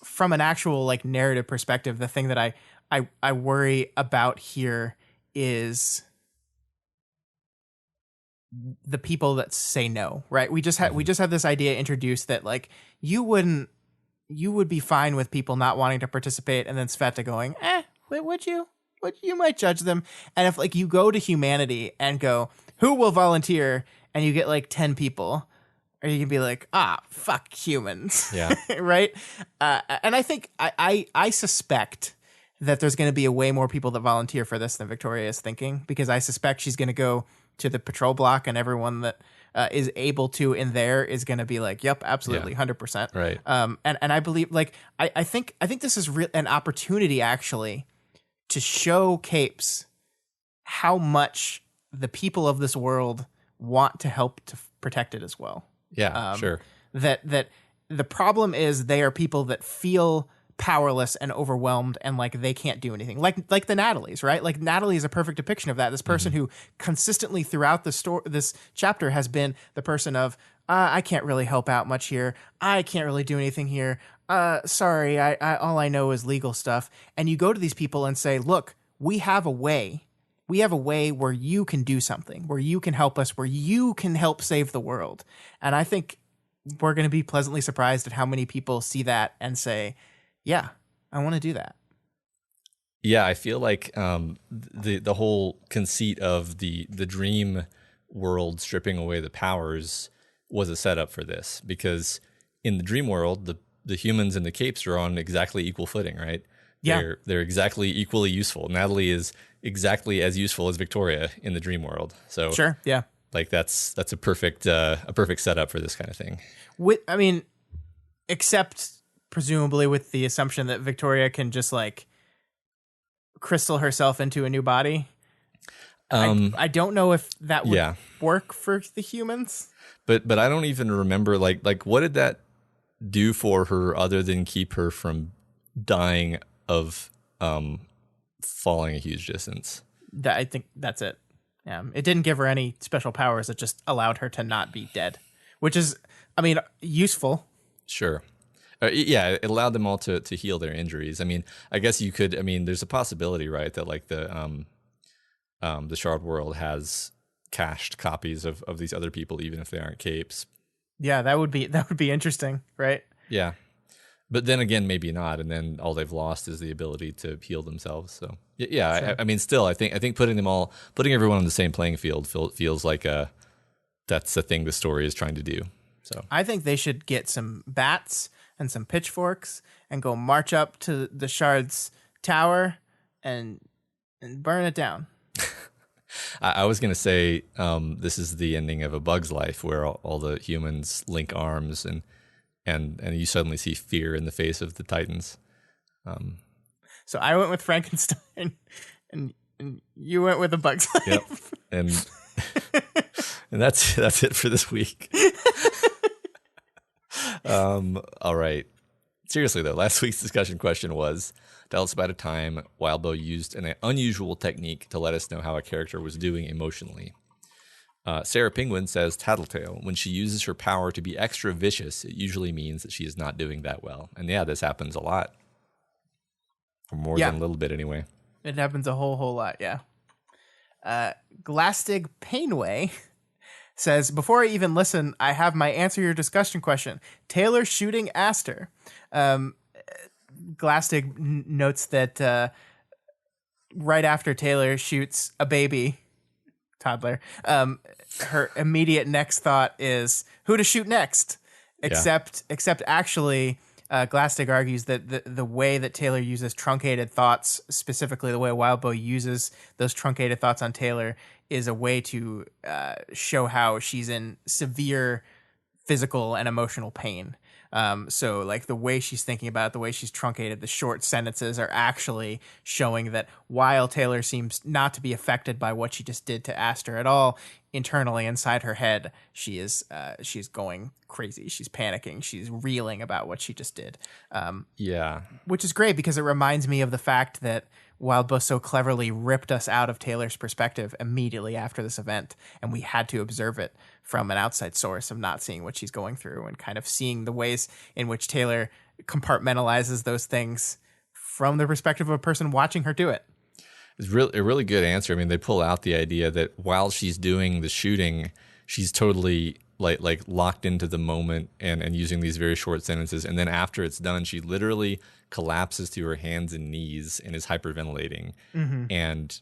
from an actual like narrative perspective, the thing that I worry about here is the people that say no, right? We just had this idea introduced that like you would be fine with people not wanting to participate, and then Sveta going, would you? But you might judge them. And if like you go to humanity and go, who will volunteer? And you get like 10 people, or you can be like, fuck humans. Yeah. Right. And I think I suspect that there's going to be a way more people that volunteer for this than Victoria is thinking, because I suspect she's going to go to the patrol block, and everyone that is able to in there is going to be like, yep, absolutely. 100%. Right. And I believe like, I think this is an opportunity actually to show Capes how much the people of this world want to help to protect it as well. Yeah, sure. That the problem is they are people that feel powerless and overwhelmed, and like they can't do anything. Like the Natalies, right? Like Natalie is a perfect depiction of that. This person who consistently throughout this chapter has been the person of, I can't really help out much here. I can't really do anything here. Sorry, I all I know is legal stuff. And you go to these people and say, look, we have a way. We have a way where you can do something, where you can help us, where you can help save the world. And I think we're going to be pleasantly surprised at how many people see that and say, yeah, I want to do that. Yeah, I feel like the whole conceit of the dream world stripping away the powers was a setup for this, because in the dream world, the humans and the capes are on exactly equal footing, right? Yeah. They're exactly equally useful. Natalie is exactly as useful as Victoria in the dream world. So Sure, yeah. like that's a perfect setup for this kind of thing. I mean, except presumably with the assumption that Victoria can just like crystal herself into a new body. I don't know if that would work for the humans. But I don't even remember like what did that do for her other than keep her from dying of falling a huge distance? I think that's it. Yeah, it didn't give her any special powers. It just allowed her to not be dead, which is, I mean, useful. Sure. Yeah, it allowed them all to heal their injuries. I mean, I guess you could. I mean, there's a possibility, right, that like the Shard World has cached copies of these other people, even if they aren't capes. Yeah, that would be interesting, right? Yeah, but then again, maybe not, and then all they've lost is the ability to heal themselves. So yeah, sure. I mean, still, I think putting everyone on the same playing field feels like that's the thing the story is trying to do. So I think they should get some bats and some pitchforks and go march up to the Shard's tower and burn it down. I was going to say this is the ending of A Bug's Life, where all the humans link arms and you suddenly see fear in the face of the Titans. So I went with Frankenstein, and you went with A Bug's Life. Yep, and and that's it for this week. All right. Seriously though, last week's discussion question was: tell us about a time Wildbow used an unusual technique to let us know how a character was doing emotionally. Sarah Penguin says Tattletale. When she uses her power to be extra vicious, it usually means that she is not doing that well. And yeah, this happens a lot. Or more than a little bit anyway. It happens a whole lot, yeah. Glastig Painway says, before I even listen, I have my answer your discussion question. Taylor shooting Aster. Glastig notes that right after Taylor shoots a baby toddler, her immediate next thought is who to shoot next. Except actually, Glastig argues that the way that Taylor uses truncated thoughts, specifically the way Wildbow uses those truncated thoughts on Taylor, is a way to show how she's in severe physical and emotional pain. So like the way she's thinking about it, the way she's truncated, the short sentences are actually showing that while Taylor seems not to be affected by what she just did to Aster at all, internally inside her head, she's going crazy. She's panicking. She's reeling about what she just did. Which is great because it reminds me of the fact that Wildbow so cleverly ripped us out of Taylor's perspective immediately after this event, and we had to observe it from an outside source of not seeing what she's going through and kind of seeing the ways in which Taylor compartmentalizes those things from the perspective of a person watching her do it. It's a really good answer. I mean, they pull out the idea that while she's doing the shooting, she's totally like locked into the moment and using these very short sentences. And then after it's done, she literally collapses to her hands and knees and is hyperventilating. Mm-hmm. And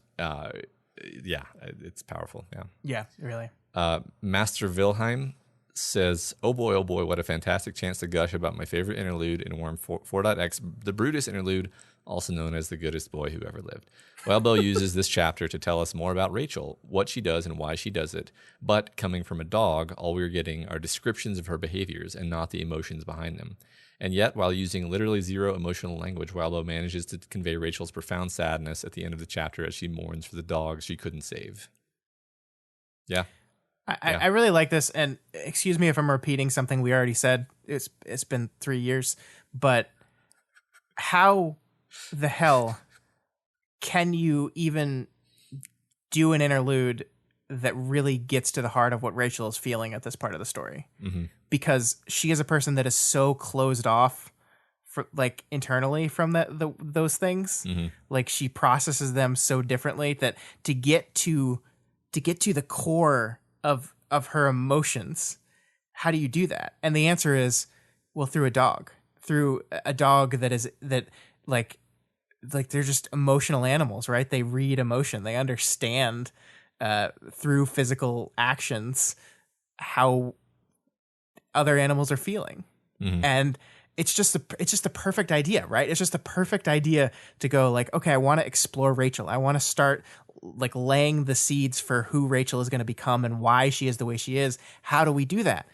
it's powerful. Yeah. Yeah, really. Master Wilhelm says, oh boy, what a fantastic chance to gush about my favorite interlude in Worm 4.x, the Brutus interlude, also known as the goodest boy who ever lived. Wildbow uses this chapter to tell us more about Rachel, what she does and why she does it. But coming from a dog, all we're getting are descriptions of her behaviors and not the emotions behind them. And yet, while using literally zero emotional language, Wildbow manages to convey Rachel's profound sadness at the end of the chapter as she mourns for the dog she couldn't save. Yeah. I really like this, and excuse me if I'm repeating something we already said. It's been 3 years, but how the hell can you even do an interlude that really gets to the heart of what Rachel is feeling at this part of the story? Mm-hmm. Because she is a person that is so closed off, like internally from those things. Mm-hmm. Like she processes them so differently that to get to the core of her emotions, how do you do that? And the answer is, well, through a dog that they're just emotional animals, right? They read emotion. They understand through physical actions how other animals are feeling. Mm-hmm. And it's just a perfect idea, right? It's just a perfect idea to go like, okay, I want to explore Rachel. I want to start like laying the seeds for who Rachel is going to become and why she is the way she is. How do we do that?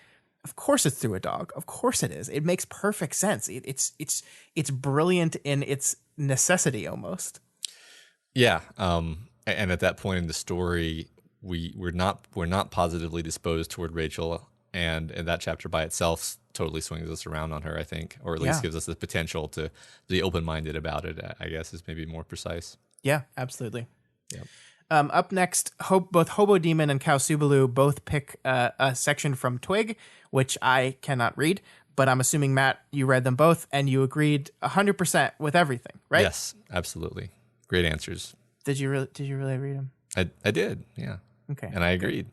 Of course it's through a dog. Of course it is. It makes perfect sense. It's brilliant in its necessity almost. Yeah. And at that point in the story, we're not positively disposed toward Rachel, and that chapter by itself totally swings us around on her, I think, or at least gives us the potential to be open-minded about it, I guess is maybe more precise. Yeah, absolutely. Yep. Up next, both Hobo Demon and Cow Subalu both pick a section from Twig, which I cannot read, but I'm assuming, Matt, you read them both and you agreed 100% with everything, right? Yes, absolutely. Great answers. Did you really read them? I did, yeah. Okay. And I agreed.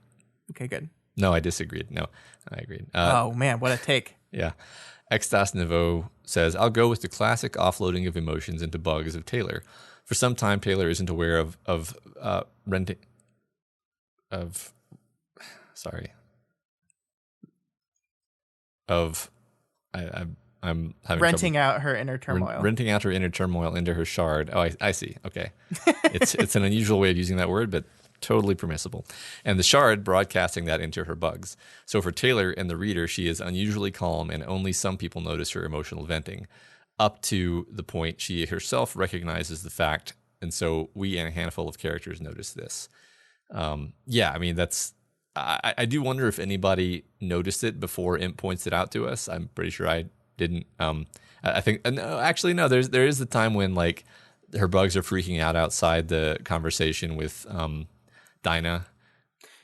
Good. Okay, good. No, I disagreed. No, I agreed. Oh, man, what a take. Yeah. Extas Nouveau says, I'll go with the classic offloading of emotions into bugs of Taylor. For some time, Taylor isn't aware of of I'm having renting trouble. out her inner turmoil. Renting out her inner turmoil into her shard. Oh, I see. Okay. It's an unusual way of using that word, but totally permissible. And the shard broadcasting that into her bugs. So for Taylor and the reader, she is unusually calm, and only some people notice her emotional venting, up to the point she herself recognizes the fact. And so we and a handful of characters notice this. Yeah, I mean, I do wonder if anybody noticed it before Imp points it out to us. I'm pretty sure I didn't. I think no, actually no. There is the time when like her bugs are freaking out outside the conversation with Dinah,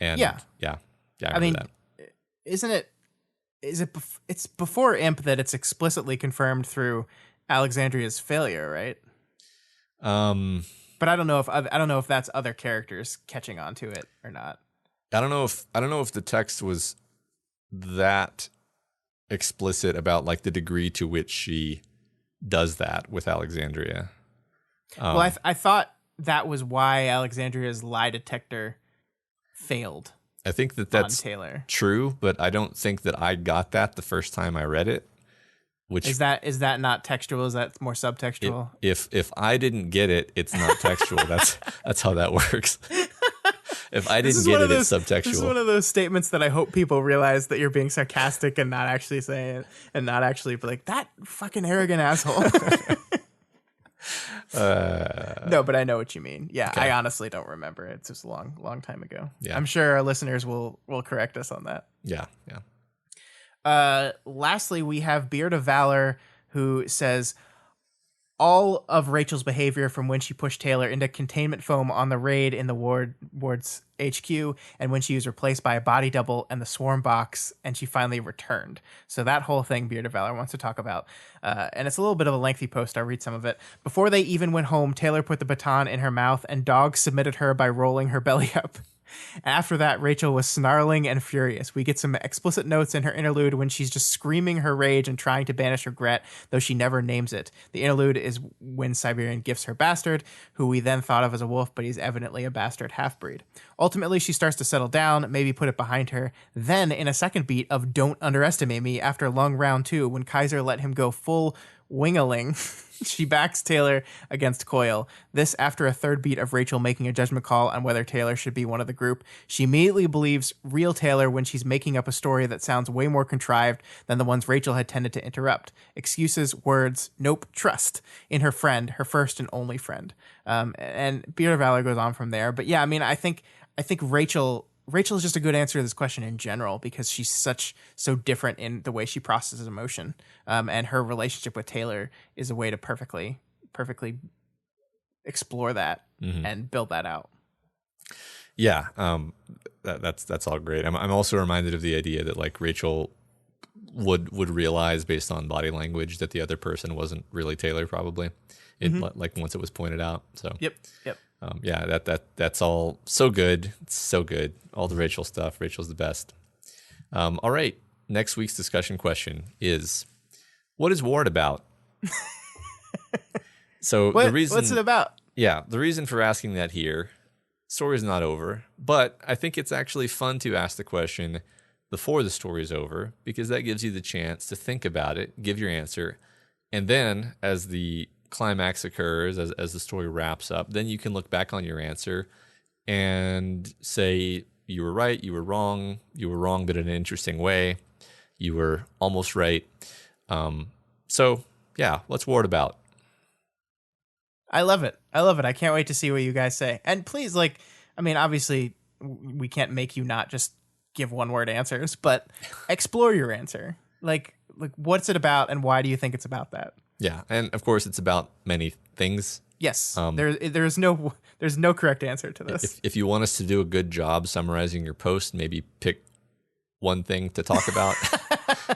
and Yeah. I I mean, remember isn't it? It's before Imp that it's explicitly confirmed through Alexandria's failure, right? that. But I don't know if that's other characters catching on to it or not. I don't know if the text was that explicit about like the degree to which she does that with Alexandria. Well, I thought that was why Alexandria's lie detector failed I think on that's Taylor. true, but I don't think that I got that the first time I read it. Which Is that not textual? Is that more subtextual? if I didn't get it, it's not textual. That's how that works. If I didn't get it, it's subtextual. This is one of those statements that I hope people realize that you're being sarcastic and not actually saying it, and not actually be like, that fucking arrogant asshole. No, but I know what you mean. Yeah, Okay. I honestly don't remember. It's just a long time ago. Yeah. I'm sure our listeners will correct us on that. Yeah. Lastly, we have Beard of Valor, who says all of Rachel's behavior from when she pushed Taylor into containment foam on the raid in the ward's HQ, and when she was replaced by a body double and the swarm box, and she finally returned. So that whole thing Beard of Valor wants to talk about. And it's a little bit of a lengthy post. I'll read some of it. Before they even went home, Taylor put the baton in her mouth, and Dog submitted her by rolling her belly up. After that, Rachel was snarling and furious. We get some explicit notes in her interlude when she's just screaming her rage and trying to banish regret, though she never names it. The interlude is when Siberian gifts her bastard, who we then thought of as a wolf, but he's evidently a bastard half-breed. Ultimately, she starts to settle down, maybe put it behind her. Then, in a second beat of Don't Underestimate Me, after long round 2, when Kaiser let him go full wingaling, she backs Taylor against Coil. This after a third beat of Rachel making a judgment call on whether Taylor should be one of the group. She immediately believes real Taylor when she's making up a story that sounds way more contrived than the ones Rachel had tended to interrupt. Excuses, words, nope, trust in her friend, her first and only friend. And Beard of Valor goes on from there. But yeah, I mean, I think Rachel is just a good answer to this question in general because she's so different in the way she processes emotion. And her relationship with Taylor is a way to perfectly explore that and build that out. Yeah. That's all great. I'm also reminded of the idea that like Rachel would realize based on body language that the other person wasn't really Taylor probably. Like once it was pointed out. So Yep. Yeah, that's all so good. It's so good. All the Rachel stuff. Rachel's the best. All right. Next week's discussion question is, what is Ward about? So the reason, what's it about? Yeah, the reason for asking that here, story's not over, but I think it's actually fun to ask the question before the story's over because that gives you the chance to think about it, give your answer, and then as the climax occurs, as the story wraps up, then you can look back on your answer and say you were right, you were wrong, but in an interesting way, you were almost right. So yeah, what's Ward about? I love it. I can't wait to see what you guys say. And please, obviously we can't make you not just give one word answers, but explore your answer. Like what's it about and why do you think it's about that? Yeah, and of course it's about many things. Yes, there's no correct answer to this. If you want us to do a good job summarizing your post, maybe pick one thing to talk about.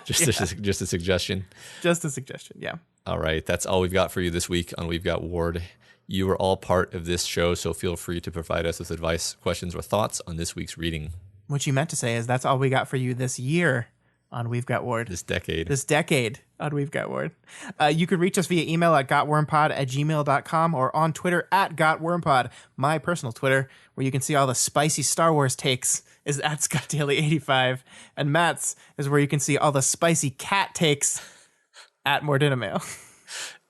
just a suggestion. Just a suggestion, yeah. All right, that's all we've got for you this week on We've Got Ward. You are all part of this show, so feel free to provide us with advice, questions, or thoughts on this week's reading. What you meant to say is that's all we got for you this year on We've Got Ward. This decade. This decade on We've Got Ward. You can reach us via email at gotwormpod@gmail.com or on Twitter at gotwormpod. My personal Twitter, where you can see all the spicy Star Wars takes, is at ScottDaily85. And Matt's is where you can see all the spicy cat takes at Mordinamail.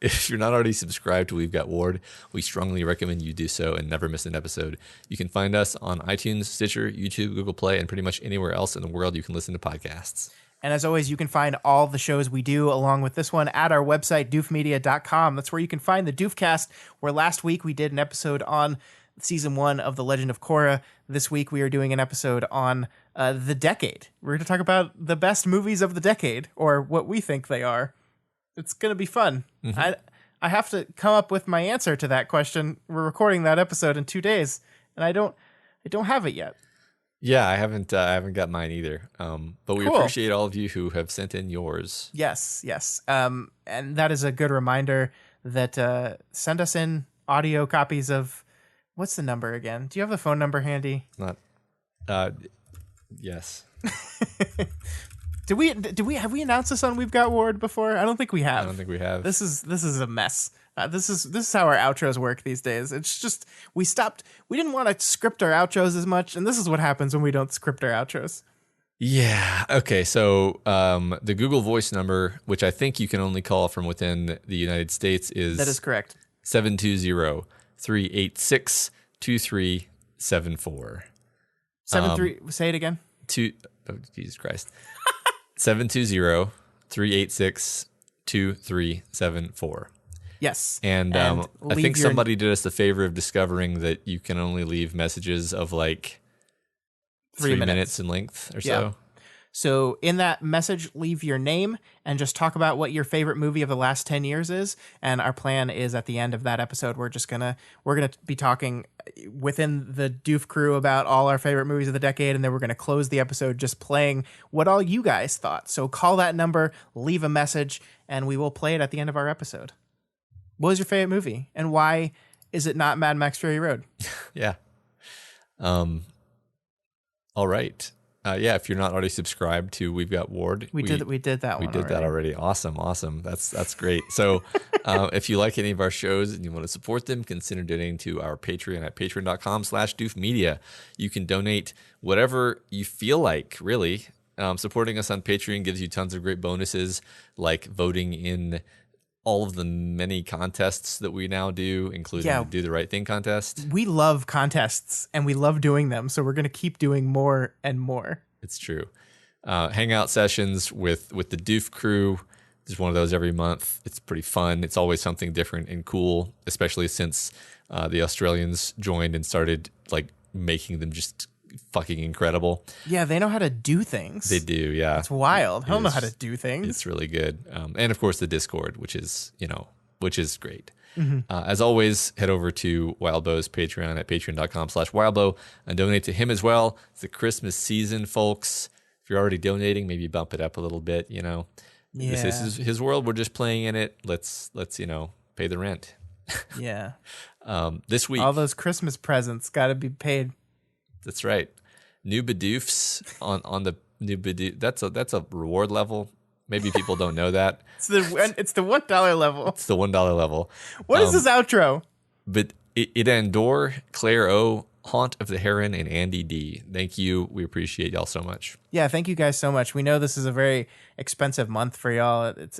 If you're not already subscribed to We've Got Ward, we strongly recommend you do so and never miss an episode. You can find us on iTunes, Stitcher, YouTube, Google Play, and pretty much anywhere else in the world you can listen to podcasts. And as always, you can find all the shows we do along with this one at our website, doofmedia.com. That's where you can find the Doofcast, where last week we did an episode on season 1 of The Legend of Korra. This week we are doing an episode on the decade. We're going to talk about the best movies of the decade, or what we think they are. It's going to be fun. Mm-hmm. I have to come up with my answer to that question. We're recording that episode in 2 days, and I don't have it yet. Yeah, I haven't got mine either. But we appreciate all of you who have sent in yours. Yes. And that is a good reminder that send us in audio copies of, what's the number again? Do you have the phone number handy? Not. Yes. Have we announced this on We've Got Ward before? I don't think we have. I don't think we have. This is a mess. This is how our outros work these days. It's just we didn't want to script our outros as much, and this is what happens when we don't script our outros. Yeah. Okay. So the Google Voice number, which I think you can only call from within the United States, is that is correct. 720-386-2374. 73. Say it again. Oh, Jesus Christ. 720-386-2374. Yes. And I think somebody did us the favor of discovering that you can only leave messages of like 3 minutes in length or so. Yeah. So in that message, leave your name and just talk about what your favorite movie of the last 10 years is. And our plan is at the end of that episode, we're gonna be talking within the Doof crew about all our favorite movies of the decade. And then we're going to close the episode just playing what all you guys thought. So call that number, leave a message, and we will play it at the end of our episode. What was your favorite movie? And why is it not Mad Max Fury Road? Yeah. All right. Yeah, if you're not already subscribed to We've Got Ward, we did that one. We did that already. Awesome. That's great. So if you like any of our shows and you want to support them, consider donating to our Patreon at patreon.com/doofmedia. You can donate whatever you feel like, really. Supporting us on Patreon gives you tons of great bonuses, like voting in all of the many contests that we now do, including the Do the Right Thing contest. We love contests and we love doing them, so we're going to keep doing more and more. It's true. Hangout sessions with the Doof crew. There's one of those every month. It's pretty fun. It's always something different and cool, especially since the Australians joined and started like making them just fucking incredible. Yeah, they know how to do things. They do, yeah. It's wild. I don't know how to do things. It's really good. And of course the Discord, which is great. Mm-hmm. As always, head over to Wildbow's Patreon at patreon.com/wildbow and donate to him as well. It's the Christmas season, folks. If you're already donating, maybe bump it up a little bit, Yeah. This is his world. We're just playing in it. Let's pay the rent. Yeah. This week, all those Christmas presents got to be paid. That's right. New Bidoofs on the new Bidoof. That's a reward level. Maybe people don't know that. It's the $1 level. It's the $1 level. What is this outro? But Andor, Claire O, Haunt of the Heron, and Andy D. Thank you. We appreciate y'all so much. Yeah, thank you guys so much. We know this is a very expensive month for y'all. It's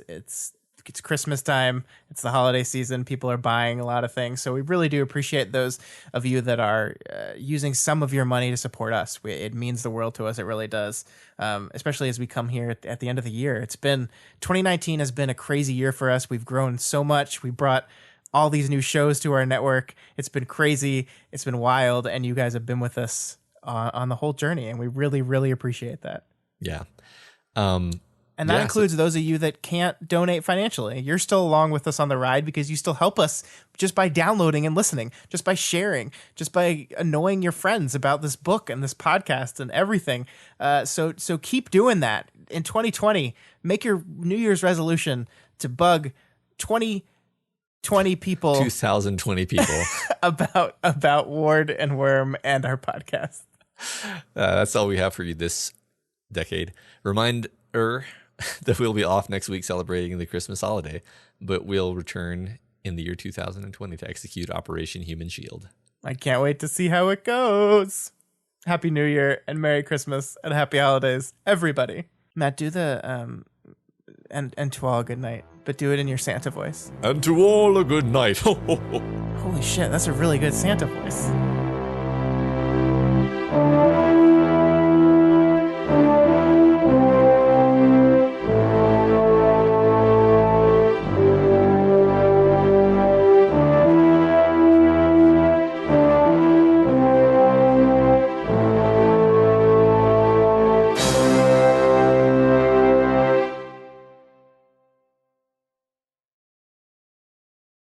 Christmas time. It's the holiday season. People are buying a lot of things. So we really do appreciate those of you that are using some of your money to support us. It means the world to us. It really does. Especially as we come here at the end of the year. 2019 has been a crazy year for us. We've grown so much. We brought all these new shows to our network. It's been crazy. It's been wild. And you guys have been with us on the whole journey. And we really, really appreciate that. Yeah. And that includes those of you that can't donate financially. You're still along with us on the ride because you still help us just by downloading and listening, just by sharing, just by annoying your friends about this book and this podcast and everything. So keep doing that. In 2020, make your New Year's resolution to bug 2020 people. 2020 people. about Ward and Worm and our podcast. That's all we have for you this decade. Remind that we'll be off next week celebrating the Christmas holiday, but we'll return in the year 2020 to execute Operation Human Shield. I can't wait to see how it goes. Happy New Year and Merry Christmas and Happy Holidays, everybody. Matt, do the and to all a good night, but do it in your Santa voice. And to all a good night. Holy shit, that's a really good Santa voice.